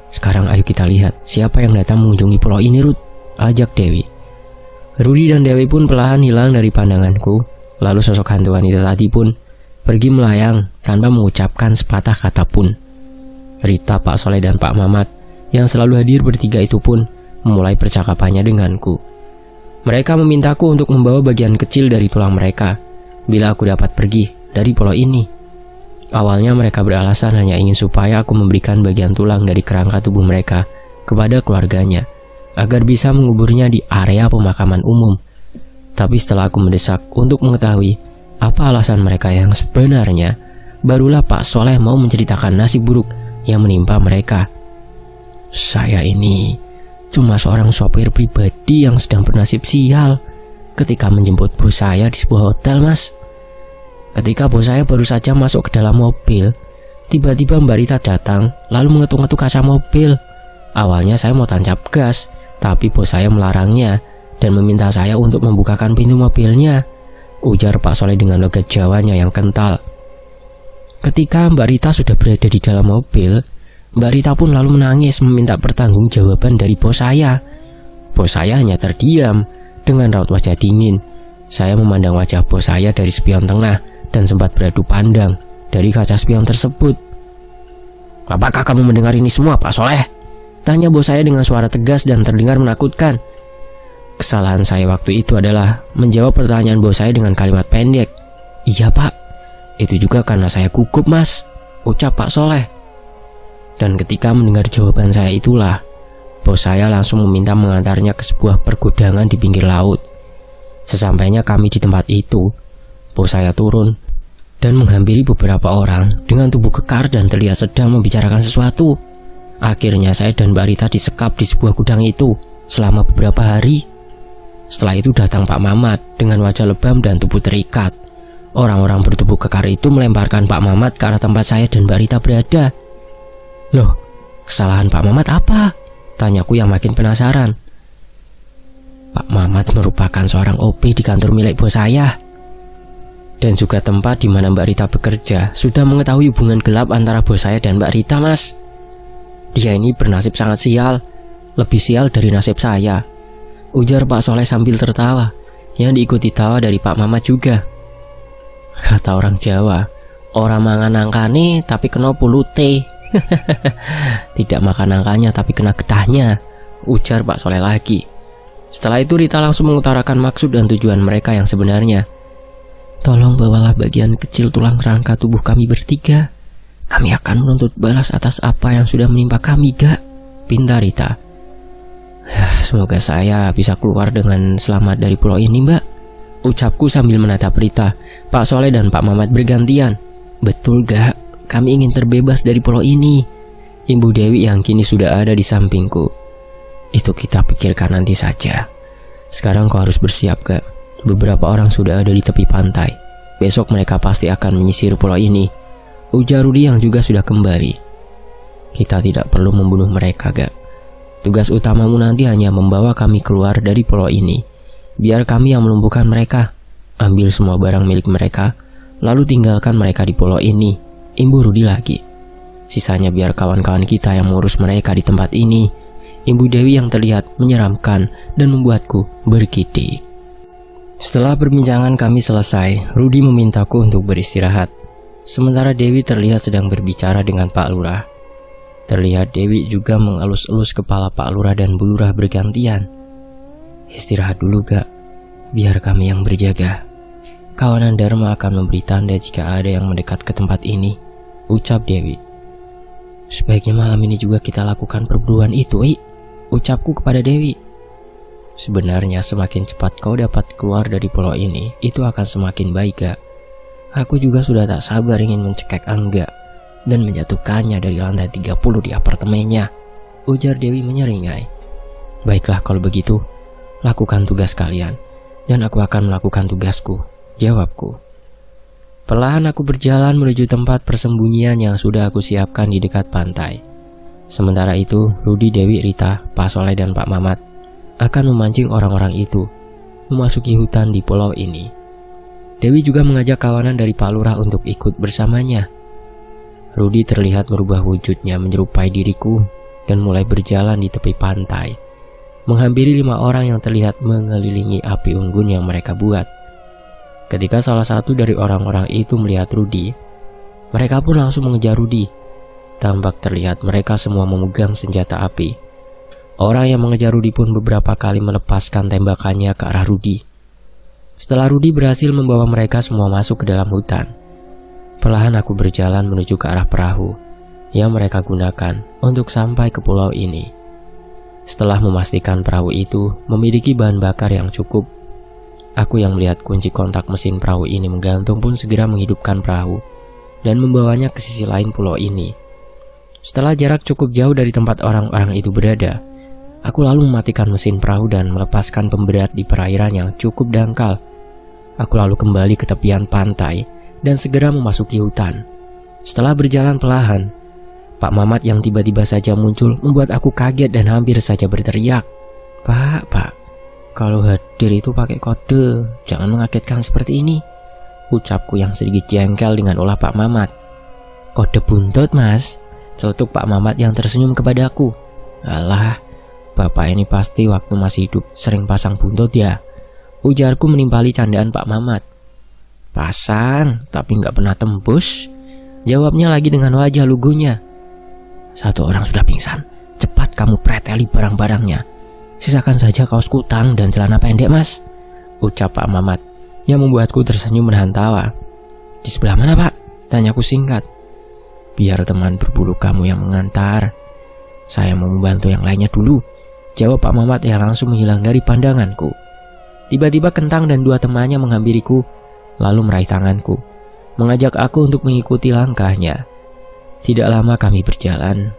"Sekarang ayo kita lihat siapa yang datang mengunjungi pulau ini, Ruth," ajak Dewi. Rudi dan Dewi pun perlahan hilang dari pandanganku. Lalu sosok hantu wanita tadi pun pergi melayang tanpa mengucapkan sepatah kata pun. Rita, Pak Soleh, dan Pak Mamat yang selalu hadir bertiga itu pun memulai percakapannya denganku. Mereka memintaku untuk membawa bagian kecil dari tulang mereka bila aku dapat pergi dari pulau ini. Awalnya mereka beralasan hanya ingin supaya aku memberikan bagian tulang dari kerangka tubuh mereka kepada keluarganya agar bisa menguburnya di area pemakaman umum. Tapi setelah aku mendesak untuk mengetahui apa alasan mereka yang sebenarnya, barulah Pak Soleh mau menceritakan nasib buruk yang menimpa mereka. Saya ini cuma seorang sopir pribadi yang sedang bernasib sial ketika menjemput bos saya di sebuah hotel, Mas. Ketika bos saya baru saja masuk ke dalam mobil, tiba-tiba Mbak Rita datang lalu mengetuk-ngetuk kaca mobil. Awalnya saya mau tancap gas, tapi bos saya melarangnya dan meminta saya untuk membukakan pintu mobilnya, ujar Pak Soleh dengan logat Jawanya yang kental. Ketika Mbak Rita sudah berada di dalam mobil, Mbak Rita pun lalu menangis meminta pertanggungjawaban dari bos saya. Bos saya hanya terdiam dengan raut wajah dingin. Saya memandang wajah bos saya dari spion tengah dan sempat beradu pandang dari kaca spion tersebut. "Apakah kamu mendengar ini semua, Pak Soleh?" tanya bos saya dengan suara tegas dan terdengar menakutkan. Kesalahan saya waktu itu adalah menjawab pertanyaan bos saya dengan kalimat pendek. "Iya, Pak. Itu juga karena saya gugup, Mas," ucap Pak Soleh. Dan ketika mendengar jawaban saya itulah, bos saya langsung meminta mengantarnya ke sebuah pergudangan di pinggir laut. Sesampainya kami di tempat itu, bos saya turun dan menghampiri beberapa orang dengan tubuh kekar dan terlihat sedang membicarakan sesuatu. Akhirnya saya dan Mbak Rita disekap di sebuah gudang itu selama beberapa hari. Setelah itu datang Pak Mamat dengan wajah lebam dan tubuh terikat. Orang-orang bertubuh kekar itu melemparkan Pak Mamat ke arah tempat saya dan Mbak Rita berada. "Loh, kesalahan Pak Mamat apa?" tanyaku yang makin penasaran. "Pak Mamat merupakan seorang OP di kantor milik bos saya. Dan juga tempat di mana Mbak Rita bekerja sudah mengetahui hubungan gelap antara bos saya dan Mbak Rita, Mas. Dia ini bernasib sangat sial, lebih sial dari nasib saya," ujar Pak Soleh sambil tertawa, yang diikuti tawa dari Pak Mamat juga. Kata orang Jawa, "Orang mangan nangkane tapi kena pulute." "Tidak makan nangkanya tapi kena getahnya," ujar Pak Soleh lagi. Setelah itu Rita langsung mengutarakan maksud dan tujuan mereka yang sebenarnya. "Tolong bawalah bagian kecil tulang rangka tubuh kami bertiga. Kami akan menuntut balas atas apa yang sudah menimpa kami, Gak," pinta Rita. "Semoga saya bisa keluar dengan selamat dari pulau ini, Mbak," ucapku sambil menatap Rita. Pak Soleh dan Pak Mamat bergantian. "Betul, Gak. Kami ingin terbebas dari pulau ini," Ibu Dewi yang kini sudah ada di sampingku. "Itu kita pikirkan nanti saja. Sekarang kau harus bersiap, Gak. Beberapa orang sudah ada di tepi pantai. Besok mereka pasti akan menyisir pulau ini," ujar Rudi yang juga sudah kembali. "Kita tidak perlu membunuh mereka, Gak. Tugas utamamu nanti hanya membawa kami keluar dari pulau ini. Biar kami yang melumpuhkan mereka. Ambil semua barang milik mereka, lalu tinggalkan mereka di pulau ini," imbuh Rudi lagi. "Sisanya biar kawan-kawan kita yang mengurus mereka di tempat ini," Ibu Dewi yang terlihat menyeramkan dan membuatku bergidik. Setelah perbincangan kami selesai, Rudi memintaku untuk beristirahat. Sementara Dewi terlihat sedang berbicara dengan Pak Lurah. Terlihat Dewi juga mengelus-elus kepala Pak Lurah dan Bu Lurah bergantian. "Istirahat dulu, Gak. Biar kami yang berjaga. Kawanan Dharma akan memberi tanda jika ada yang mendekat ke tempat ini," ucap Dewi. "Sebaiknya malam ini juga kita lakukan perburuan itu, ucapku kepada Dewi. "Sebenarnya semakin cepat kau dapat keluar dari pulau ini, itu akan semakin baik, Gak. Aku juga sudah tak sabar ingin mencekik Angga dan menjatuhkannya dari lantai 30 di apartemennya," ujar Dewi menyeringai. "Baiklah kalau begitu, lakukan tugas kalian, dan aku akan melakukan tugasku," jawabku. Perlahan aku berjalan menuju tempat persembunyian yang sudah aku siapkan di dekat pantai. Sementara itu, Rudi, Dewi, Rita, Pak Soleh, dan Pak Mamat akan memancing orang-orang itu memasuki hutan di pulau ini. Dewi juga mengajak kawanan dari Pak Lurah untuk ikut bersamanya. Rudi terlihat merubah wujudnya menyerupai diriku dan mulai berjalan di tepi pantai, menghampiri 5 orang yang terlihat mengelilingi api unggun yang mereka buat. Ketika salah satu dari orang-orang itu melihat Rudi, mereka pun langsung mengejar Rudi. Tampak terlihat mereka semua memegang senjata api. Orang yang mengejar Rudi pun beberapa kali melepaskan tembakannya ke arah Rudi. Setelah Rudi berhasil membawa mereka semua masuk ke dalam hutan, perlahan aku berjalan menuju ke arah perahu yang mereka gunakan untuk sampai ke pulau ini. Setelah memastikan perahu itu memiliki bahan bakar yang cukup, aku yang melihat kunci kontak mesin perahu ini menggantung pun segera menghidupkan perahu dan membawanya ke sisi lain pulau ini. Setelah jarak cukup jauh dari tempat orang-orang itu berada, aku lalu mematikan mesin perahu dan melepaskan pemberat di perairan yang cukup dangkal. Aku lalu kembali ke tepian pantai dan segera memasuki hutan. Setelah berjalan perlahan, Pak Mamat yang tiba-tiba saja muncul membuat aku kaget dan hampir saja berteriak. Pak, kalau hadir itu pakai kode, jangan mengagetkan seperti ini," ucapku yang sedikit jengkel dengan ulah Pak Mamat. "Kode buntut, Mas," celetuk Pak Mamat yang tersenyum kepadaku. "Alah, Bapak ini pasti waktu masih hidup sering pasang buntut ya," ujarku menimpali candaan Pak Mamat. "Pasang, tapi nggak pernah tembus," jawabnya lagi dengan wajah lugunya. "Satu orang sudah pingsan, cepat kamu preteli barang-barangnya. Sisakan saja kaos kutang dan celana pendek, Mas," ucap Pak Mamat yang membuatku tersenyum menahan tawa. "Di sebelah mana, Pak?" tanyaku singkat. "Biar teman berbulu kamu yang mengantar. Saya mau membantu yang lainnya dulu," jawab Pak Mamat yang langsung menghilang dari pandanganku. Tiba-tiba Kentang dan dua temannya menghampiriku, lalu meraih tanganku, mengajak aku untuk mengikuti langkahnya. Tidak lama kami berjalan,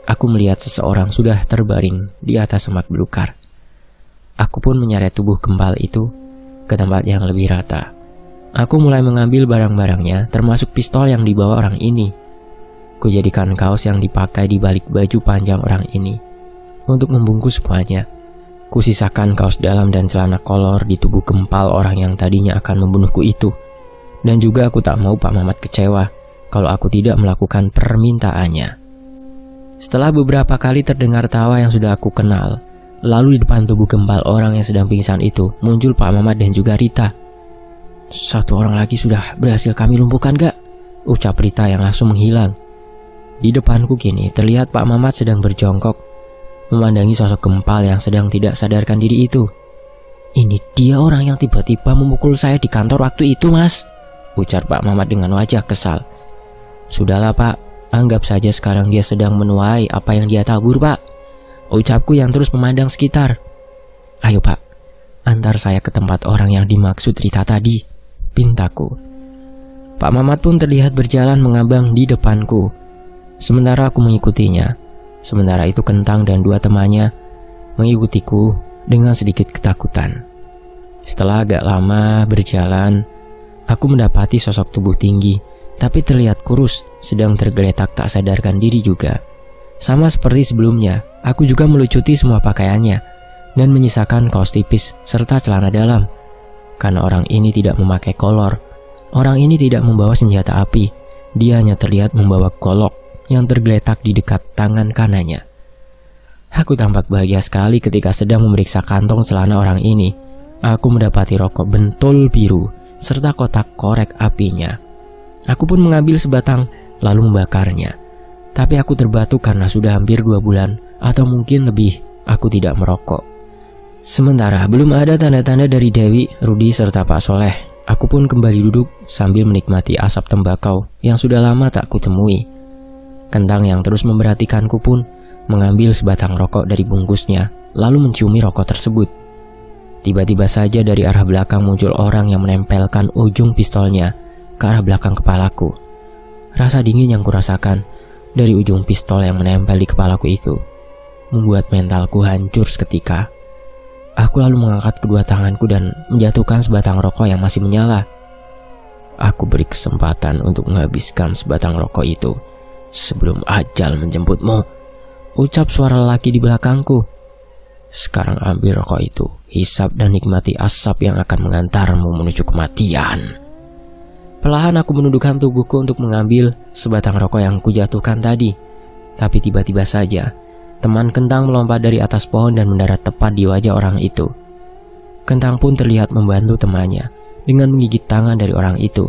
aku melihat seseorang sudah terbaring di atas semak belukar. Aku pun menyeret tubuh kempal itu ke tempat yang lebih rata. Aku mulai mengambil barang-barangnya, termasuk pistol yang dibawa orang ini. Kujadikan kaos yang dipakai di balik baju panjang orang ini untuk membungkus semuanya. Kusisakan kaos dalam dan celana kolor di tubuh kempal orang yang tadinya akan membunuhku itu. Dan juga aku tak mau Pak Mamat kecewa kalau aku tidak melakukan permintaannya. Setelah beberapa kali terdengar tawa yang sudah aku kenal, lalu di depan tubuh kempal orang yang sedang pingsan itu muncul Pak Mamat dan juga Rita. "Satu orang lagi sudah berhasil kami lumpuhkan, gak?" ucap Rita yang langsung menghilang. Di depanku kini terlihat Pak Mamat sedang berjongkok, memandangi sosok kempal yang sedang tidak sadarkan diri itu. "Ini dia orang yang tiba-tiba memukul saya di kantor waktu itu, Mas," ujar Pak Mamat dengan wajah kesal. "Sudahlah, Pak, anggap saja sekarang dia sedang menuai apa yang dia tabur, Pak," ucapku yang terus memandang sekitar. "Ayo, Pak, antar saya ke tempat orang yang dimaksud Rita tadi," pintaku. Pak Mamat pun terlihat berjalan mengambang di depanku, sementara aku mengikutinya. Sementara itu Kentang dan dua temannya mengikutiku dengan sedikit ketakutan. Setelah agak lama berjalan, aku mendapati sosok tubuh tinggi tapi terlihat kurus sedang tergeletak tak sadarkan diri juga. Sama seperti sebelumnya, aku juga melucuti semua pakaiannya dan menyisakan kaos tipis serta celana dalam. Karena orang ini tidak memakai kolor, orang ini tidak membawa senjata api, dia hanya terlihat membawa golok yang tergeletak di dekat tangan kanannya. Aku tampak bahagia sekali ketika sedang memeriksa kantong celana orang ini. Aku mendapati rokok bentul biru serta kotak korek apinya. Aku pun mengambil sebatang lalu membakarnya. Tapi aku terbatu karena sudah hampir 2 bulan atau mungkin lebih aku tidak merokok. Sementara belum ada tanda-tanda dari Dewi, Rudi serta Pak Soleh, aku pun kembali duduk sambil menikmati asap tembakau yang sudah lama tak kutemui. Kentang yang terus memperhatikanku pun mengambil sebatang rokok dari bungkusnya lalu menciumi rokok tersebut. Tiba-tiba saja dari arah belakang muncul orang yang menempelkan ujung pistolnya ke arah belakang kepalaku. Rasa dingin yang kurasakan dari ujung pistol yang menempel di kepalaku itu membuat mentalku hancur seketika. Aku lalu mengangkat kedua tanganku dan menjatuhkan sebatang rokok yang masih menyala. Aku beri kesempatan untuk menghabiskan sebatang rokok itu sebelum ajal menjemputmu, ucap suara lelaki di belakangku. Sekarang ambil rokok itu, hisap dan nikmati asap yang akan mengantarmu menuju kematian. Perlahan aku menundukkan tubuhku untuk mengambil sebatang rokok yang kujatuhkan tadi. Tapi tiba-tiba saja teman Kentang melompat dari atas pohon dan mendarat tepat di wajah orang itu. Kentang pun terlihat membantu temannya dengan menggigit tangan dari orang itu.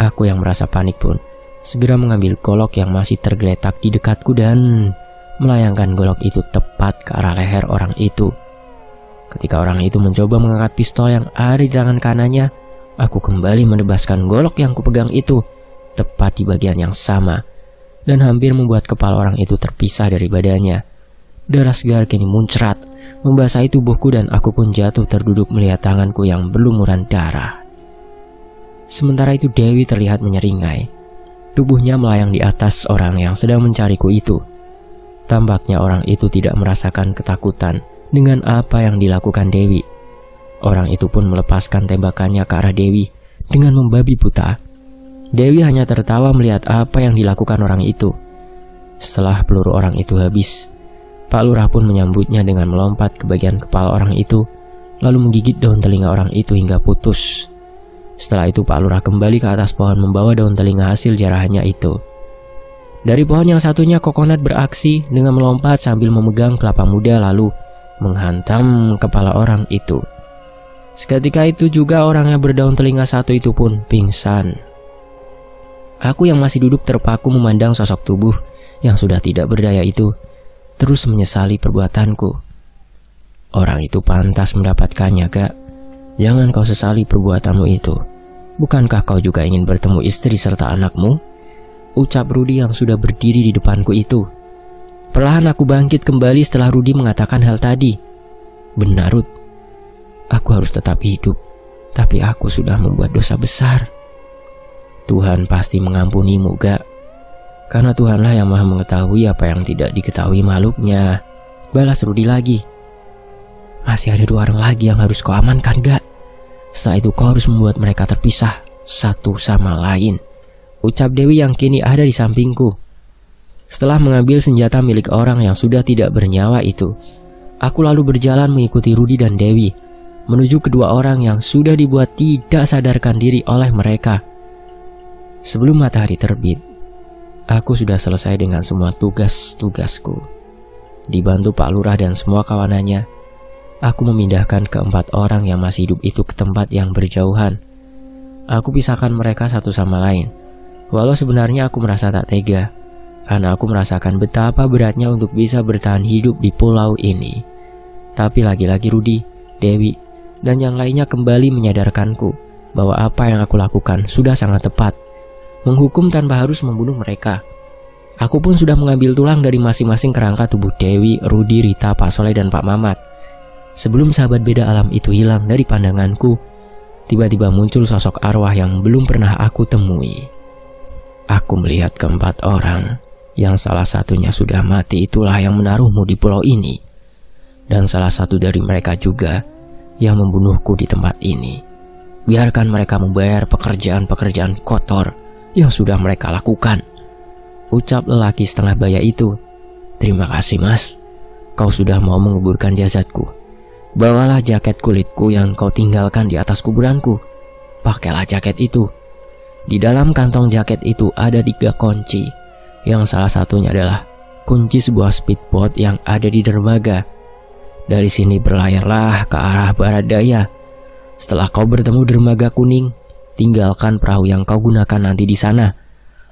Aku yang merasa panik pun segera mengambil golok yang masih tergeletak di dekatku dan melayangkan golok itu tepat ke arah leher orang itu. Ketika orang itu mencoba mengangkat pistol yang ada di tangan kanannya, aku kembali menebaskan golok yang kupegang itu tepat di bagian yang sama dan hampir membuat kepala orang itu terpisah dari badannya. Darah segar kini muncrat membasahi tubuhku dan aku pun jatuh terduduk melihat tanganku yang berlumuran darah. Sementara itu Dewi terlihat menyeringai. Tubuhnya melayang di atas orang yang sedang mencariku itu. Tampaknya orang itu tidak merasakan ketakutan dengan apa yang dilakukan Dewi. Orang itu pun melepaskan tembakannya ke arah Dewi dengan membabi buta. Dewi hanya tertawa melihat apa yang dilakukan orang itu. Setelah peluru orang itu habis, Pak Lurah pun menyambutnya dengan melompat ke bagian kepala orang itu, lalu menggigit daun telinga orang itu hingga putus. Setelah itu Pak Lurah kembali ke atas pohon membawa daun telinga hasil jarahannya itu. Dari pohon yang satunya Kokonat beraksi dengan melompat sambil memegang kelapa muda lalu menghantam kepala orang itu. Seketika itu juga orang yang berdaun telinga satu itu pun pingsan. Aku yang masih duduk terpaku memandang sosok tubuh yang sudah tidak berdaya itu, terus menyesali perbuatanku. Orang itu pantas mendapatkannya, Kak. Jangan kau sesali perbuatanmu itu. Bukankah kau juga ingin bertemu istri serta anakmu? Ucap Rudi yang sudah berdiri di depanku itu. Perlahan aku bangkit kembali setelah Rudi mengatakan hal tadi. Benar, Rud. Aku harus tetap hidup, tapi aku sudah membuat dosa besar. Tuhan pasti mengampunimu, Gak. Karena Tuhanlah yang maha mengetahui apa yang tidak diketahui makhluknya. Balas Rudi lagi. Masih ada 2 orang lagi yang harus kau amankan, Gak. Setelah itu kau harus membuat mereka terpisah satu sama lain. Ucap Dewi yang kini ada di sampingku. Setelah mengambil senjata milik orang yang sudah tidak bernyawa itu, aku lalu berjalan mengikuti Rudi dan Dewi menuju kedua orang yang sudah dibuat tidak sadarkan diri oleh mereka. Sebelum matahari terbit, aku sudah selesai dengan semua tugas-tugasku. Dibantu Pak Lurah dan semua kawanannya, aku memindahkan ke-4 orang yang masih hidup itu ke tempat yang berjauhan. Aku pisahkan mereka satu sama lain. Walau sebenarnya aku merasa tak tega, karena aku merasakan betapa beratnya untuk bisa bertahan hidup di pulau ini. Tapi lagi-lagi Rudi, Dewi, dan yang lainnya kembali menyadarkanku bahwa apa yang aku lakukan sudah sangat tepat. Menghukum tanpa harus membunuh mereka. Aku pun sudah mengambil tulang dari masing-masing kerangka tubuh Dewi, Rudi, Rita, Pak Soleh, dan Pak Mamat. Sebelum sahabat beda alam itu hilang dari pandanganku, tiba-tiba muncul sosok arwah yang belum pernah aku temui. Aku melihat ke-4 orang, yang salah satunya sudah mati itulah yang menaruhmu di pulau ini. Dan salah satu dari mereka juga yang membunuhku di tempat ini. Biarkan mereka membayar pekerjaan-pekerjaan kotor yang sudah mereka lakukan. Ucap lelaki setengah baya itu. Terima kasih, Mas. Kau sudah mau menguburkan jasadku. Bawalah jaket kulitku yang kau tinggalkan di atas kuburanku. Pakailah jaket itu. Di dalam kantong jaket itu ada 3 kunci, yang salah satunya adalah kunci sebuah speedboat yang ada di dermaga. Dari sini berlayarlah ke arah barat daya. Setelah kau bertemu dermaga kuning, tinggalkan perahu yang kau gunakan nanti di sana,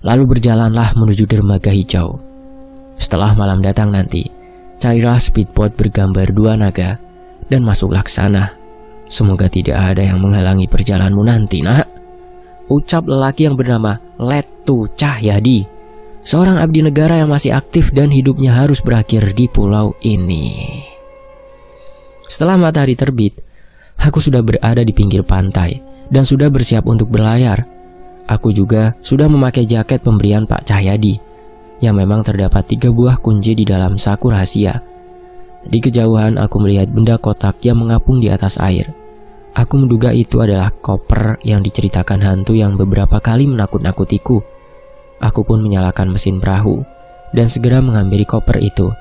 lalu berjalanlah menuju dermaga hijau. Setelah malam datang nanti, carilah speedboat bergambar 2 naga dan masuklah ke sana. Semoga tidak ada yang menghalangi perjalananmu nanti, nak. Ucap lelaki yang bernama Letu Cahyadi, seorang abdi negara yang masih aktif dan hidupnya harus berakhir di pulau ini. Setelah matahari terbit, aku sudah berada di pinggir pantai dan sudah bersiap untuk berlayar. Aku juga sudah memakai jaket pemberian Pak Cahyadi, yang memang terdapat 3 buah kunci di dalam saku rahasia. Di kejauhan aku melihat benda kotak yang mengapung di atas air. Aku menduga itu adalah koper yang diceritakan hantu yang beberapa kali menakut-nakutiku. Aku pun menyalakan mesin perahu dan segera menghampiri koper itu.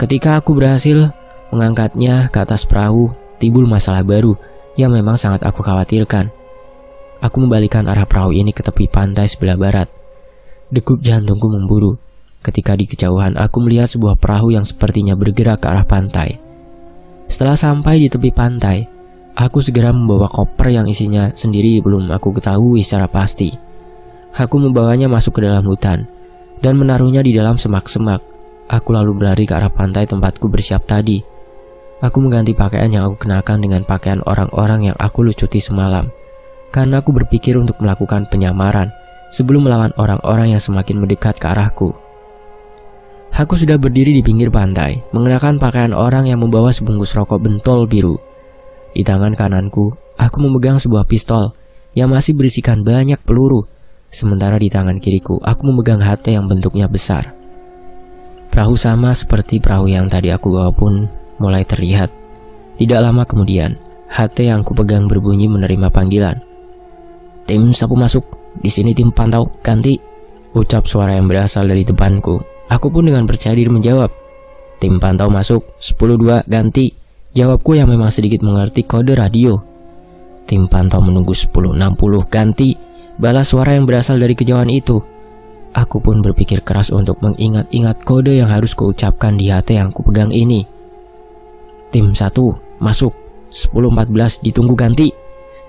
Ketika aku berhasil mengangkatnya ke atas perahu, timbul masalah baru yang memang sangat aku khawatirkan. Aku membalikkan arah perahu ini ke tepi pantai sebelah barat. Degup jantungku memburu ketika di kejauhan aku melihat sebuah perahu yang sepertinya bergerak ke arah pantai. Setelah sampai di tepi pantai, aku segera membawa koper yang isinya sendiri belum aku ketahui secara pasti. Aku membawanya masuk ke dalam hutan dan menaruhnya di dalam semak-semak. Aku lalu berlari ke arah pantai tempatku bersiap tadi. Aku mengganti pakaian yang aku kenakan dengan pakaian orang-orang yang aku lucuti semalam, karena aku berpikir untuk melakukan penyamaran sebelum melawan orang-orang yang semakin mendekat ke arahku. Aku sudah berdiri di pinggir pantai, mengenakan pakaian orang yang membawa sebungkus rokok bentol biru. Di tangan kananku, aku memegang sebuah pistol yang masih berisikan banyak peluru. sementara di tangan kiriku aku memegang HT yang bentuknya besar. Perahu sama seperti perahu yang tadi aku bawa pun mulai terlihat. Tidak lama kemudian, HT yang kupegang berbunyi menerima panggilan. "Tim sapu masuk, di sini tim pantau, ganti," ucap suara yang berasal dari depanku. Aku pun dengan percaya diri menjawab, "Tim pantau masuk, 10-2, ganti," jawabku yang memang sedikit mengerti kode radio. "Tim pantau menunggu 10-60, ganti," balas suara yang berasal dari kejauhan itu. Aku pun berpikir keras untuk mengingat-ingat kode yang harus kuucapkan di HT yang kupegang ini. "Tim 1, masuk, 10-14, ditunggu, ganti."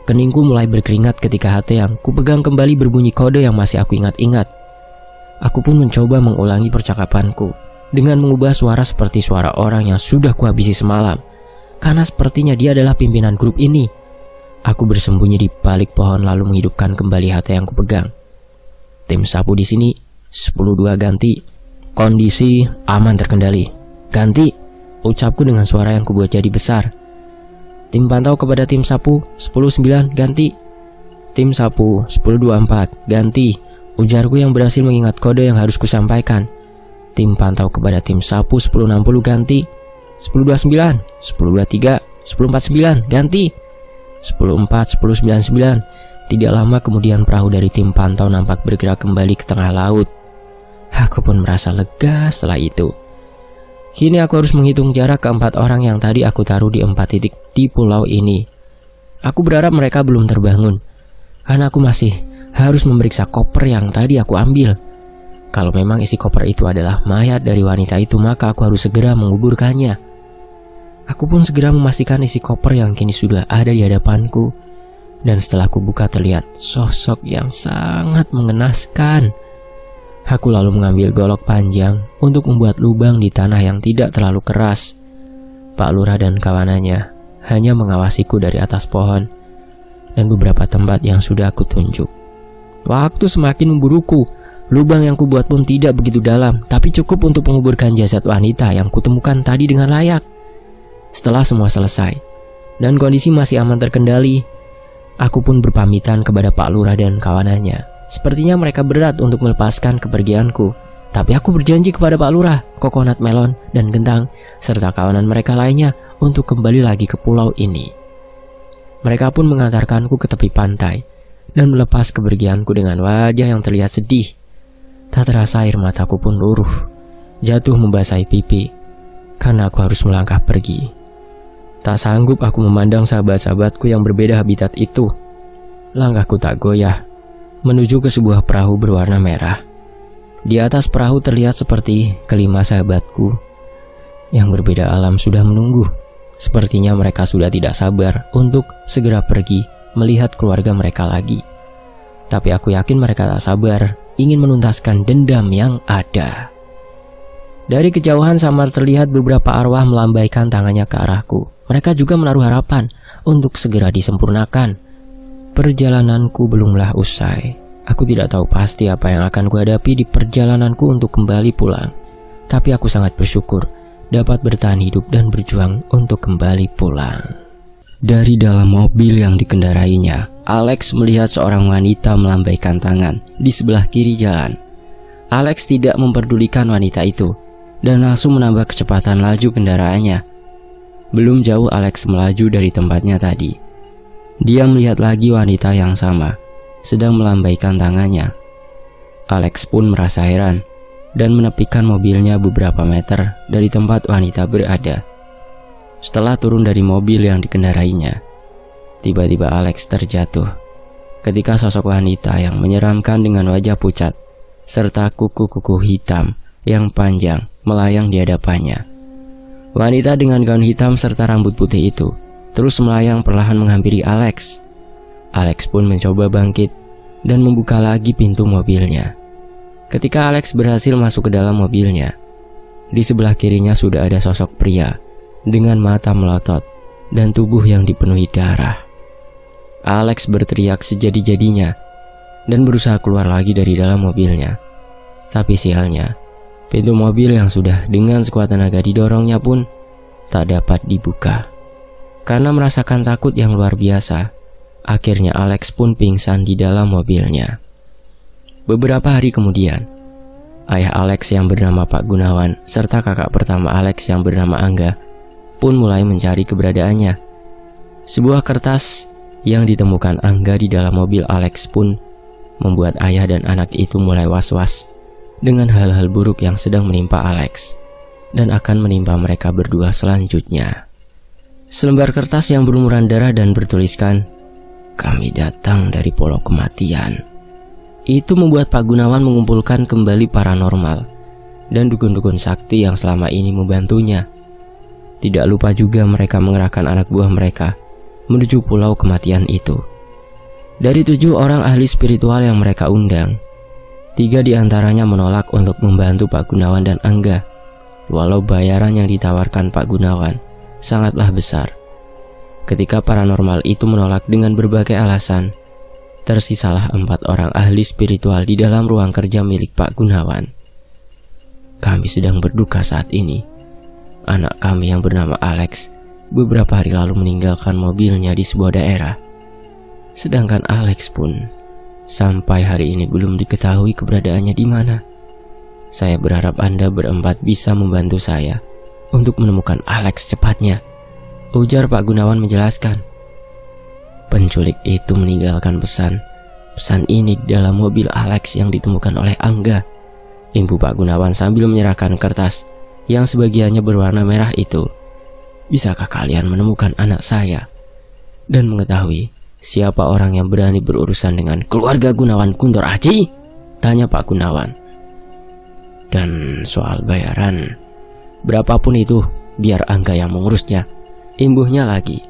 Keningku mulai berkeringat ketika HT yang kupegang kembali berbunyi kode yang masih aku ingat-ingat. Aku pun mencoba mengulangi percakapanku dengan mengubah suara seperti suara orang yang sudah kuhabisi semalam, karena sepertinya dia adalah pimpinan grup ini. Aku bersembunyi di balik pohon lalu menghidupkan kembali HT yang kupegang. "Tim sapu di sini, 10-2, ganti. Kondisi aman terkendali, ganti," ucapku dengan suara yang kubuat jadi besar. "Tim pantau kepada tim sapu, 10-9, ganti." "Tim sapu, 10-24, ganti," ujarku yang berhasil mengingat kode yang harus kusampaikan. "Tim pantau kepada tim sapu, 10-60, ganti. 10-29, 10-23, 10-49, ganti. 10-4, 10-99. Tidak lama kemudian perahu dari tim pantau nampak bergerak kembali ke tengah laut. Aku pun merasa lega setelah itu. Kini aku harus menghitung jarak ke 4 orang yang tadi aku taruh di 4 titik di pulau ini. Aku berharap mereka belum terbangun, karena aku masih harus memeriksa koper yang tadi aku ambil. Kalau memang isi koper itu adalah mayat dari wanita itu, maka aku harus segera menguburkannya. Aku pun segera memastikan isi koper yang kini sudah ada di hadapanku. Dan setelah aku buka terlihat sosok yang sangat mengenaskan. Aku lalu mengambil golok panjang untuk membuat lubang di tanah yang tidak terlalu keras. Pak Lurah dan kawanannya hanya mengawasiku dari atas pohon dan beberapa tempat yang sudah aku tunjuk. Waktu semakin memburuku. Lubang yang kubuat pun tidak begitu dalam, tapi cukup untuk menguburkan jasad wanita yang kutemukan tadi dengan layak. Setelah semua selesai dan kondisi masih aman terkendali, aku pun berpamitan kepada Pak Lurah dan kawanannya. Sepertinya mereka berat untuk melepaskan kepergianku, tapi aku berjanji kepada Pak Lurah, Kokonat Melon, dan Gentang, serta kawanan mereka lainnya untuk kembali lagi ke pulau ini. Mereka pun mengantarkanku ke tepi pantai dan melepas kepergianku dengan wajah yang terlihat sedih. Tak terasa air mataku pun luruh, jatuh membasahi pipi, karena aku harus melangkah pergi. Tak sanggup aku memandang sahabat-sahabatku yang berbeda habitat itu. Langkahku tak goyah, menuju ke sebuah perahu berwarna merah. Di atas perahu terlihat seperti kelima sahabatku yang berbeda alam sudah menunggu. Sepertinya mereka sudah tidak sabar untuk segera pergi melihat keluarga mereka lagi. Tapi aku yakin mereka tak sabar ingin menuntaskan dendam yang ada. Dari kejauhan samar terlihat beberapa arwah melambaikan tangannya ke arahku. Mereka juga menaruh harapan untuk segera disempurnakan. Perjalananku belumlah usai. Aku tidak tahu pasti apa yang akan kuhadapi di perjalananku untuk kembali pulang. Tapi aku sangat bersyukur dapat bertahan hidup dan berjuang untuk kembali pulang. Dari dalam mobil yang dikendarainya, Alex melihat seorang wanita melambaikan tangan di sebelah kiri jalan. Alex tidak memperdulikan wanita itu dan langsung menambah kecepatan laju kendaraannya. Belum jauh Alex melaju dari tempatnya tadi. Dia melihat lagi wanita yang sama sedang melambaikan tangannya. Alex pun merasa heran dan menepikan mobilnya beberapa meter dari tempat wanita berada. Setelah turun dari mobil yang dikendarainya, tiba-tiba Alex terjatuh ketika sosok wanita yang menyeramkan dengan wajah pucat serta kuku-kuku hitam yang panjang melayang di hadapannya. Wanita dengan gaun hitam serta rambut putih itu terus melayang perlahan menghampiri Alex. Alex pun mencoba bangkit dan membuka lagi pintu mobilnya. Ketika Alex berhasil masuk ke dalam mobilnya, di sebelah kirinya sudah ada sosok pria dengan mata melotot dan tubuh yang dipenuhi darah. Alex berteriak sejadi-jadinya dan berusaha keluar lagi dari dalam mobilnya. Tapi sialnya, pintu mobil yang sudah dengan sekuat tenaga didorongnya pun tak dapat dibuka. Karena merasakan takut yang luar biasa, akhirnya Alex pun pingsan di dalam mobilnya. Beberapa hari kemudian, ayah Alex yang bernama Pak Gunawan serta kakak pertama Alex yang bernama Angga pun mulai mencari keberadaannya. Sebuah kertas yang ditemukan Angga di dalam mobil Alex pun membuat ayah dan anak itu mulai was-was dengan hal-hal buruk yang sedang menimpa Alex dan akan menimpa mereka berdua selanjutnya. Selembar kertas yang berlumuran darah dan bertuliskan, "Kami datang dari Pulau Kematian." Itu membuat Pak Gunawan mengumpulkan kembali paranormal dan dukun-dukun sakti yang selama ini membantunya. Tidak lupa juga mereka mengerahkan anak buah mereka menuju Pulau Kematian itu. Dari 7 orang ahli spiritual yang mereka undang, 3 diantaranya menolak untuk membantu Pak Gunawan dan Angga, walau bayaran yang ditawarkan Pak Gunawan sangatlah besar. Ketika paranormal itu menolak dengan berbagai alasan, tersisalah 4 orang ahli spiritual di dalam ruang kerja milik Pak Gunawan. Kami sedang berduka saat ini. Anak kami yang bernama Alex beberapa hari lalu meninggalkan mobilnya di sebuah daerah. Sedangkan Alex pun sampai hari ini belum diketahui keberadaannya di mana. Saya berharap Anda berempat bisa membantu saya untuk menemukan Alex cepatnya, ujar Pak Gunawan menjelaskan. Penculik itu meninggalkan pesan ini di dalam mobil Alex yang ditemukan oleh Angga, imbu Pak Gunawan sambil menyerahkan kertas yang sebagiannya berwarna merah itu. Bisakah kalian menemukan anak saya dan mengetahui siapa orang yang berani berurusan dengan keluarga Gunawan Kuntur Aji? Tanya Pak Gunawan. Dan soal bayaran, berapapun itu biar Angga yang mengurusnya, imbuhnya lagi.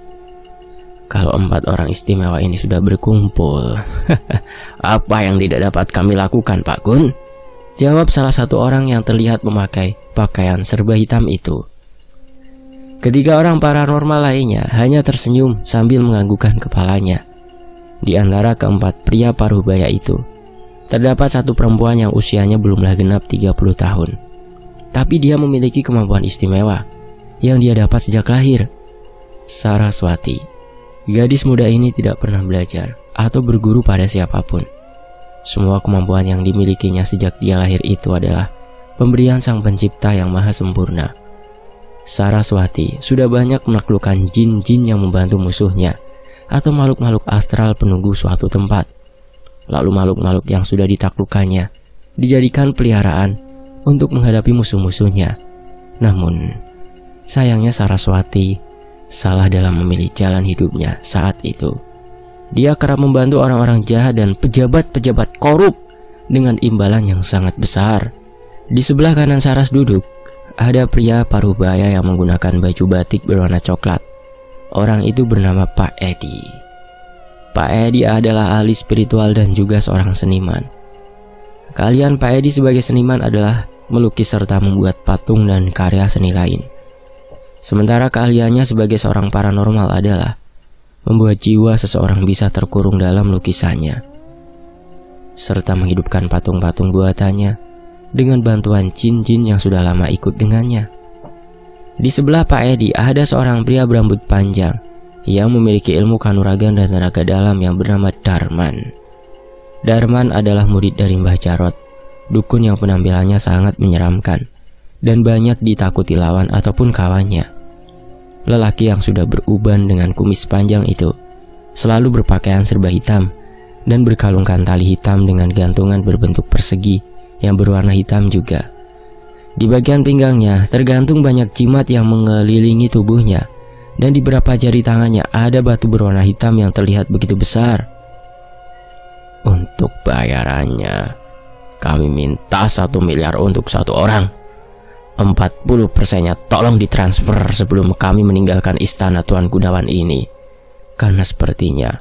Kalau 4 orang istimewa ini sudah berkumpul, apa yang tidak dapat kami lakukan, Pak Gun? Jawab salah satu orang yang terlihat memakai pakaian serba hitam itu. Ketiga orang paranormal lainnya hanya tersenyum sambil menganggukkan kepalanya. Di antara keempat pria parubaya itu, terdapat satu perempuan yang usianya belumlah genap 30 tahun. Tapi dia memiliki kemampuan istimewa yang dia dapat sejak lahir. Saraswati. Gadis muda ini tidak pernah belajar atau berguru pada siapapun. Semua kemampuan yang dimilikinya sejak dia lahir itu adalah pemberian Sang Pencipta yang maha sempurna. Saraswati sudah banyak menaklukkan jin-jin yang membantu musuhnya atau makhluk-makhluk astral penunggu suatu tempat. Lalu makhluk-makhluk yang sudah ditaklukkannya dijadikan peliharaan untuk menghadapi musuh-musuhnya. Namun, sayangnya Saraswati salah dalam memilih jalan hidupnya saat itu. Dia kerap membantu orang-orang jahat dan pejabat-pejabat korup dengan imbalan yang sangat besar. Di sebelah kanan Saras duduk, ada pria parubaya yang menggunakan baju batik berwarna coklat. Orang itu bernama Pak Edi. Pak Edi adalah ahli spiritual dan juga seorang seniman. Keahlian Pak Edi sebagai seniman adalah melukis serta membuat patung dan karya seni lain. Sementara keahliannya sebagai seorang paranormal adalah membuat jiwa seseorang bisa terkurung dalam lukisannya, serta menghidupkan patung-patung buatannya dengan bantuan jin-jin yang sudah lama ikut dengannya. Di sebelah Pak Edi ada seorang pria berambut panjang yang memiliki ilmu kanuragan dan tenaga dalam yang bernama Darman. Darman adalah murid dari Mbah Jarot, dukun yang penampilannya sangat menyeramkan dan banyak ditakuti lawan ataupun kawannya. Lelaki yang sudah beruban dengan kumis panjang itu selalu berpakaian serba hitam dan berkalungkan tali hitam dengan gantungan berbentuk persegi yang berwarna hitam juga. Di bagian pinggangnya tergantung banyak jimat yang mengelilingi tubuhnya, dan di beberapa jari tangannya ada batu berwarna hitam yang terlihat begitu besar. Untuk bayarannya, kami minta 1 miliar untuk 1 orang. 40%-nya tolong ditransfer sebelum kami meninggalkan istana Tuan Gunawan ini. Karena sepertinya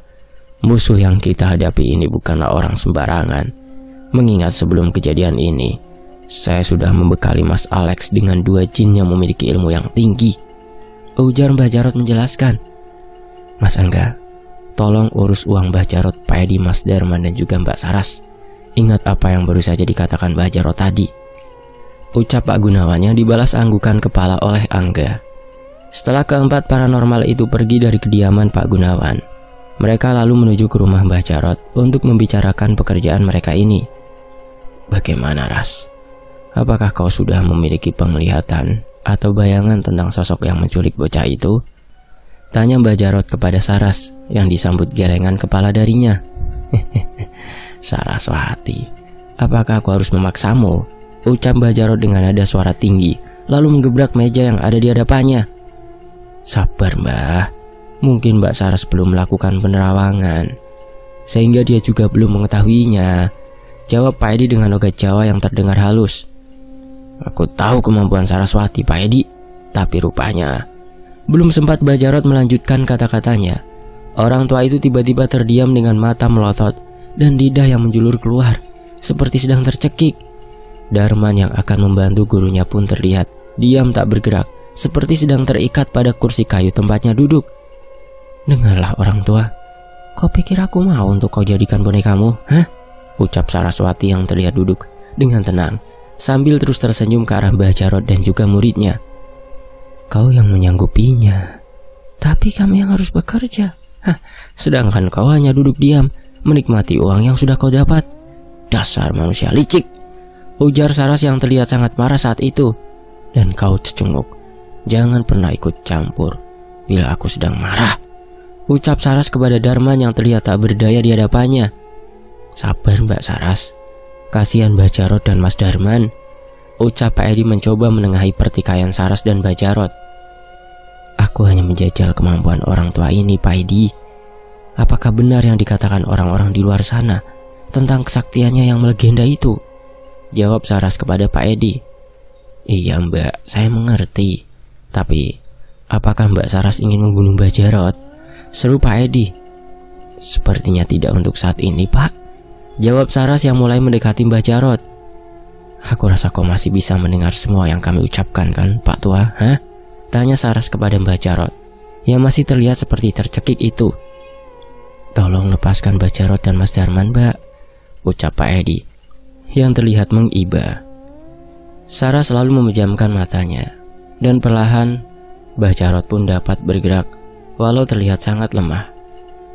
musuh yang kita hadapi ini bukanlah orang sembarangan. Mengingat sebelum kejadian ini, saya sudah membekali Mas Alex dengan 2 jin yang memiliki ilmu yang tinggi, ujar Mbah Jarot menjelaskan. Mas Angga, tolong urus uang Mbah Jarot, Pak Edi, Mas Darman dan juga Mbak Saras. Ingat apa yang baru saja dikatakan Mbah Jarot tadi, ucap Pak Gunawan yang dibalas anggukan kepala oleh Angga. Setelah keempat paranormal itu pergi dari kediaman Pak Gunawan, mereka lalu menuju ke rumah Mbah Jarot untuk membicarakan pekerjaan mereka ini. Bagaimana, Ras? Apakah kau sudah memiliki penglihatan atau bayangan tentang sosok yang menculik bocah itu? Tanya Mbak Jarot kepada Saras yang disambut gelengan kepala darinya. Saraswati, apakah aku harus memaksamu? Ucap Mbak Jarot dengan nada suara tinggi, lalu menggebrak meja yang ada di hadapannya. Sabar Mbah, mungkin Mbak Saras belum melakukan penerawangan, sehingga dia juga belum mengetahuinya. Jawab Pak Edi dengan logat Jawa yang terdengar halus. Aku tahu kemampuan Saraswati, Pak Edi, tapi rupanya. Belum sempat Mbak Jarot melanjutkan kata-katanya, orang tua itu tiba-tiba terdiam dengan mata melotot dan lidah yang menjulur keluar, seperti sedang tercekik. Darman yang akan membantu gurunya pun terlihat diam tak bergerak, seperti sedang terikat pada kursi kayu tempatnya duduk. Dengarlah orang tua, kau pikir aku mau untuk kau jadikan bonekamu, hah? Ucap Saraswati yang terlihat duduk dengan tenang, sambil terus tersenyum ke arah Mbah Jarot dan juga muridnya. Kau yang menyanggupinya, tapi kami yang harus bekerja. Sedangkan kau hanya duduk diam, menikmati uang yang sudah kau dapat. Dasar manusia licik, ujar Saras yang terlihat sangat marah saat itu. Dan kau cecunguk, jangan pernah ikut campur bila aku sedang marah, ucap Saras kepada Darman yang terlihat tak berdaya di hadapannya. Sabar Mbak Saras, kasihan Mbak Jarot dan Mas Darman, ucap Pak Edi mencoba menengahi pertikaian Saras dan Mbak Jarot. Aku hanya menjajal kemampuan orang tua ini, Pak Edi. Apakah benar yang dikatakan orang-orang di luar sana tentang kesaktiannya yang melegenda itu? Jawab Saras kepada Pak Edi. Iya Mbak, saya mengerti. Tapi, apakah Mbak Saras ingin membunuh Mbak Jarot? Seru Pak Edi. Sepertinya tidak untuk saat ini, Pak. Jawab Saras yang mulai mendekati Mbak Jarot. Aku rasa kau masih bisa mendengar semua yang kami ucapkan kan, Pak Tua, hah? Tanya Saras kepada Mbak Jarot, yang masih terlihat seperti tercekik itu. Tolong lepaskan Mbak Jarot dan Mas Darman, Mbak, ucap Pak Edi, yang terlihat mengiba. Saras selalu memejamkan matanya, dan perlahan Mbak Jarot pun dapat bergerak, walau terlihat sangat lemah.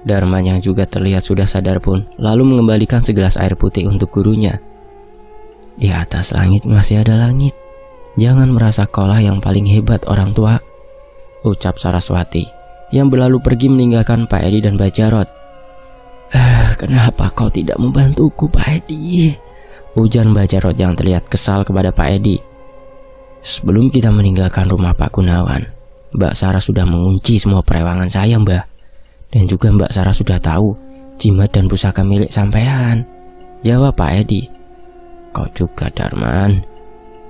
Darman yang juga terlihat sudah sadar pun lalu mengembalikan segelas air putih untuk gurunya. Di atas langit masih ada langit. Jangan merasa kaulah yang paling hebat orang tua, ucap Saraswati yang berlalu pergi meninggalkan Pak Edi dan Mbak Jarot. Kenapa kau tidak membantuku, Pak Edi? Ujar Mbak Jarot yang terlihat kesal kepada Pak Edi. Sebelum kita meninggalkan rumah Pak Gunawan, Mbak Sarah sudah mengunci semua perewangan saya, Mbak. Dan juga Mbak Sarah sudah tahu jimat dan pusaka milik sampean, jawab Pak Edi. Kau juga Darman,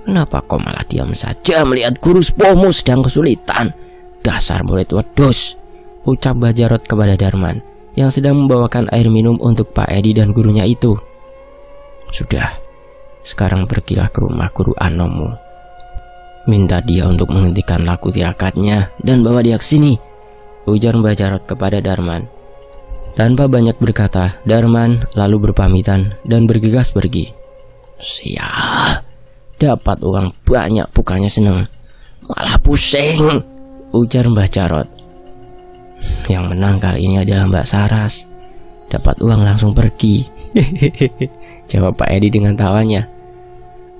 kenapa kau malah diam saja melihat guru sepuhmu sedang kesulitan? Dasar murid wedus, ucap Mbak Jarot kepada Darman yang sedang membawakan air minum untuk Pak Edi dan gurunya itu. Sudah, sekarang pergilah ke rumah guru Anomu. Minta dia untuk menghentikan laku tirakatnya dan bawa dia ke sini, ujar Mbak Jarot kepada Darman. Tanpa banyak berkata, Darman lalu berpamitan dan bergegas pergi. Sial, dapat uang banyak bukannya seneng, malah pusing, ujar Mbak Jarot. Yang menang kali ini adalah Mbak Saras, dapat uang langsung pergi. Jawab Pak Edi dengan tawanya.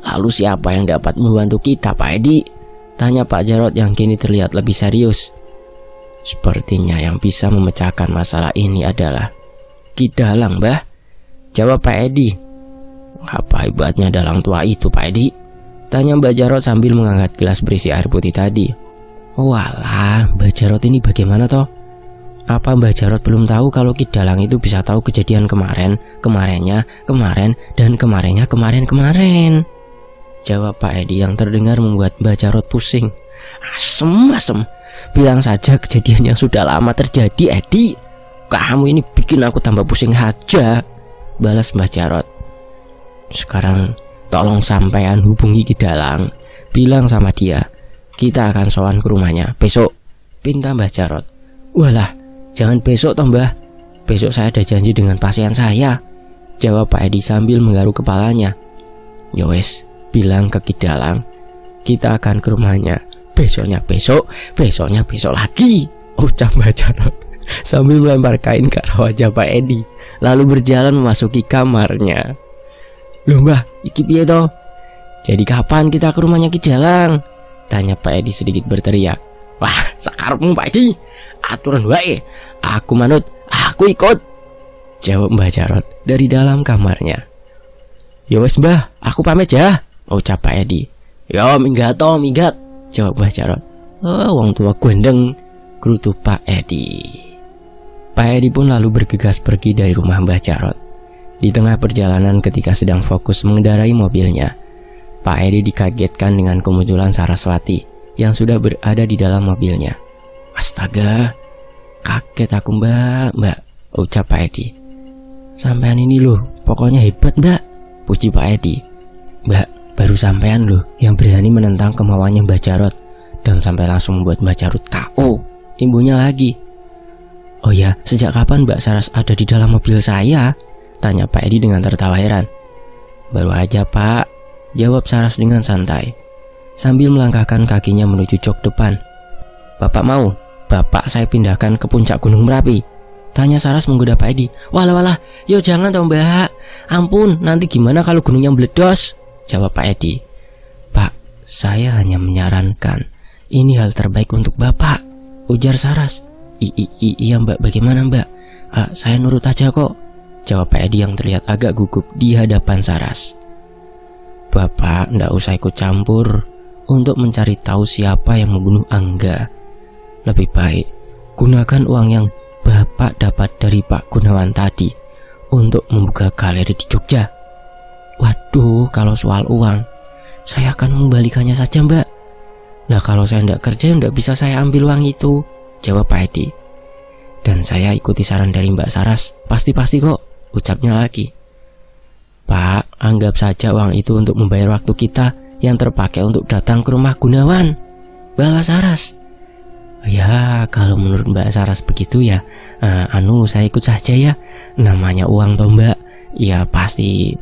Lalu siapa yang dapat membantu kita, Pak Edi? Tanya Pak Jarot yang kini terlihat lebih serius. Sepertinya yang bisa memecahkan masalah ini adalah Ki Dalang, Mbah, jawab Pak Edi. Apa hebatnya dalang tua itu, Pak Edi? Tanya Mbak Jarot sambil mengangkat gelas berisi air putih tadi. Walah, Mbak Jarot ini bagaimana toh? Apa Mbak Jarot belum tahu kalau Ki Dalang itu bisa tahu kejadian kemarin, kemarinnya, kemarin, dan kemarinnya kemarin? Jawab Pak Edi yang terdengar membuat Mbak Jarot pusing. Asem. Bilang saja kejadian yang sudah lama terjadi, Edi. Kamu ini bikin aku tambah pusing aja, balas Mbak Jarot. Sekarang tolong sampean hubungi Ki Dalang, bilang sama dia kita akan sowan ke rumahnya besok, pinta Mbak Jarot. Walah, jangan besok toh Mbah, besok saya ada janji dengan pasien saya, jawab Pak Edi sambil menggaruk kepalanya. Yowes, bilang ke Ki Dalang kita akan ke rumahnya besoknya besok lagi, ucap Mbak Jarot sambil melempar kain ke arah wajah Pak Edi, lalu berjalan memasuki kamarnya. "Loh mbah, iki piye to? Jadi kapan kita ke rumahnya Ki Dalang?" tanya Pak Edi sedikit berteriak. "Wah, sakarepmu Pak Edi. Aturan wae. Aku manut, aku ikut," jawab Mbah Jarot dari dalam kamarnya. "Ya wes mbah, aku pamit ya," ucap Pak Edi. "Ya minggat, jawab Mbah Jarot. "Oh, wong tua gondeng," gerutu Pak Edi. Pak Edi pun lalu bergegas pergi dari rumah Mbah Jarot. Di tengah perjalanan ketika sedang fokus mengendarai mobilnya, Pak Edi dikagetkan dengan kemunculan Saraswati yang sudah berada di dalam mobilnya. "Astaga, kaget aku mbak," ucap Pak Edi. "Sampean ini loh, pokoknya hebat mbak," puji Pak Edi. "Mbak, baru sampean loh yang berani menentang kemauannya Mbah Jarot dan sampai langsung membuat Mbah Jarot KO, imbunya lagi." "Oh ya, sejak kapan Mbak Saras ada di dalam mobil saya?" tanya Pak Edi dengan tertawa heran. "Baru aja Pak," jawab Saras dengan santai sambil melangkahkan kakinya menuju jok depan. "Bapak mau bapak saya pindahkan ke puncak Gunung Merapi?" tanya Saras menggoda Pak Edi. "Walah, yo jangan toh mbak, ampun, nanti gimana kalau gunungnya meledos?" jawab Pak Edi. "Pak, saya hanya menyarankan, ini hal terbaik untuk bapak," ujar Saras. Iya mbak, bagaimana mbak? Saya nurut aja kok," jawab Pak Edi yang terlihat agak gugup di hadapan Saras. "Bapak ndak usah ikut campur untuk mencari tahu siapa yang membunuh Angga. Lebih baik gunakan uang yang Bapak dapat dari Pak Gunawan tadi untuk membuka galeri di Jogja." "Waduh, kalau soal uang, saya akan mengembalikannya saja mbak." "Nah kalau saya ndak kerja, ndak bisa saya ambil uang itu," jawab Pak Edi. "Dan saya ikuti saran dari Mbak Saras, pasti kok," ucapnya lagi. "Pak, anggap saja uang itu untuk membayar waktu kita yang terpakai untuk datang ke rumah Gunawan," balas Saras. "Ya, kalau menurut Mbak Saras begitu ya, saya ikut saja ya. Namanya uang toh mbak, ya pasti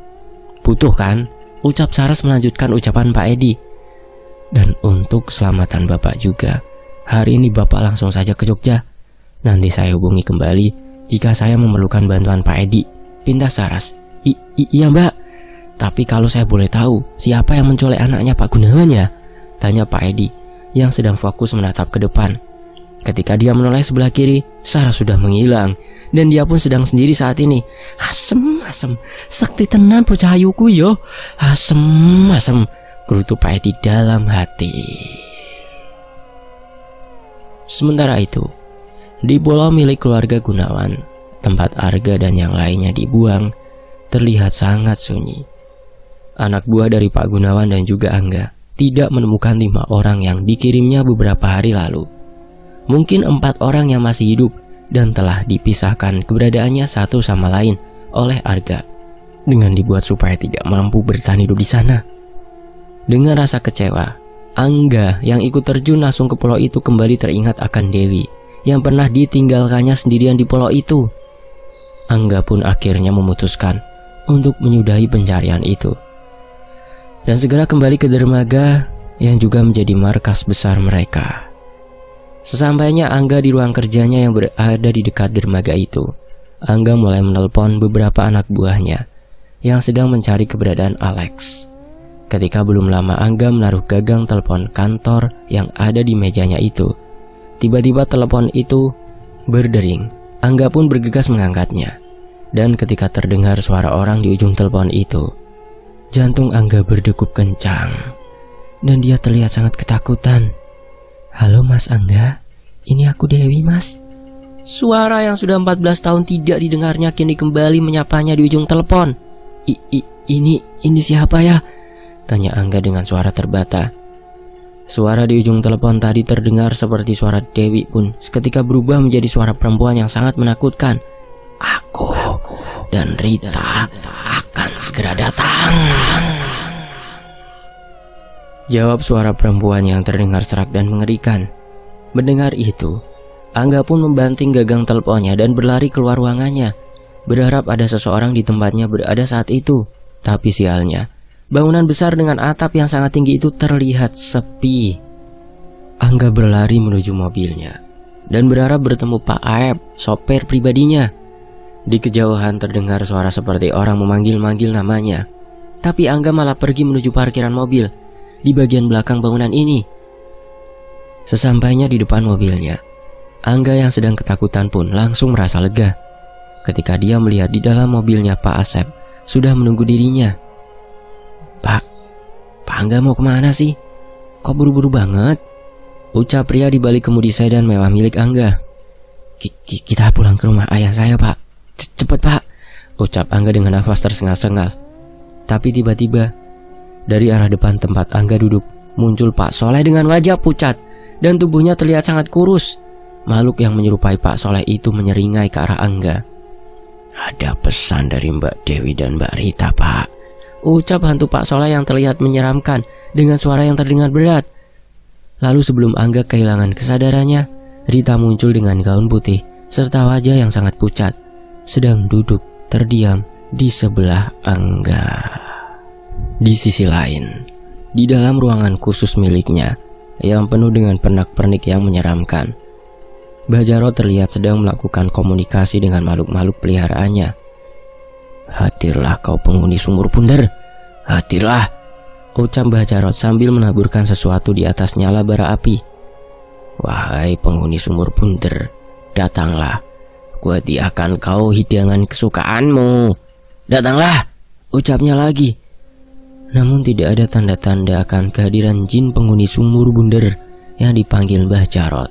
butuh kan," ucap Saras melanjutkan ucapan Pak Edi. "Dan untuk keselamatan Bapak juga, hari ini Bapak langsung saja ke Jogja. Nanti saya hubungi kembali jika saya memerlukan bantuan Pak Edi," pinta Saras. Iya mbak, tapi kalau saya boleh tahu, siapa yang menculik anaknya Pak Gunawan ya?" tanya Pak Edi yang sedang fokus menatap ke depan. Ketika dia menoleh sebelah kiri, Saras sudah menghilang dan dia pun sedang sendiri saat ini. Asem, sakti tenan bocah ayuku yo. Asem, gerutu Pak Edi dalam hati. Sementara itu, di pulau milik keluarga Gunawan, tempat Arga dan yang lainnya dibuang, terlihat sangat sunyi. Anak buah dari Pak Gunawan dan juga Angga tidak menemukan 5 orang yang dikirimnya beberapa hari lalu. Mungkin 4 orang yang masih hidup dan telah dipisahkan keberadaannya satu sama lain oleh Arga dengan dibuat supaya tidak mampu bertahan hidup di sana. Dengan rasa kecewa, Angga yang ikut terjun langsung ke pulau itu kembali teringat akan Dewi yang pernah ditinggalkannya sendirian di pulau itu. Angga pun akhirnya memutuskan untuk menyudahi pencarian itu dan segera kembali ke dermaga yang juga menjadi markas besar mereka. Sesampainya Angga di ruang kerjanya yang berada di dekat dermaga itu, Angga mulai menelpon beberapa anak buahnya yang sedang mencari keberadaan Alex. Ketika belum lama Angga menaruh gagang telepon kantor yang ada di mejanya itu, tiba-tiba telepon itu berdering. Angga pun bergegas mengangkatnya. Dan ketika terdengar suara orang di ujung telepon itu, jantung Angga berdegup kencang dan dia terlihat sangat ketakutan. "Halo Mas Angga, ini aku Dewi Mas." Suara yang sudah 14 tahun tidak didengarnya kini kembali menyapanya di ujung telepon. Ini siapa ya?" tanya Angga dengan suara terbata. Suara di ujung telepon tadi terdengar seperti suara Dewi pun seketika berubah menjadi suara perempuan yang sangat menakutkan. Aku dan Rita akan segera datang," jawab suara perempuan yang terdengar serak dan mengerikan. Mendengar itu, Angga pun membanting gagang teleponnya dan berlari keluar ruangannya, berharap ada seseorang di tempatnya berada saat itu. Tapi sialnya, bangunan besar dengan atap yang sangat tinggi itu terlihat sepi. Angga berlari menuju mobilnya dan berharap bertemu Pak Aep, sopir pribadinya. Di kejauhan terdengar suara seperti orang memanggil-manggil namanya. tapi Angga malah pergi menuju parkiran mobil di bagian belakang bangunan ini. Sesampainya di depan mobilnya, Angga yang sedang ketakutan pun langsung merasa lega ketika dia melihat di dalam mobilnya Pak Asep sudah menunggu dirinya. Pak Angga mau kemana sih? Kok buru-buru banget? Ucap pria di balik kemudi sedan mewah milik Angga. Kita pulang ke rumah ayah saya, Pak. Cepet, Pak, ucap Angga dengan nafas tersengal-sengal. Tapi tiba-tiba dari arah depan tempat Angga duduk muncul Pak Soleh dengan wajah pucat dan tubuhnya terlihat sangat kurus. Makhluk yang menyerupai Pak Soleh itu menyeringai ke arah Angga. Ada pesan dari Mbak Dewi dan Mbak Rita, Pak, ucap hantu Pak Soleh yang terlihat menyeramkan dengan suara yang terdengar berat. Lalu sebelum Angga kehilangan kesadarannya, Rita muncul dengan gaun putih serta wajah yang sangat pucat, sedang duduk terdiam di sebelah Angga. Di sisi lain, di dalam ruangan khusus miliknya yang penuh dengan pernak-pernik yang menyeramkan, Mbah Jarot terlihat sedang melakukan komunikasi dengan makhluk-makhluk peliharaannya. Hadirlah kau penghuni sumur bundar, hadirlah, ucap Mbah Jarot sambil menaburkan sesuatu di atas nyala bara api. Wahai penghuni sumur bundar, datanglah, gua hadiahkan kau hidangan kesukaanmu. Datanglah, ucapnya lagi. Namun tidak ada tanda-tanda akan kehadiran jin penghuni sumur bundar yang dipanggil Mbah Jarot.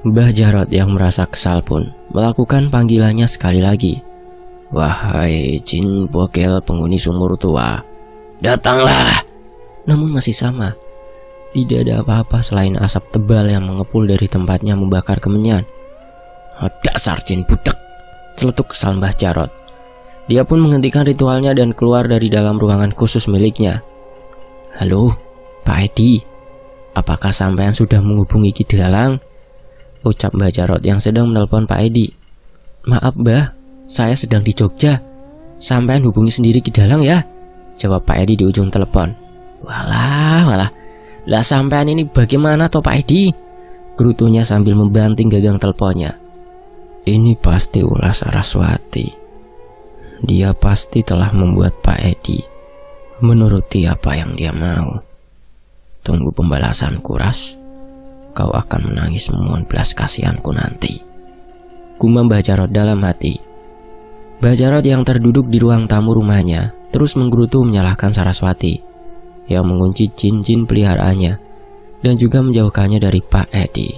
Mbah Jarot yang merasa kesal pun melakukan panggilannya sekali lagi. Wahai jin bogel penghuni sumur tua, datanglah. Namun masih sama. Tidak ada apa-apa selain asap tebal yang mengepul dari tempatnya membakar kemenyan. Dasar jin budak, celetuk kesal Mbah Jarot. Dia pun menghentikan ritualnya dan keluar dari dalam ruangan khusus miliknya. Halo, Pak Edi, apakah sampean sudah menghubungi Ki Dalang? Ucap Mbah Jarot yang sedang menelpon Pak Edi. Maaf Mbah, saya sedang di Jogja. Sampean hubungi sendiri Ki Dalang ya, jawab Pak Edi di ujung telepon. Walah, lah sampean ini bagaimana toh Pak Edi? Gerutunya sambil membanting gagang teleponnya. Ini pasti ulah Saraswati. Dia pasti telah membuat Pak Edi menuruti apa yang dia mau. Tunggu pembalasanku, Ras. Kau akan menangis memohon belas kasihanku nanti, gumam Mbah Jarot dalam hati. Mbah Jarot yang terduduk di ruang tamu rumahnya terus menggerutu menyalahkan Saraswati yang mengunci jin-jin peliharaannya dan juga menjauhkannya dari Pak Edi.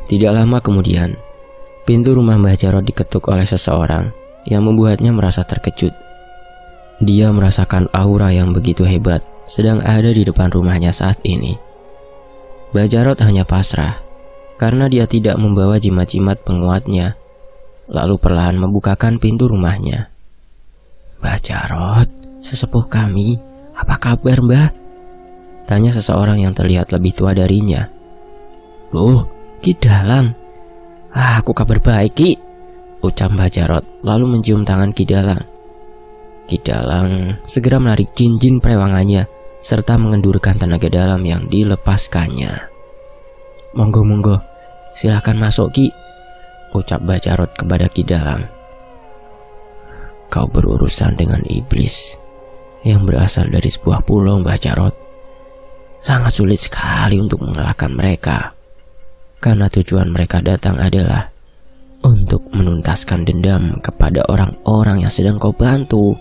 Tidak lama kemudian, pintu rumah Mbah Jarot diketuk oleh seseorang yang membuatnya merasa terkejut. Dia merasakan aura yang begitu hebat sedang ada di depan rumahnya saat ini. Mbah Jarot hanya pasrah karena dia tidak membawa jimat-jimat penguatnya, lalu perlahan membukakan pintu rumahnya. Mbah Jarot, sesepuh kami, apa kabar Mbah? Tanya seseorang yang terlihat lebih tua darinya. Loh, Ki Dalang. Aku kabar baik Ki, ucap Mbah Jarot lalu mencium tangan Ki Dalang. Ki Dalang segera menarik jin-jin perewangannya serta mengendurkan tenaga dalam yang dilepaskannya. Monggo, silahkan masuk Ki, ucap Mbah Jarot kepada Ki Dalang. Kau berurusan dengan iblis yang berasal dari sebuah pulau Mbah Jarot. Sangat sulit sekali untuk mengalahkan mereka, karena tujuan mereka datang adalah untuk menuntaskan dendam kepada orang-orang yang sedang kau bantu,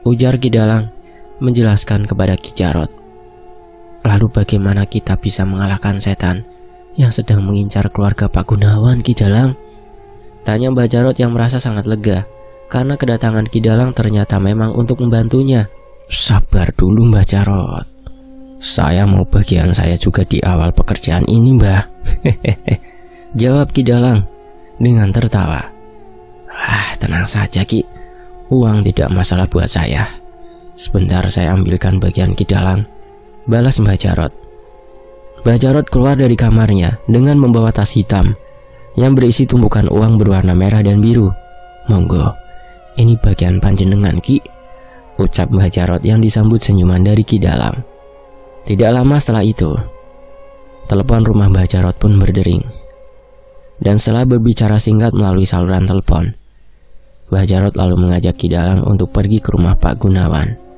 ujar Ki Dalang menjelaskan kepada Ki Jarot. Lalu bagaimana kita bisa mengalahkan setan yang sedang mengincar keluarga Pak Gunawan, Ki Dalang? Tanya Mbah Jarot yang merasa sangat lega karena kedatangan Ki Dalang ternyata memang untuk membantunya. Sabar dulu Mbah Jarot, saya mau bagian saya juga di awal pekerjaan ini Mbah. Jawab Ki Dalang dengan tertawa. Tenang saja Ki, uang tidak masalah buat saya. Sebentar saya ambilkan bagian Ki Dalang, balas Mbah Jarot. Mbah Jarot keluar dari kamarnya dengan membawa tas hitam yang berisi tumpukan uang berwarna merah dan biru. Monggo, ini bagian panjenengan Ki, ucap Mbah Jarot yang disambut senyuman dari Ki Dalang. Tidak lama setelah itu, telepon rumah Mbah Jarot pun berdering. Dan setelah berbicara singkat melalui saluran telepon, Mbah Jarot lalu mengajak Ki Dalang untuk pergi ke rumah Pak Gunawan.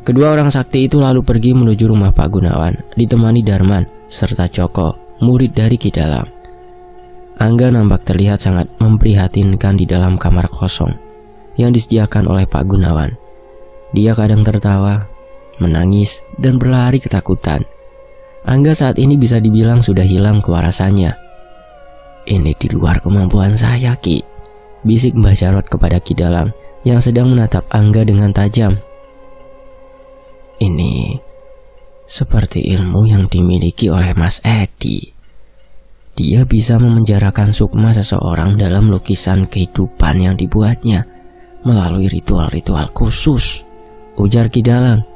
Kedua orang sakti itu lalu pergi menuju rumah Pak Gunawan, ditemani Darman serta Joko, murid dari Ki Dalang. Angga nampak terlihat sangat memprihatinkan di dalam kamar kosong yang disediakan oleh Pak Gunawan. Dia kadang tertawa, menangis, dan berlari ketakutan. Angga saat ini bisa dibilang sudah hilang kewarasannya. "Ini di luar kemampuan saya, Ki," bisik Mbah Jarot kepada Ki Dalang yang sedang menatap Angga dengan tajam. "Ini seperti ilmu yang dimiliki oleh Mas Edi. Dia bisa memenjarakan sukma seseorang dalam lukisan kehidupan yang dibuatnya melalui ritual-ritual khusus," ujar Ki Dalang.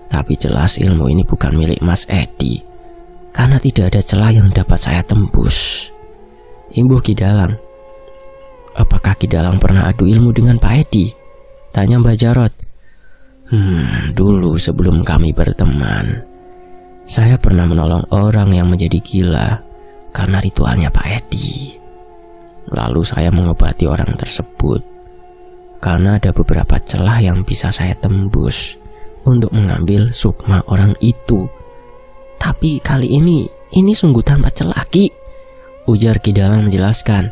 "Tapi jelas ilmu ini bukan milik Mas Edi, karena tidak ada celah yang dapat saya tembus," imbuh Ki Dalang. "Apakah Ki Dalang pernah adu ilmu dengan Pak Edi?" tanya Mbah Jarot. Dulu sebelum kami berteman, saya pernah menolong orang yang menjadi gila karena ritualnya Pak Edi. Lalu saya mengobati orang tersebut karena ada beberapa celah yang bisa saya tembus untuk mengambil sukma orang itu. Tapi kali ini sungguh tanpa celah, Ki," ujar Ki Dalang menjelaskan.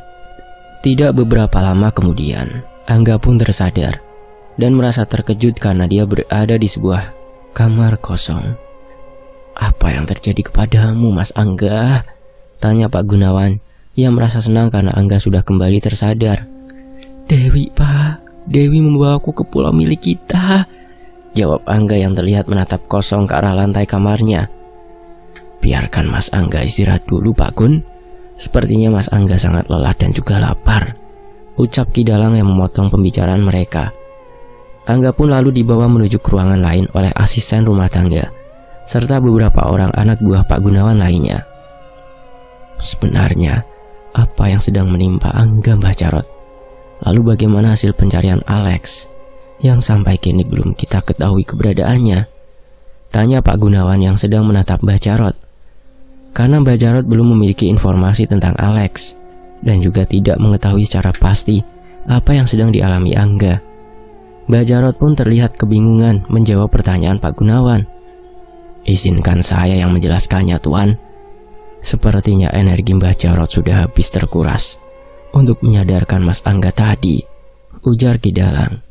Tidak beberapa lama kemudian, Angga pun tersadar dan merasa terkejut karena dia berada di sebuah kamar kosong. "Apa yang terjadi kepadamu, Mas Angga?" tanya Pak Gunawan yang merasa senang karena Angga sudah kembali tersadar. "Dewi, Pak. Dewi membawaku ke pulau milik kita," jawab Angga yang terlihat menatap kosong ke arah lantai kamarnya. "Biarkan Mas Angga istirahat dulu, Pak Gun. Sepertinya Mas Angga sangat lelah dan juga lapar," ucap Ki Dalang yang memotong pembicaraan mereka. Angga pun lalu dibawa menuju ke ruangan lain oleh asisten rumah tangga serta beberapa orang anak buah Pak Gunawan lainnya. Sebenarnya apa yang sedang menimpa Angga, Mbah Jarot? Lalu bagaimana hasil pencarian Alex yang sampai kini belum kita ketahui keberadaannya? Tanya Pak Gunawan yang sedang menatap Mbah Jarot. Karena Mbah Jarot belum memiliki informasi tentang Alex dan juga tidak mengetahui secara pasti apa yang sedang dialami Angga. Mbah Jarot pun terlihat kebingungan menjawab pertanyaan Pak Gunawan. "Izinkan saya yang menjelaskannya, Tuan." Sepertinya energi Mbah Jarot sudah habis terkuras untuk menyadarkan Mas Angga tadi, ujar Ki Dalang.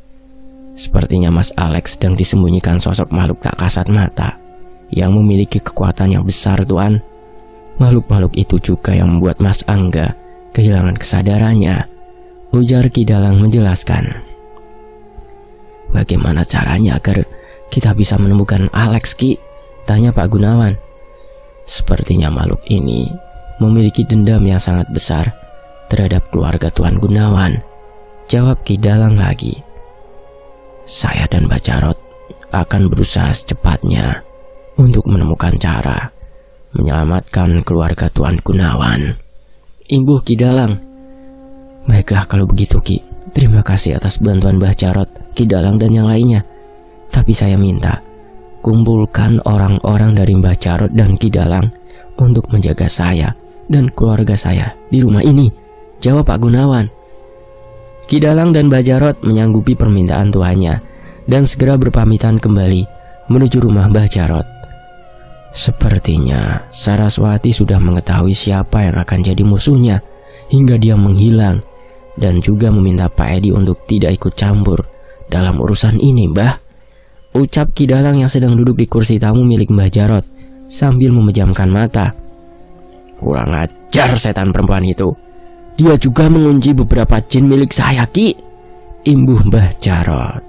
"Sepertinya Mas Alex sedang disembunyikan sosok makhluk tak kasat mata yang memiliki kekuatan yang besar, Tuan. Makhluk-makhluk itu juga yang membuat Mas Angga kehilangan kesadarannya," ujar Ki Dalang menjelaskan. "Bagaimana caranya agar kita bisa menemukan Alex, Ki?" tanya Pak Gunawan. "Sepertinya makhluk ini memiliki dendam yang sangat besar terhadap keluarga Tuan Gunawan," jawab Ki Dalang lagi. "Saya dan Mbak Jarot akan berusaha secepatnya untuk menemukan cara menyelamatkan keluarga Tuan Gunawan," imbuh Ki Dalang. "Baiklah kalau begitu, Ki. Terima kasih atas bantuan Mbah Jarot, Ki Dalang dan yang lainnya. Tapi saya minta kumpulkan orang-orang dari Mbah Jarot dan Ki Dalang untuk menjaga saya dan keluarga saya di rumah ini," jawab Pak Gunawan. Ki Dalang dan Mbah Jarot menyanggupi permintaan tuannya dan segera berpamitan kembali menuju rumah Mbah Jarot. Sepertinya Saraswati sudah mengetahui siapa yang akan jadi musuhnya hingga dia menghilang, dan juga meminta Pak Edi untuk tidak ikut campur dalam urusan ini, Mbah, ucap Ki Dalang yang sedang duduk di kursi tamu milik Mbah Jarot sambil memejamkan mata. "Kurang ajar setan perempuan itu. Dia juga mengunci beberapa jin milik saya, Ki," imbuh Mbah Jarot.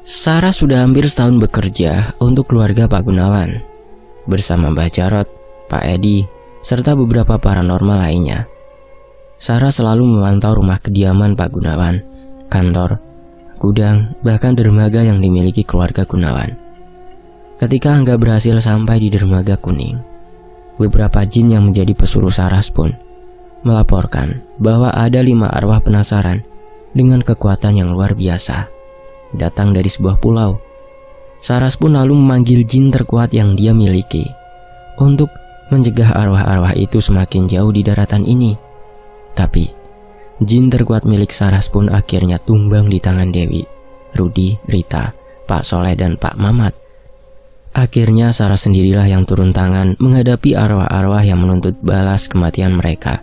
Sarah sudah hampir setahun bekerja untuk keluarga Pak Gunawan bersama Mbah Jarot, Pak Edi, serta beberapa paranormal lainnya. Sarah selalu memantau rumah kediaman Pak Gunawan, kantor, gudang, bahkan dermaga yang dimiliki keluarga Gunawan. Ketika Angga berhasil sampai di dermaga kuning, beberapa jin yang menjadi pesuruh Saras pun melaporkan bahwa ada 5 arwah penasaran dengan kekuatan yang luar biasa datang dari sebuah pulau. Saras pun lalu memanggil jin terkuat yang dia miliki untuk mencegah arwah-arwah itu semakin jauh di daratan ini. Tapi jin terkuat milik Saras pun akhirnya tumbang di tangan Dewi, Rudi, Rita, Pak Soleh dan Pak Mamat. Akhirnya Saras sendirilah yang turun tangan menghadapi arwah-arwah yang menuntut balas kematian mereka.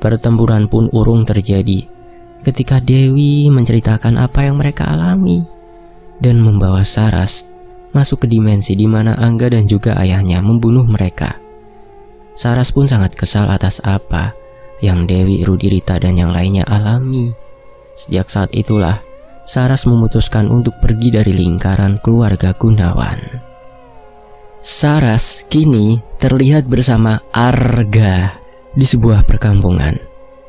Pertempuran pun urung terjadi ketika Dewi menceritakan apa yang mereka alami dan membawa Saras masuk ke dimensi di mana Angga dan juga ayahnya membunuh mereka. Saras pun sangat kesal atas apa yang Dewi, Rudi, Rita, dan yang lainnya alami. Sejak saat itulah Saras memutuskan untuk pergi dari lingkaran keluarga Gunawan. Saras kini terlihat bersama Arga di sebuah perkampungan.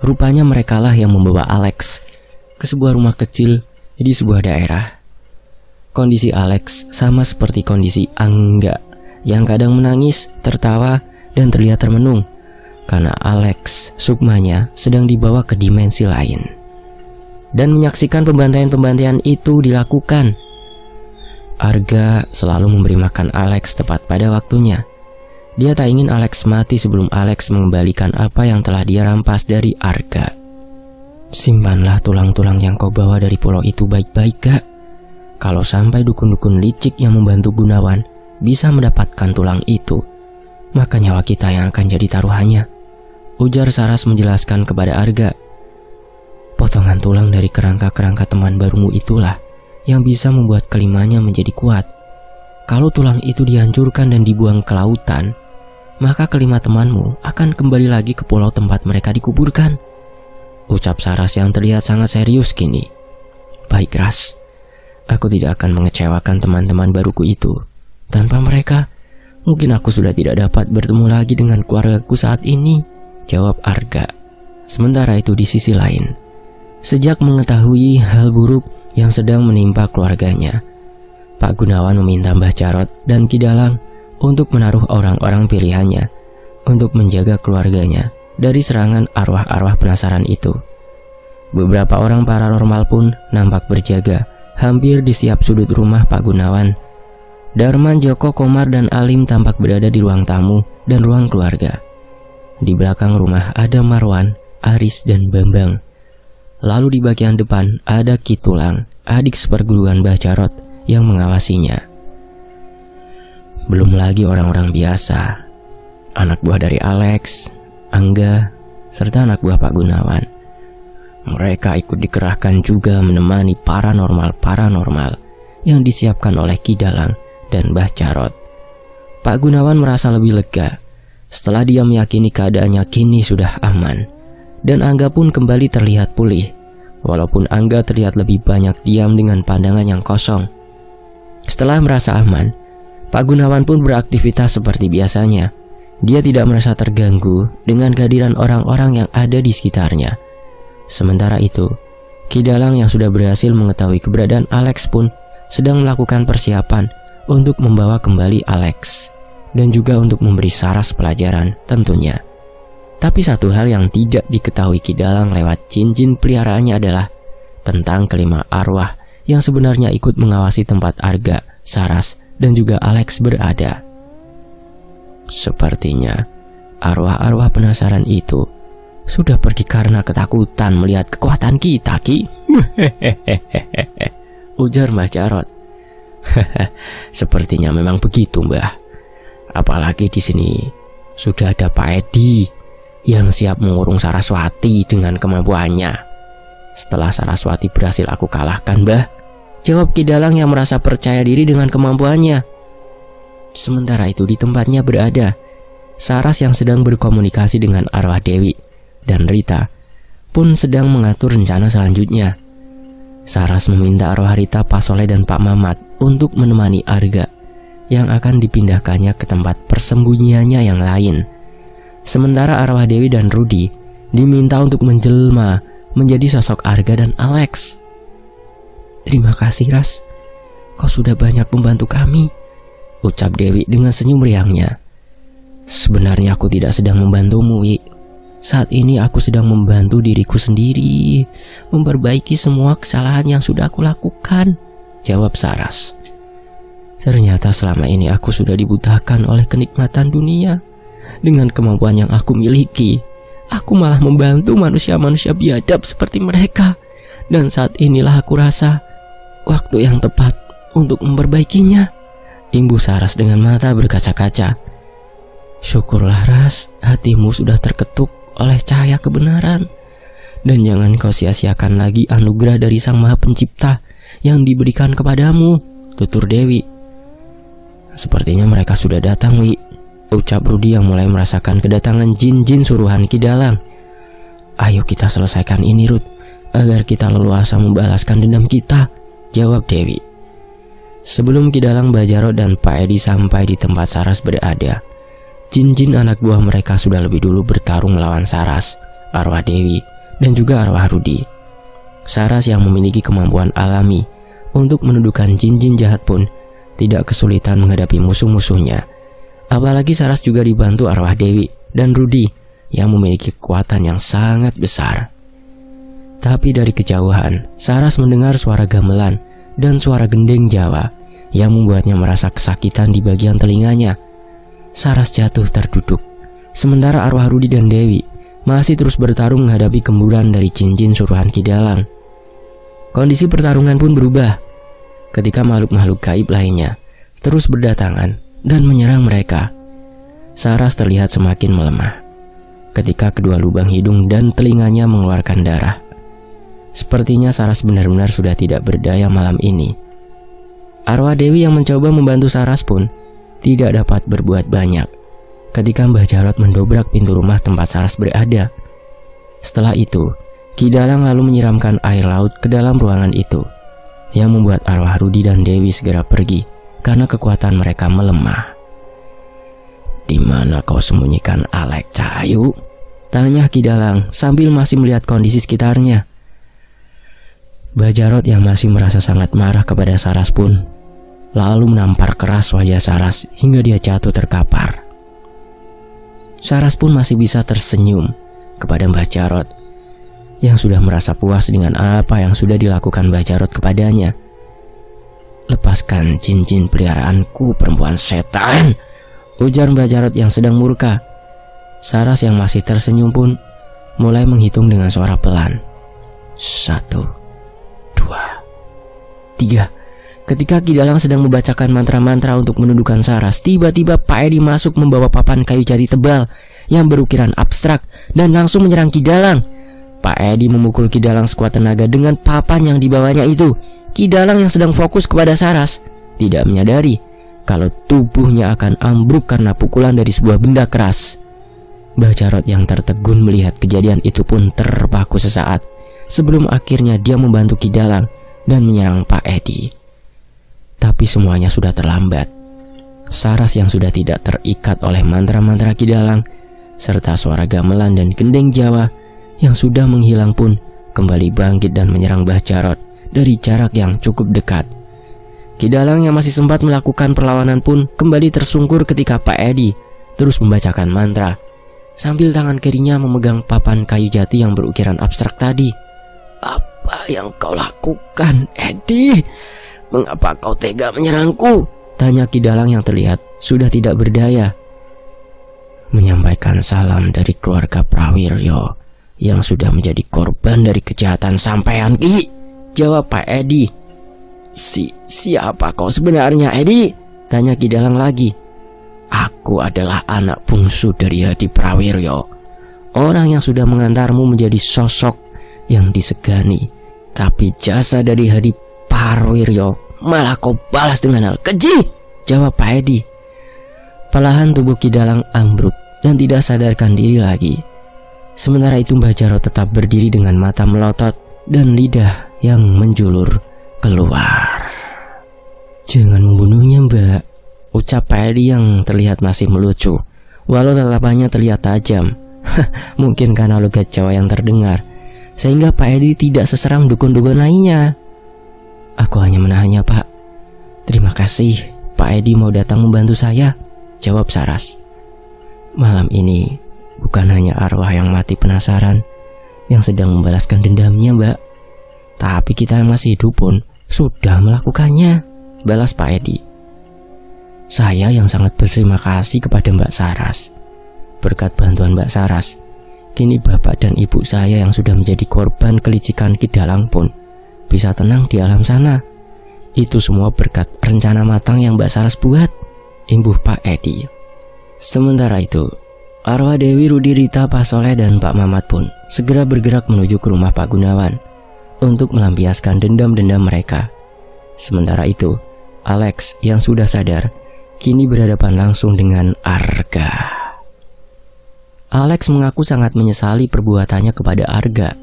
Rupanya merekalah yang membawa Alex ke sebuah rumah kecil di sebuah daerah. Kondisi Alex sama seperti kondisi Angga yang kadang menangis, tertawa, dan terlihat termenung karena Alex, sukmanya, sedang dibawa ke dimensi lain. Dan menyaksikan pembantaian-pembantaian itu dilakukan. Arga selalu memberi makan Alex tepat pada waktunya. Dia tak ingin Alex mati sebelum Alex mengembalikan apa yang telah dia rampas dari Arga. Simpanlah tulang-tulang yang kau bawa dari pulau itu baik-baik, Kak. Kalau sampai dukun-dukun licik yang membantu Gunawan bisa mendapatkan tulang itu, maka nyawa kita yang akan jadi taruhannya, ujar Saras menjelaskan kepada Arga. Potongan tulang dari kerangka-kerangka teman barumu itulah yang bisa membuat kelimanya menjadi kuat. Kalau tulang itu dihancurkan dan dibuang ke lautan, maka kelima temanmu akan kembali lagi ke pulau tempat mereka dikuburkan, ucap Saras yang terlihat sangat serius kini. Baik, Ras. Aku tidak akan mengecewakan teman-teman baruku itu. Tanpa mereka, mungkin aku sudah tidak dapat bertemu lagi dengan keluargaku saat ini, jawab Arga. Sementara itu di sisi lain, sejak mengetahui hal buruk yang sedang menimpa keluarganya, Pak Gunawan meminta Mbah Jarot dan Ki Dalang untuk menaruh orang-orang pilihannya untuk menjaga keluarganya dari serangan arwah-arwah penasaran itu. Beberapa orang paranormal pun nampak berjaga hampir di setiap sudut rumah Pak Gunawan. Darman, Joko, Komar, dan Alim tampak berada di ruang tamu dan ruang keluarga. Di belakang rumah ada Marwan, Aris, dan Bambang. Lalu di bagian depan ada Ki Tulang, adik seperguruan Mbah Jarot, yang mengawasinya. Belum lagi orang-orang biasa, anak buah dari Alex, Angga, serta anak buah Pak Gunawan. Mereka ikut dikerahkan juga menemani paranormal yang disiapkan oleh Ki Dalang dan Mbah Jarot. Pak Gunawan merasa lebih lega setelah dia meyakini keadaannya kini sudah aman, dan Angga pun kembali terlihat pulih, walaupun Angga terlihat lebih banyak diam dengan pandangan yang kosong. Setelah merasa aman, Pak Gunawan pun beraktivitas seperti biasanya. Dia tidak merasa terganggu dengan kehadiran orang-orang yang ada di sekitarnya. Sementara itu, Ki Dalang yang sudah berhasil mengetahui keberadaan Alex pun sedang melakukan persiapan untuk membawa kembali Alex, dan juga untuk memberi Saras pelajaran tentunya. Tapi satu hal yang tidak diketahui Ki Dalang lewat cincin peliharaannya adalah tentang kelima arwah yang sebenarnya ikut mengawasi tempat Arga, Saras, dan juga Alex berada. Sepertinya arwah-arwah penasaran itu sudah pergi karena ketakutan melihat kekuatan kita, Ki. Ujar Mbah Jarot. Sepertinya memang begitu, Mbah. Apalagi di sini sudah ada Pak Edi yang siap mengurung Saraswati dengan kemampuannya. Setelah Saraswati berhasil aku kalahkan, Mbah, jawab Ki Dalang yang merasa percaya diri dengan kemampuannya. Sementara itu di tempatnya berada Saras yang sedang berkomunikasi dengan arwah Dewi, dan Rita pun sedang mengatur rencana selanjutnya. Saras meminta arwah Rita, Pak Soleh, dan Pak Mamat untuk menemani Arga yang akan dipindahkannya ke tempat persembunyiannya yang lain. Sementara arwah Dewi dan Rudi diminta untuk menjelma menjadi sosok Arga dan Alex. Terima kasih, Ras. Kau sudah banyak membantu kami, ucap Dewi dengan senyum riangnya. Sebenarnya aku tidak sedang membantumu, Wi. Saat ini aku sedang membantu diriku sendiri, memperbaiki semua kesalahan yang sudah aku lakukan, jawab Saras. Ternyata selama ini aku sudah dibutakan oleh kenikmatan dunia. Dengan kemampuan yang aku miliki, aku malah membantu manusia-manusia biadab seperti mereka. Dan saat inilah aku rasa waktu yang tepat untuk memperbaikinya, imbuh Saras dengan mata berkaca-kaca. Syukurlah Ras, hatimu sudah terketuk oleh cahaya kebenaran. Dan jangan kau sia-siakan lagi anugerah dari Sang Maha Pencipta yang diberikan kepadamu, tutur Dewi. Sepertinya mereka sudah datang, Wi, ucap Rudi yang mulai merasakan kedatangan jin-jin suruhan Ki Dalang. Ayo kita selesaikan ini, Rud, agar kita leluasa membalaskan dendam kita, jawab Dewi. Sebelum Ki Dalang, Bajaro dan Pak Edi sampai di tempat Saras berada, jin-jin anak buah mereka sudah lebih dulu bertarung melawan Saras, arwah Dewi, dan juga arwah Rudi. Saras yang memiliki kemampuan alami untuk menundukkan jin-jin jahat pun tidak kesulitan menghadapi musuh-musuhnya. Apalagi Saras juga dibantu arwah Dewi dan Rudi yang memiliki kekuatan yang sangat besar. Tapi dari kejauhan, Saras mendengar suara gamelan dan suara gendeng Jawa yang membuatnya merasa kesakitan di bagian telinganya. Saras jatuh terduduk, sementara arwah Rudi dan Dewi masih terus bertarung menghadapi gemburan dari jin-jin suruhan Ki Dalang. Kondisi pertarungan pun berubah ketika makhluk-makhluk gaib lainnya terus berdatangan dan menyerang mereka. Saras terlihat semakin melemah ketika kedua lubang hidung dan telinganya mengeluarkan darah. Sepertinya Saras benar-benar sudah tidak berdaya malam ini. Arwah Dewi yang mencoba membantu Saras pun tidak dapat berbuat banyak ketika Mbah Jarot mendobrak pintu rumah tempat Saras berada. Setelah itu, Ki Dalang lalu menyiramkan air laut ke dalam ruangan itu, yang membuat arwah Rudi dan Dewi segera pergi karena kekuatan mereka melemah. "Di mana kau sembunyikan Alek Cahayu?" tanya Ki Dalang sambil masih melihat kondisi sekitarnya. Mbah Jarot yang masih merasa sangat marah kepada Saras pun lalu menampar keras wajah Saras hingga dia jatuh terkapar. Saras pun masih bisa tersenyum kepada Mbah Jarot yang sudah merasa puas dengan apa yang sudah dilakukan Mbah Jarot kepadanya. "Lepaskan jin-jin peliharaanku, perempuan setan," ujar Mbah Jarot yang sedang murka. Saras yang masih tersenyum pun mulai menghitung dengan suara pelan. 1, 2, 3. Ketika Ki Dalang sedang membacakan mantra-mantra untuk menundukkan Saras, tiba-tiba Pak Edi masuk membawa papan kayu jati tebal yang berukiran abstrak dan langsung menyerang Ki Dalang. Pak Edi memukul Ki Dalang sekuat tenaga dengan papan yang dibawanya itu. Ki Dalang yang sedang fokus kepada Saras tidak menyadari kalau tubuhnya akan ambruk karena pukulan dari sebuah benda keras. Mbah Jarot yang tertegun melihat kejadian itu pun terpaku sesaat sebelum akhirnya dia membantu Ki Dalang dan menyerang Pak Edi. Tapi semuanya sudah terlambat. Saras yang sudah tidak terikat oleh mantra-mantra Ki Dalang serta suara gamelan dan gendeng Jawa yang sudah menghilang pun kembali bangkit dan menyerang Mbah Jarot dari jarak yang cukup dekat. Ki Dalang yang masih sempat melakukan perlawanan pun kembali tersungkur ketika Pak Edi terus membacakan mantra sambil tangan kirinya memegang papan kayu jati yang berukiran abstrak tadi. "Apa yang kau lakukan, Edi? Mengapa kau tega menyerangku?" tanya Ki Dalang yang terlihat sudah tidak berdaya. "Menyampaikan salam dari keluarga Prawiryo yang sudah menjadi korban dari kejahatan sampean, Ki," jawab Pak Edi. Siapa kau sebenarnya, Edi?" tanya Ki Dalang lagi. "Aku adalah anak bungsu dari Hadi Prawiryo, orang yang sudah mengantarmu menjadi sosok yang disegani. Tapi jasa dari Hadi Prawiryo malah kau balas dengan hal keji," jawab Pak Edi. Perlahan tubuh Ki Dalang ambruk dan tidak sadarkan diri lagi. Sementara itu Mbah Jarot tetap berdiri dengan mata melotot dan lidah yang menjulur keluar. "Jangan membunuhnya, Mbak," ucap Pak Edi yang terlihat masih melucu, walau tatapannya terlihat tajam. Mungkin karena logat Jawa yang terdengar, sehingga Pak Edi tidak seseram dukun-dukun lainnya. "Aku hanya menahannya, Pak." "Terima kasih, Pak Edi mau datang membantu saya," jawab Saras. "Malam ini bukan hanya arwah yang mati penasaran yang sedang membalaskan dendamnya, Mbak, tapi kita yang masih hidup pun sudah melakukannya," balas Pak Edi. "Saya yang sangat berterima kasih kepada Mbak Saras. Berkat bantuan Mbak Saras, kini bapak dan ibu saya yang sudah menjadi korban kelicikan Ki Dalang pun bisa tenang di alam sana. Itu semua berkat rencana matang yang Mbak Saras buat, imbuh Pak Edi. Sementara itu, arwah Dewi, Rudi, Rita, Pak Soleh, dan Pak Mamat pun segera bergerak menuju ke rumah Pak Gunawan untuk melampiaskan dendam-dendam mereka. Sementara itu, Alex yang sudah sadar kini berhadapan langsung dengan Arga. Alex mengaku sangat menyesali perbuatannya kepada Arga.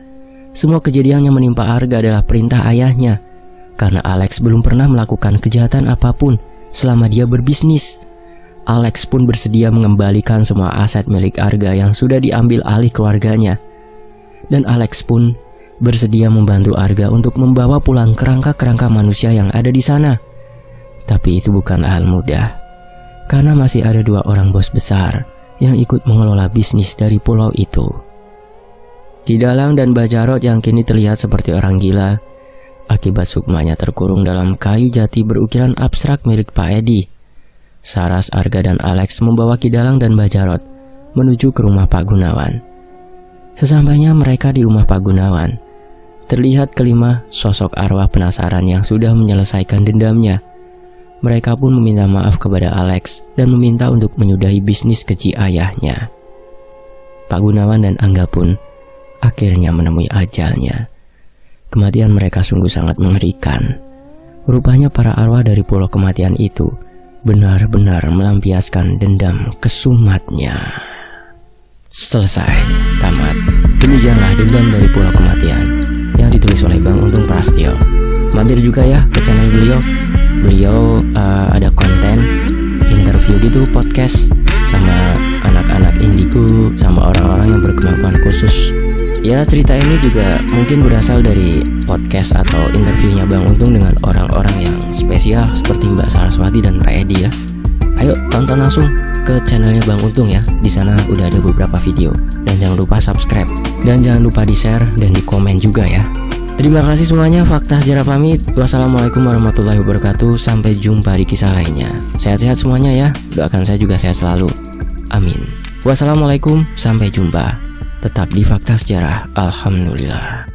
Semua kejadian yang menimpa Arga adalah perintah ayahnya, karena Alex belum pernah melakukan kejahatan apapun selama dia berbisnis. Alex pun bersedia mengembalikan semua aset milik Arga yang sudah diambil alih keluarganya. Dan Alex pun bersedia membantu Arga untuk membawa pulang kerangka-kerangka manusia yang ada di sana. Tapi itu bukan hal mudah, karena masih ada 2 orang bos besar yang ikut mengelola bisnis dari pulau itu. Kidalang dan Bajarot yang kini terlihat seperti orang gila akibat sukmanya terkurung dalam kayu jati berukiran abstrak milik Pak Edi. Saras, Arga, dan Alex membawa Kidalang dan Bajarot menuju ke rumah Pak Gunawan. Sesampainya mereka di rumah Pak Gunawan, terlihat kelima sosok arwah penasaran yang sudah menyelesaikan dendamnya. Mereka pun meminta maaf kepada Alex dan meminta untuk menyudahi bisnis keji ayahnya. Pak Gunawan dan Angga pun akhirnya menemui ajalnya. Kematian mereka sungguh sangat mengerikan. Rupanya para arwah dari pulau kematian itu benar-benar melampiaskan dendam kesumatnya. Selesai, tamat. Demikianlah Dendam dari Pulau Kematian yang ditulis oleh Bang Untung Prastio. Mampir juga ya ke channel beliau. Beliau ada konten interview gitu, podcast sama anak-anak indigo, sama orang-orang yang berkemampuan khusus. Ya, cerita ini juga mungkin berasal dari podcast atau interviewnya Bang Untung dengan orang-orang yang spesial seperti Mbak Saraswati dan Pak Edi ya. Ayo tonton langsung ke channelnya Bang Untung ya. Di sana udah ada beberapa video. Dan jangan lupa subscribe, dan jangan lupa di-share dan di-komen juga ya. Terima kasih semuanya. Fakta Sejarah pamit. Wassalamualaikum warahmatullahi wabarakatuh. Sampai jumpa di kisah lainnya. Sehat-sehat semuanya ya. Doakan saya juga sehat selalu. Amin. Wassalamualaikum. Sampai jumpa. Tetap di Fakta Sejarah. Alhamdulillah.